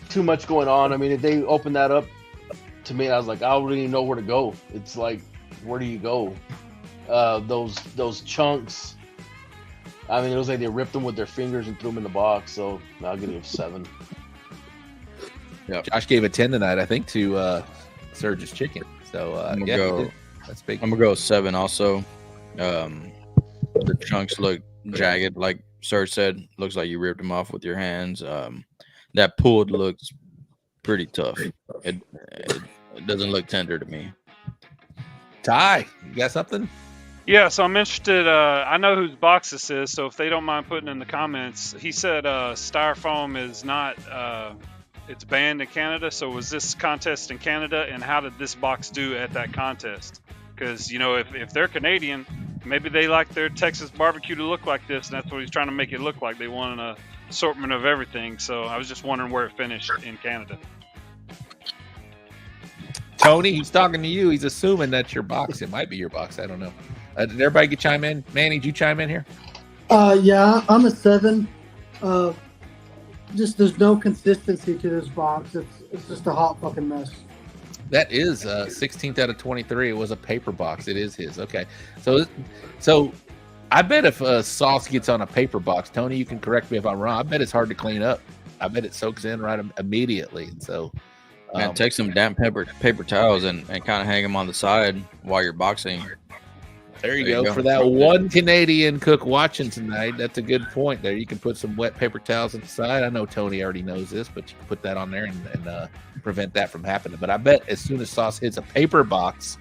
Too much going on. I mean, if they open that up to me, I was like, I don't really know where to go. It's like, where do you go? Those chunks. I mean, it was like they ripped them with their fingers and threw them in the box. So I'll give it a 7. Yeah, Josh gave a 10 tonight, I think, to Serge's chicken. So that's big. I'm gonna go 7 also. The chunks look jagged, like Serge said. Looks like you ripped them off with your hands. That pulled looks pretty tough. It doesn't look tender to me. Ty, you got something? Yeah, so I'm interested. I know whose box this is, so if they don't mind putting in the comments, he said styrofoam is not. It's banned in Canada. So was this contest in Canada, and how did this box do at that contest? Because if they're Canadian, maybe they like their Texas barbecue to look like this, and that's what he's trying to make it look like. They want an assortment of everything. So I was just wondering where it finished in Canada. Tony, he's talking to you. He's assuming that's your box. It might be your box. I don't know. Did everybody get chime in? Manny, did you chime in here? Yeah, I'm a 7. Just there's no consistency to this box. It's just a hot fucking mess. That is 16th out of 23. It was a paper box. It is his. Okay. So I bet if sauce gets on a paper box, Tony, you can correct me if I'm wrong. I bet it's hard to clean up. I bet it soaks in right immediately. So Man, take some damp paper towels and kind of hang them on the side while you're boxing. There you go. For that one Canadian cook watching tonight, that's a good point there. You can put some wet paper towels on the side. I know Tony already knows this, but you can put that on there and prevent that from happening. But I bet as soon as sauce hits a paper box,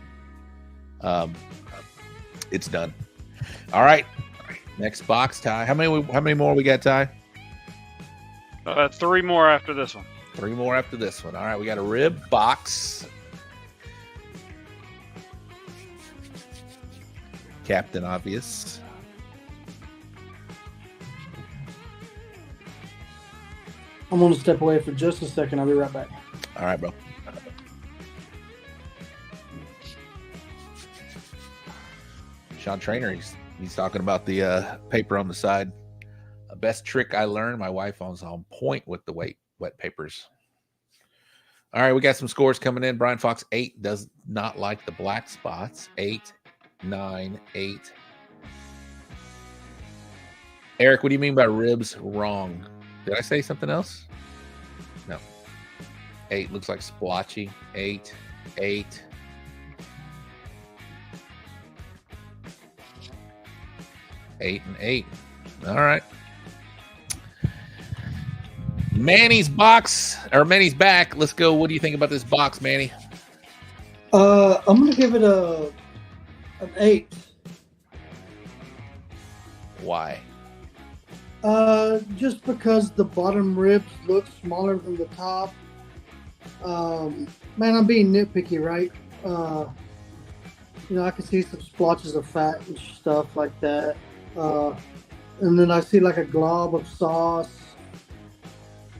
it's done. All right. Next box, Ty. How many more we got, Ty? 3 more after this one. 3 more after this one. All right, we got a rib box. Captain Obvious. I'm going to step away for just a second. I'll be right back. All right, bro. Sean Trainer, he's talking about the paper on the side. Best trick I learned, my wife was on point with the wet papers. All right, we got some scores coming in. Brian Fox, 8, does not like the black spots. 8, 9, 8. Eric, what do you mean by ribs wrong? Did I say something else? No. 8 looks like splotchy. 8, 8. 8 and 8. All right. Manny's box, or Manny's back. Let's go. What do you think about this box, Manny? I'm going to give it an 8. Why? Just because the bottom ribs look smaller than the top. Man, I'm being nitpicky, right? I can see some splotches of fat and stuff like that. And then I see like a glob of sauce.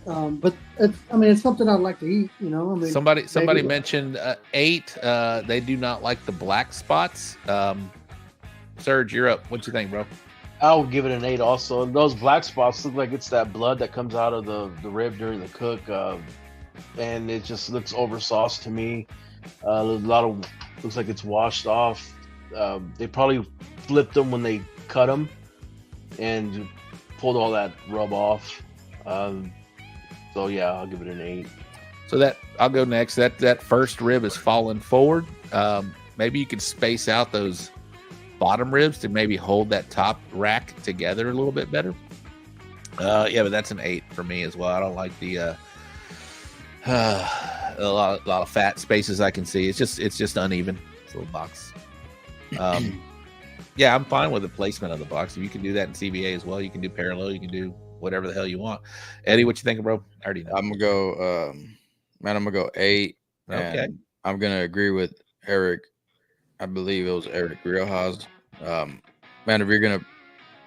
But it's something I'd like to eat, Somebody mentioned 8. They do not like the black spots. Serge, you're up. What you think, bro? I would give it an 8 also. Those black spots look like it's that blood that comes out of the rib during the cook. And it just looks oversauced to me. Looks like it's washed off. They probably flipped them when they cut them and pulled all that rub off. So yeah, I'll give it an 8. So that I'll go next. That first rib is falling forward. Maybe you could space out those bottom ribs to maybe hold that top rack together a little bit better. Yeah, but that's an 8 for me as well. I don't like the a lot of fat spaces I can see. It's just uneven. It's a little box. Yeah, I'm fine with the placement of the box. If you can do that in CBA as well, you can do parallel. You can do whatever the hell you want. Eddie, what you thinking, bro? I already know. I'm gonna go. Man, I'm gonna go 8. Okay. And I'm gonna agree with Eric. I believe it was Eric Riojas. Man, if you're gonna,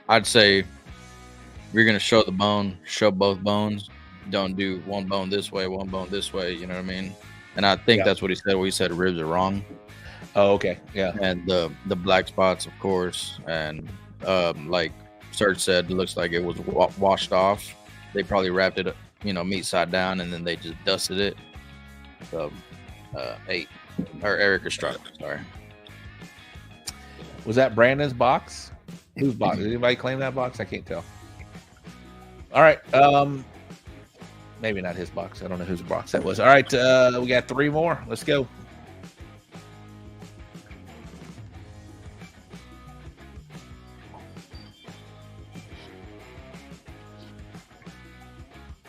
I'd say if you're gonna show the bone, show both bones. Don't do one bone this way, one bone this way. You know what I mean? And I think that's what he said. He said ribs are wrong. Oh, okay. Yeah. And the black spots, of course, and like Serg said, it looks like it was washed off. They probably wrapped it, meat side down, and then they just dusted it. So 8. Or Eric Estrada, sorry. Was that Brandon's box? Whose box? Did anybody claim that box? I can't tell. All right. Maybe not his box. I don't know whose box that was. All right. We got 3 more. Let's go.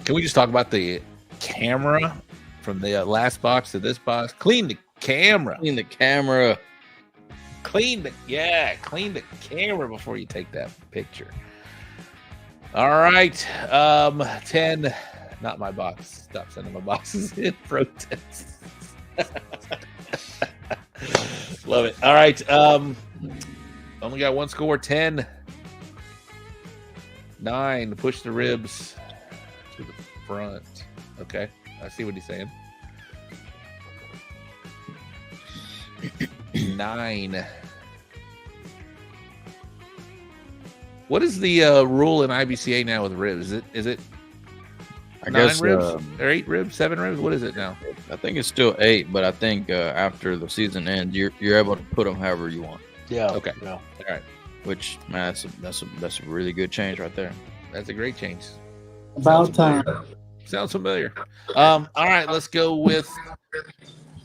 Can we just talk about the camera from the last box to this box? Clean the camera. Clean the camera. Clean the camera before you take that picture. All right. 10. Not my box. Stop sending my boxes in. Protest. Love it. All right. Only got one score. 10. 9 to push the ribs to the front. Okay. I see what he's saying. 9. What is the rule in IBCA now with ribs? Is it I 9 guess ribs or 8 ribs, 7 ribs? What is it now? I think it's still 8, but I think after the season ends, you're able to put them however you want. Yeah. Okay. Yeah. All right. Which, man, that's a really good change right there. That's a great change. About time. Sounds familiar. All right, let's go with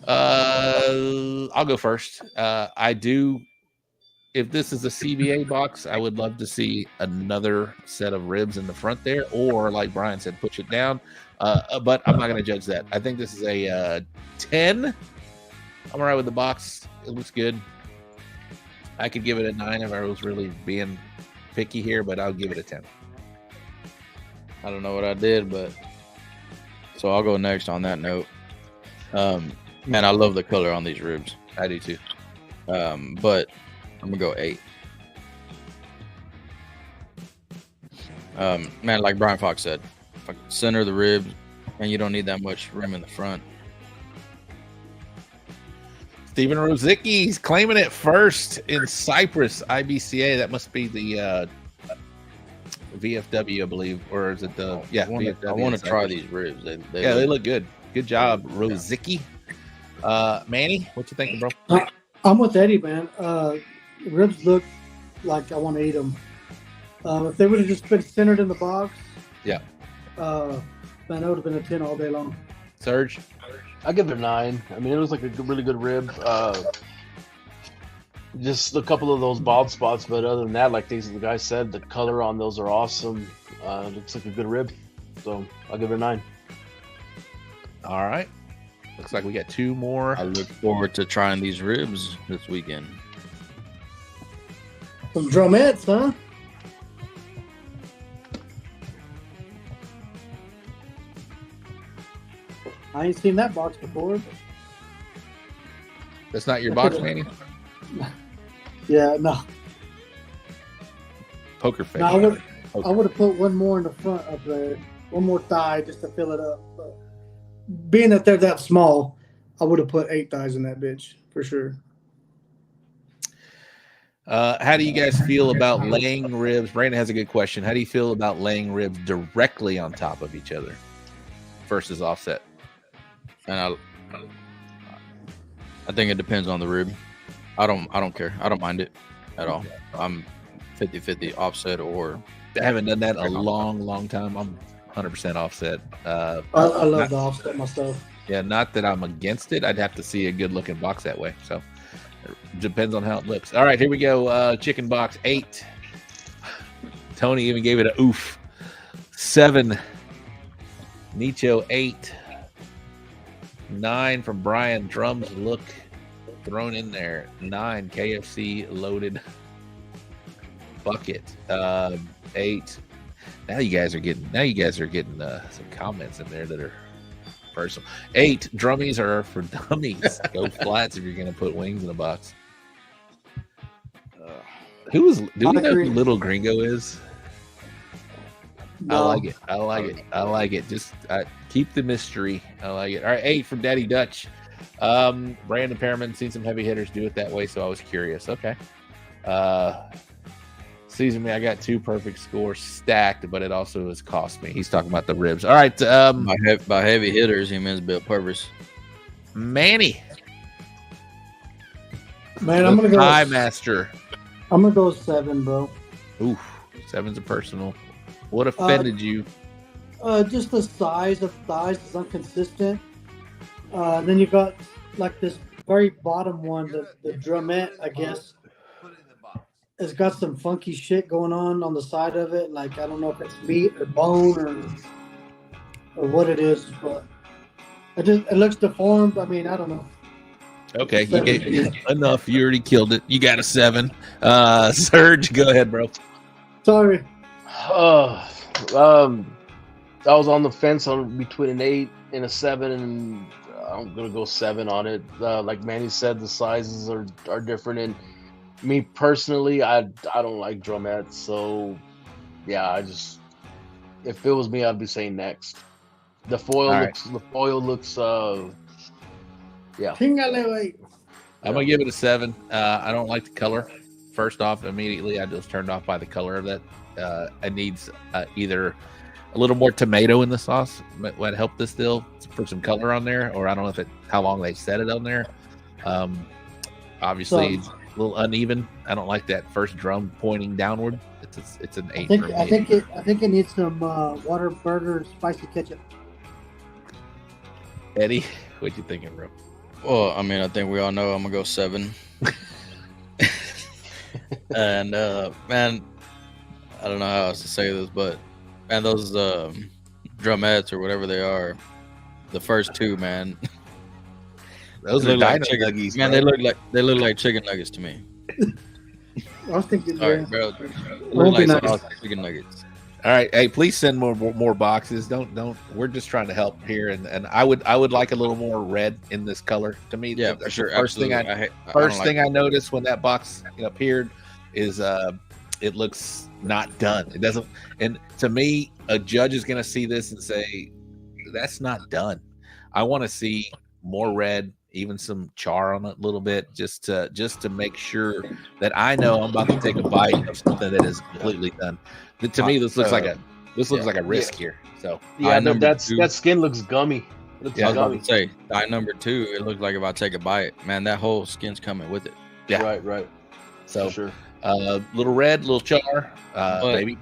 I'll go first. I do, if this is a CBA box, I would love to see another set of ribs in the front there, or like Brian said, push it down. But I'm not going to judge that. I think this is a 10. I'm all right with the box. It looks good. I could give it a 9 if I was really being picky here, but I'll give it a 10. I don't know what I did, but so I'll go next on that note. Man, I love the color on these ribs. I do too. But I'm gonna go 8. Man, like Brian Fox said, center the ribs, and you don't need that much rim in the front. Steven Rozicki's claiming it first in Cyprus IBCA. That must be the VFW, I believe, or is it the VFW? I want to try these ribs. They look good. Good job, Rozicki. Manny, what you thinking, bro? I'm with Eddie, man. Ribs look like I want to eat them. If they would have just been centered in the box, yeah, man, that would have been a 10 all day long. Serge? I give it a 9. I mean, it was like a really good rib. Just a couple of those bald spots, but other than that, like the guy said, the color on those are awesome. Looks like a good rib, so I'll give it a 9. All right. Looks like we got 2 more. I look forward to trying these ribs this weekend. Some drumettes, huh? I ain't seen that box before. That's not your box, Manny? Yeah, no. Poker face. No, I would have put one more in the front up there. One more thigh just to fill it up. But being that they're that small, I would have put 8 thighs in that bitch for sure. How do you guys feel about laying ribs? Brandon has a good question. How do you feel about laying ribs directly on top of each other versus offset? And I think it depends on the rib. I don't care. I don't mind it at all. I'm 50-50 offset or. I haven't done that in a long time. I'm 100% offset. I love the offset myself. Yeah, not that I'm against it. I'd have to see a good looking box that way. So it depends on how it looks. All right, here we go. Chicken box 8. Tony even gave it a oof. 7. Nicho 8. 9 from Brian. Drums look thrown in there. 9 KFC loaded bucket. 8. Now you guys are getting some comments in there that are personal. 8 drummies are for dummies. Go flats if you're gonna put wings in a box. Do we know who Little Gringo is? No. I like it. Just keep the mystery. I like it. All right, 8 from Daddy Dutch. Brandon Perriman, seen some heavy hitters do it that way, so I was curious. Okay. Season me, I got 2 perfect scores stacked, but it also has cost me. He's talking about the ribs. All right. By heavy hitters, he means Bill Purvis. Manny. Man, I'm gonna go Pitmaster. I'm gonna go 7, bro. Oof, 7's a personal. What offended you? Just the size of thighs is inconsistent. Then you got like this very bottom one, the drumette, I guess. It's got some funky shit going on the side of it. Like, I don't know if it's meat or bone or what it is, but it looks deformed. I mean, I don't know. Okay, you gave enough. You already killed it. You got a 7. Serg, go ahead, bro. Sorry. I was on the fence between an 8 and a 7, and I'm gonna go 7 on it. Like Manny said, the sizes are different, and me personally, I don't like drumettes, so yeah, if it was me, I'd be saying next. The foil looks yeah. I'm gonna give it a 7. I don't like the color. First off, immediately I just turned off by the color of that. It needs either a little more tomato in the sauce would help this still for some color on there, or I don't know how long they set it on there. Obviously, it's a little uneven. I don't like that first drum pointing downward. It's an 8 for me. I think it needs some Whataburger and spicy ketchup. Eddie, what you thinking, bro? Well, I mean, I think we all know I'm gonna go 7. And man, I don't know how else to say this, but man, those drumettes or whatever they are, the first 2, man. Those are like chicken nuggets, man. They look like chicken nuggets to me. I was thinking, all right, bro. Like chicken nuggets. All right, hey, please send more boxes. Don't. We're just trying to help here, and I would like a little more red in this color. To me, yeah, for sure. First thing I noticed when that box appeared is it looks not done. It doesn't. And to me, a judge is going to see this and say that's not done. I want to see more red, even some char on it a little bit, just to make sure that I know I'm about to take a bite of something that is completely done. To me, this looks like a risk here. So yeah, that skin looks gummy. I was about to say, die number 2, it looks like if I take a bite, man, that whole skin's coming with it. Yeah, right. So for sure. Little red, little char.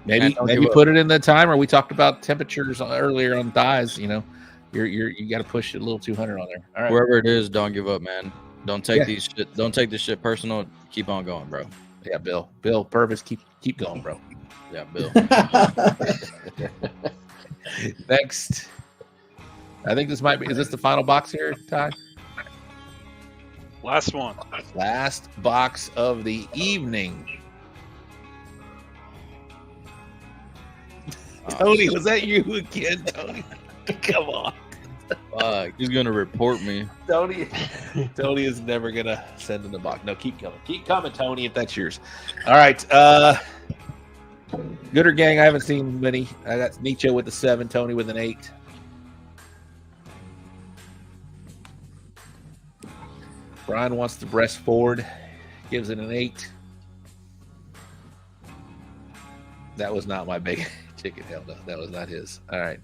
Maybe put it in the timer. We talked about temperatures earlier on thighs. You know, you got to push it a little 200 on there. All right. Wherever it is, don't give up, man. Don't take Don't take this shit personal. Keep on going, bro. Yeah, Bill Purvis, keep going, bro. Yeah, Bill. Next, I think this might be. Is this the final box here, Ty? Last one. Last box of the evening. Tony, was that you again, Tony? Come on. He's gonna report me. Tony is never gonna send in the box. No, keep coming, Tony, if that's yours. All right. Gooder Gang, I haven't seen many. I got Nicho with a 7, Tony with an 8. Brian wants to breast forward, gives it an 8. That was not my big chicken. Hell no, that was not his. All right.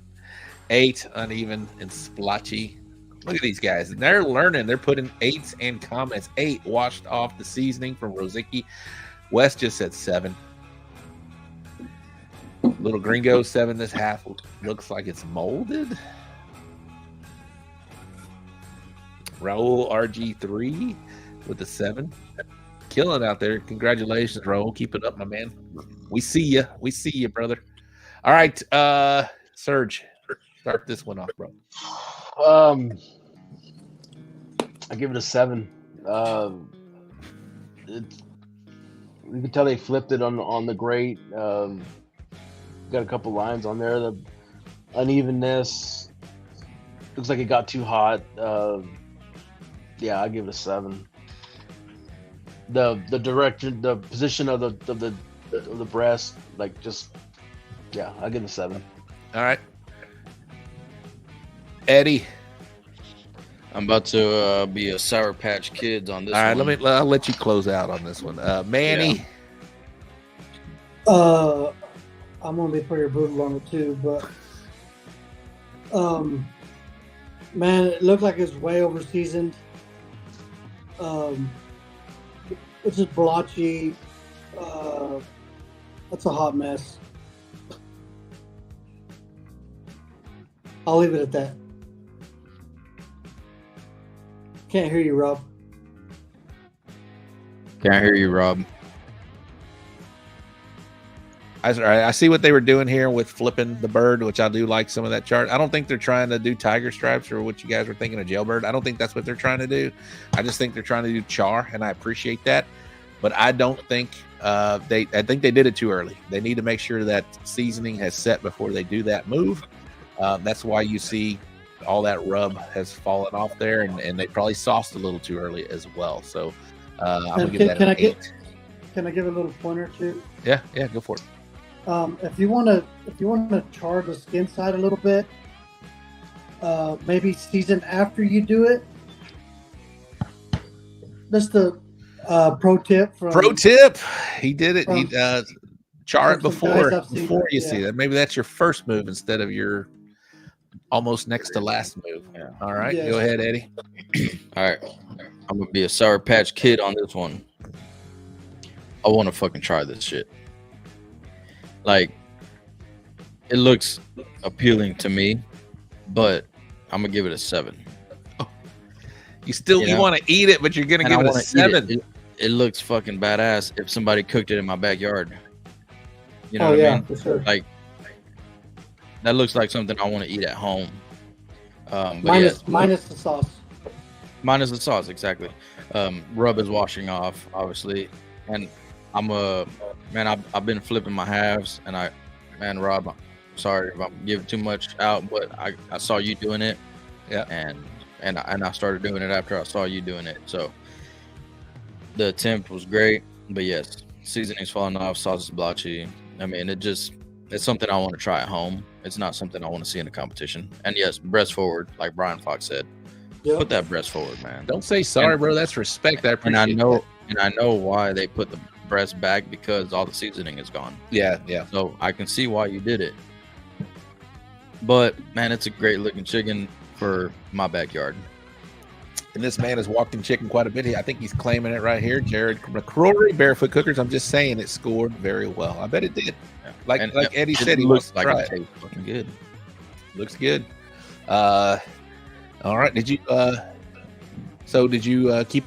8, uneven and splotchy. Look at these guys. They're learning. They're putting 8s and comments. 8 washed off the seasoning from Rozicki. Wes just said 7. Little Gringo 7. This half looks like it's molded. Raul RG3 with the 7. Killing out there. Congratulations, Raul. Keep it up, my man. We see you. We see you, brother. All right, Serge, start this one off, bro. I give it a 7. You can tell they flipped it on the grate. Got a couple lines on there. The unevenness looks like it got too hot. Yeah, I give it a 7. The direction, the position of the breast, like just I give it a 7. All right, Eddie. I'm about to be a Sour Patch Kids on this. All right, I'll let you close out on this one. Manny. I'm gonna be pretty brutal on it too, but man, it looked like it's way over seasoned. It's just blotchy. That's a hot mess. I'll leave it at that. Can't hear you, Rob. Can't hear you, Rob. I see what they were doing here with flipping the bird, which I do like some of that chart. I don't think they're trying to do tiger stripes or what you guys were thinking of jailbird. I don't think that's what they're trying to do. I just think they're trying to do char, and I appreciate that. But I don't think I think they did it too early. They need to make sure that seasoning has set before they do that move. That's why you see all that rub has fallen off there, and they probably sauced a little too early as well. So I'm gonna give that an 8. Can I give a little pointer too? Yeah, go for it. If you want to char the skin side a little bit, maybe season after you do it. That's the pro tip. He did it. He char it before you see that. Maybe that's your first move instead of your almost next to last move. Yeah. All right, Go ahead, Eddie. All right, I'm gonna be a Sour Patch Kid on this one. I want to fucking try this shit. Like, it looks appealing to me, but I'm gonna give it a 7. Oh, you want to eat it, but you're gonna give it a 7. It looks fucking badass if somebody cooked it in my backyard. You know what I mean? For sure. Like, that looks like something I want to eat at home. Minus the sauce. Minus the sauce, exactly. Rub is washing off, obviously, and I've been flipping my halves, and Rob, I'm sorry if I'm giving too much out, but I saw you doing it, and I started doing it after I saw you doing it. So the attempt was great, but yes, seasoning's falling off, sauce is blotchy. I mean, it's something I want to try at home. It's not something I want to see in a competition. And yes, breast forward, like Brian Fox said. Yep. Put that breast forward, man. Don't say sorry, bro. That's respect. I appreciate that. And I know why they put the breast back, because all the seasoning is gone. Yeah. So I can see why you did it. But man, it's a great looking chicken for my backyard. And this man has walked in chicken quite a bit. I think he's claiming it right here. Jared McCrory, Barefoot Cookers. I'm just saying it scored very well. I bet it did. Yeah. Like Eddie said, he looks like it tastes fucking good. Looks good. All right. Did you keep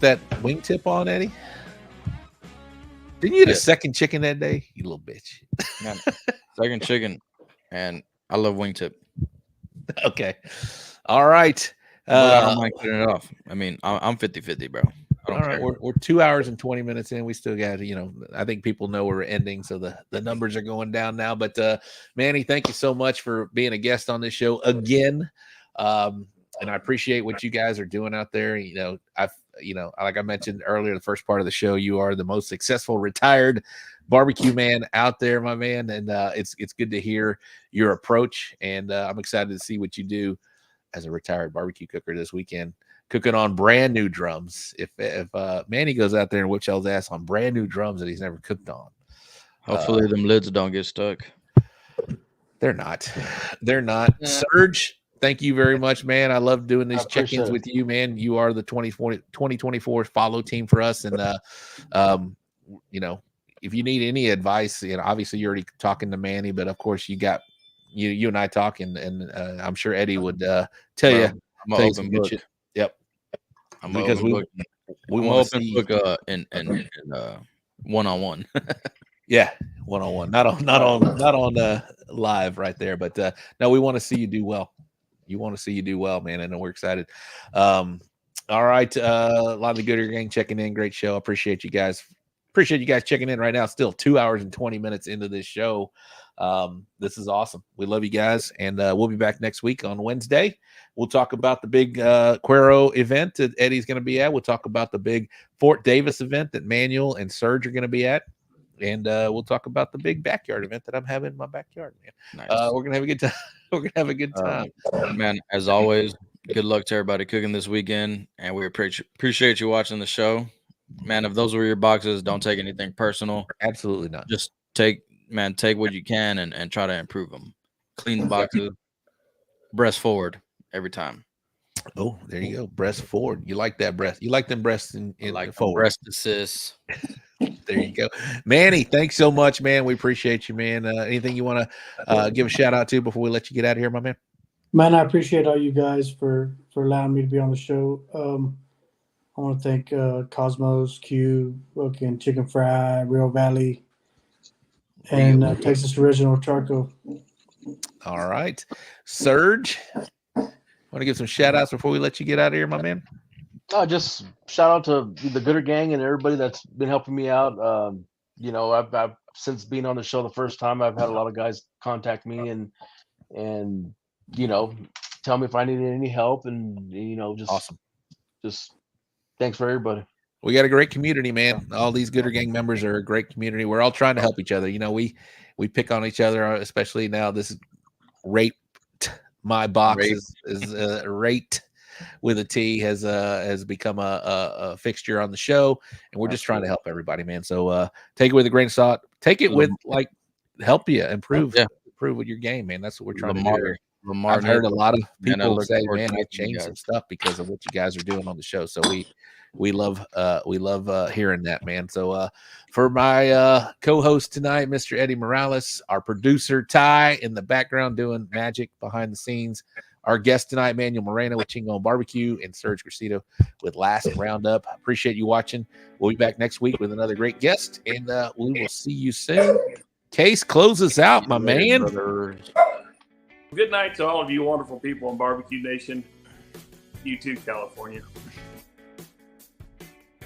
that wingtip on, Eddie? Didn't you eat a second chicken that day? You little bitch. Man, second chicken, and I love wingtip. Okay. All right. I don't mind cutting it off. I mean, I'm 50-50, bro. All right. We're 2 hours and 20 minutes in. We still got, I think people know we're ending, so the numbers are going down now. But Manny, thank you so much for being a guest on this show again. And I appreciate what you guys are doing out there. Like I mentioned earlier, the first part of the show, you are the most successful retired barbecue man out there, my man. And it's good to hear your approach. And I'm excited to see what you do as a retired barbecue cooker this weekend, cooking on brand new drums. If Manny goes out there and whips y'all's ass on brand new drums that he's never cooked on. Hopefully them lids don't get stuck. They're not. Yeah. Serge, thank you very much, man. I love doing these check-ins with you, man. You are the 2024 follow team for us. And, if you need any advice, obviously you're already talking to Manny, but of course you got you and I talking, and I'm sure Eddie would tell you. I'm an open book. Yep. because we want to see in one-on-one. Yeah, one-on-one, not on live right there. But no, we want to see you do well. You want to see you do well, man, and we're excited. All right, a lot of the Gooder Gang checking in. Great show. Appreciate you guys. Appreciate you guys checking in right now. Still 2 hours and 20 minutes into this show. This is awesome. We love you guys, and we'll be back next week on Wednesday. We'll talk about the big Cuero event that Eddie's going to be at. We'll talk about the big Fort Davis event that Manuel and Serg are going to be at. And we'll talk about the big backyard event that I'm having in my backyard, man. Nice. We're going to have a good time. We're going to have a good time. Man, as always, good luck to everybody cooking this weekend. And we appreciate you watching the show. Man, if those were your boxes, don't take anything personal. Absolutely not. Just take what you can and try to improve them. Clean the boxes, breast forward every time. Oh, there you go. Breast forward. You like that breast. You like them breasts in like forward. Breast assists. There you go. Manny, thanks so much, man. We appreciate you, man. Anything you want to give a shout out to before we let you get out of here, my man? Man, I appreciate all you guys for allowing me to be on the show. I want to thank Cosmos, Q, fucking Chicken Fry, Real Valley, and Texas Original Charcoal. All right. Serge, want to give some shout outs before we let you get out of here, my man? Just shout out to the Gooder Gang and everybody that's been helping me out. I've since being on the show the first time, I've had a lot of guys contact me and tell me if I needed any help, and just awesome. Just thanks for everybody. We got a great community, man. All these Gooder Gang members are a great community. We're all trying to help each other. We pick on each other, especially now. This is rate my box is rate with a T has become a fixture on the show, and we're just trying to help everybody, man. So take it with a grain of salt. Take it with help you improve with your game, man. That's what we're trying to do. I've heard a lot of people say, man, I changed some stuff because of what you guys are doing on the show. So we love hearing that, man. So for my co-host tonight, Mr. Eddie Morales, our producer Ty in the background doing magic behind the scenes, our guest tonight, Manuel Moreno with Chingon BBQ, and Serg Gracida with Last Roundup. Appreciate you watching. We'll be back next week with another great guest, and we will see you soon. Case, close us out, my man. Good night to all of you wonderful people in Barbecue Nation. You too, California.